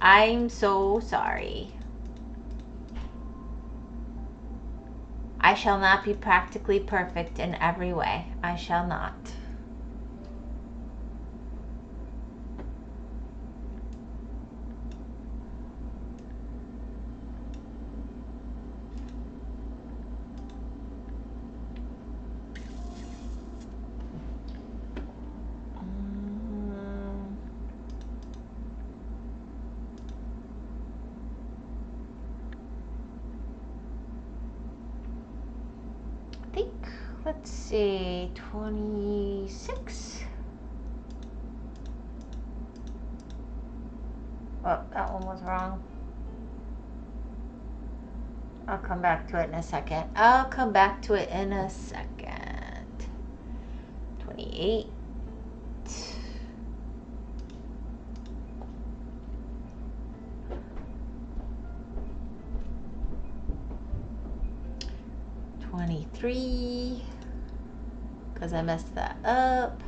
S1: I'm so sorry. I shall not be practically perfect in every way. I shall not. Let's see, 26. Oh, that one was wrong. I'll come back to it in a second. 28. 23. Because I messed that up.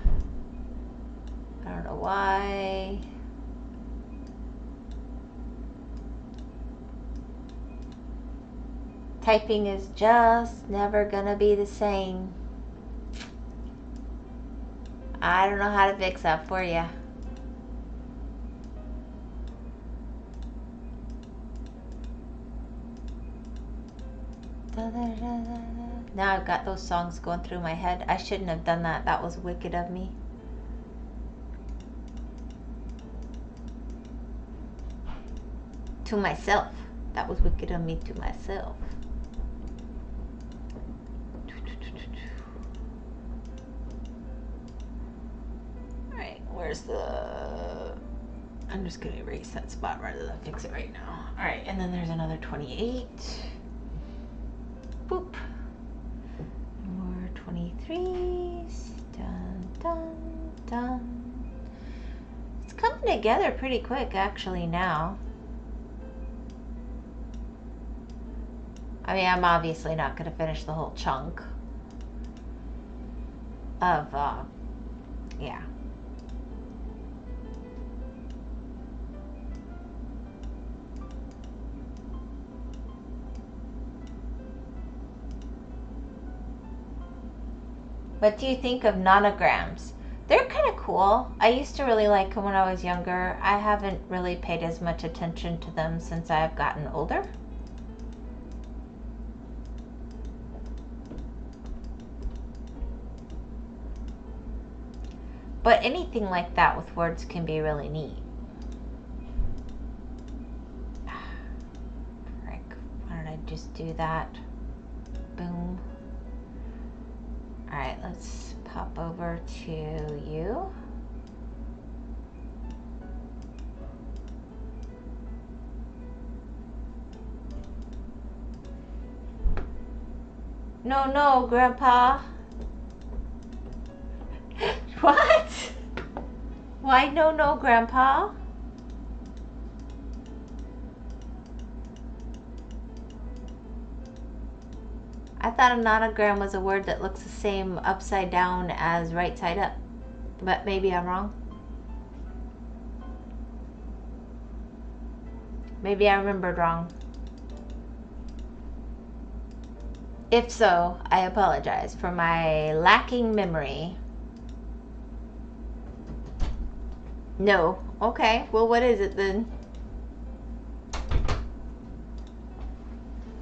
S1: I don't know why. Typing is just never gonna be the same. I don't know how to fix that for you. Now I've got those songs going through my head. I shouldn't have done that. That was wicked of me. To myself. That was wicked of me to myself. Alright, where's the... I'm just going to erase that spot rather than fix it right now. Alright, and then there's another 28. Boop. More 23s. Dun, dun, dun. It's coming together pretty quick actually now. I mean, I'm obviously not going to finish the whole chunk of, yeah. What do you think of nonograms? They're kind of cool. I used to really like them when I was younger. I haven't really paid as much attention to them since I've gotten older. But anything like that with words can be really neat. Frick, why don't I just do that? Boom. Alright, let's pop over to you. No, Grandpa. What? Why no, Grandpa? I thought a nonogram was a word that looks the same upside down as right side up. But maybe I'm wrong. Maybe I remembered wrong. If so, I apologize for my lacking memory. No. Okay. Well, what is it then?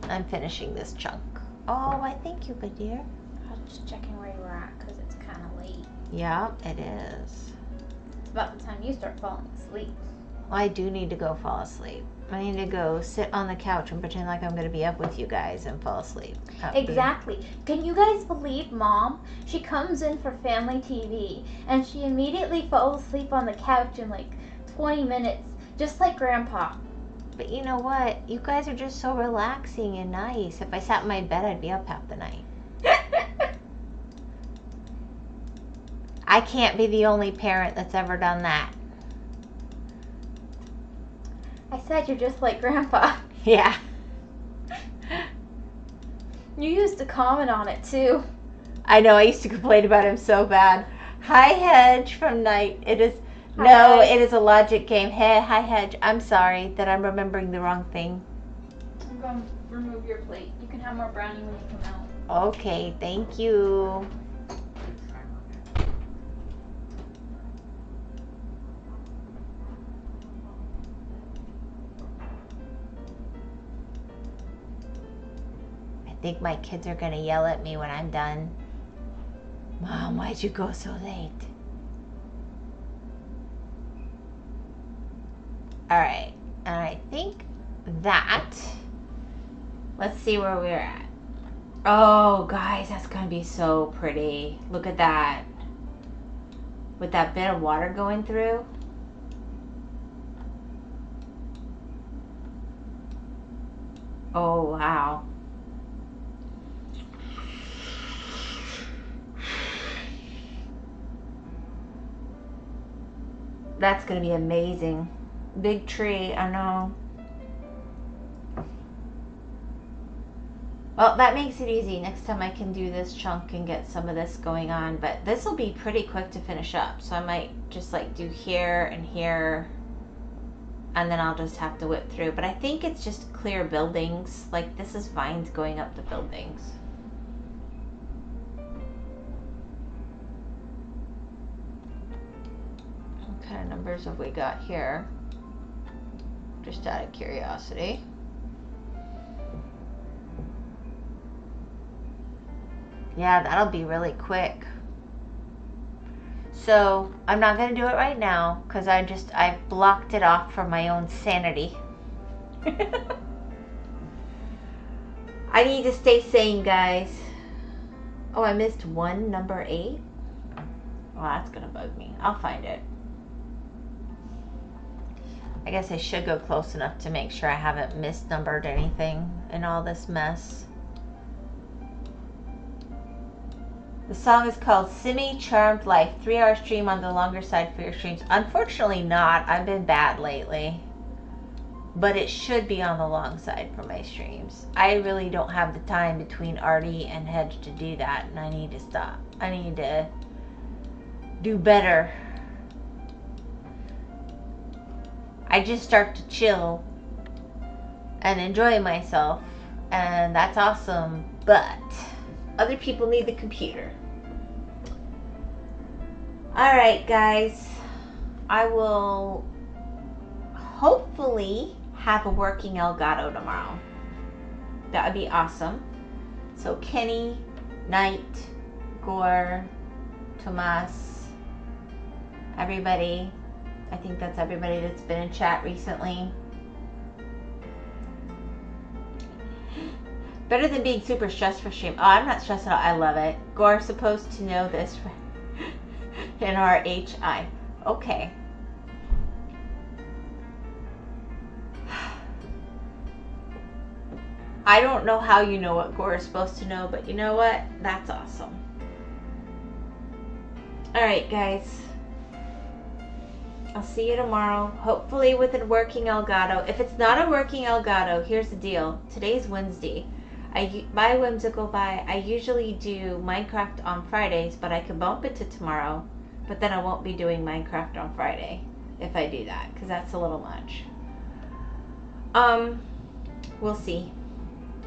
S1: I'm finishing this chunk. Oh, why thank you, my dear.
S2: I was just checking where you were at because it's kind of late.
S1: Yeah, it is.
S2: It's about the time you start falling asleep.
S1: Well, I do need to go fall asleep. I need to go sit on the couch and pretend like I'm going to be up with you guys and fall asleep.
S2: Exactly. Can you guys believe Mom? She comes in for family TV and she immediately falls asleep on the couch in like 20 minutes, just like Grandpa.
S1: But you know what? You guys are just so relaxing and nice. If I sat in my bed, I'd be up half the night. I can't be the only parent that's ever done that.
S2: I said you're just like Grandpa.
S1: Yeah.
S2: You used to comment on it too.
S1: I know, I used to complain about him so bad. Hi, Hedge from Night. It is...
S2: Hi.
S1: No, it is a logic game. Hey, hi, Hedge. I'm sorry that I'm remembering the wrong thing.
S2: I'm going to remove your plate. You can have more brownie when you come out.
S1: Okay, thank you. I think my kids are going to yell at me when I'm done. Mom, why'd you go so late? Alright, and I think that, let's see where we're at. Oh, guys, that's going to be so pretty. Look at that. With that bit of water going through. Oh, wow. That's going to be amazing. Big tree, I know. Well, that makes it easy. Next time I can do this chunk and get some of this going on. But this will be pretty quick to finish up. So I might just like do here and here. And then I'll just have to whip through. But I think it's just clear buildings. Like this is vines going up the buildings. What kind of numbers have we got here? Just out of curiosity. Yeah, that'll be really quick. So I'm not going to do it right now because I've blocked it off for my own sanity. I need to stay sane, guys. Oh, I missed one, number 8. Well, that's going to bug me. I'll find it. I guess I should go close enough to make sure I haven't misnumbered anything in all this mess. The song is called Simmy Charmed Life. 3-hour stream on the longer side for your streams. Unfortunately not. I've been bad lately. But it should be on the long side for my streams. I really don't have the time between Artie and Hedge to do that. And I need to stop. I need to do better. I just start to chill and enjoy myself. And that's awesome. But other people need the computer. Alright, guys. I will hopefully have a working Elgato tomorrow. That would be awesome. So Kenny, Knight, Gore, Tomas, everybody. I think that's everybody that's been in chat recently. Better than being super stressed for stream. Oh, I'm not stressed at all. I love it. Gore's supposed to know this in our HI. Okay. I don't know how you know what Gore is supposed to know, but you know what? That's awesome. Alright, guys. I'll see you tomorrow, hopefully with a working Elgato. If it's not a working Elgato, here's the deal. Today's Wednesday. By WhymsicalWyvern, I usually do Minecraft on Fridays, but I can bump it to tomorrow. But then I won't be doing Minecraft on Friday if I do that, because that's a little much. We'll see.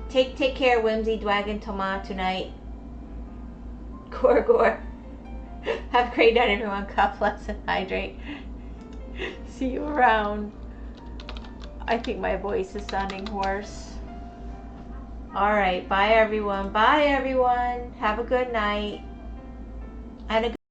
S1: Take care, Whimsy Dwagon Toma tonight. Gore. Have a great night, everyone. God bless and hydrate. See you around. I think my voice is sounding hoarse. Alright, bye everyone. Bye everyone. Have a good night. And a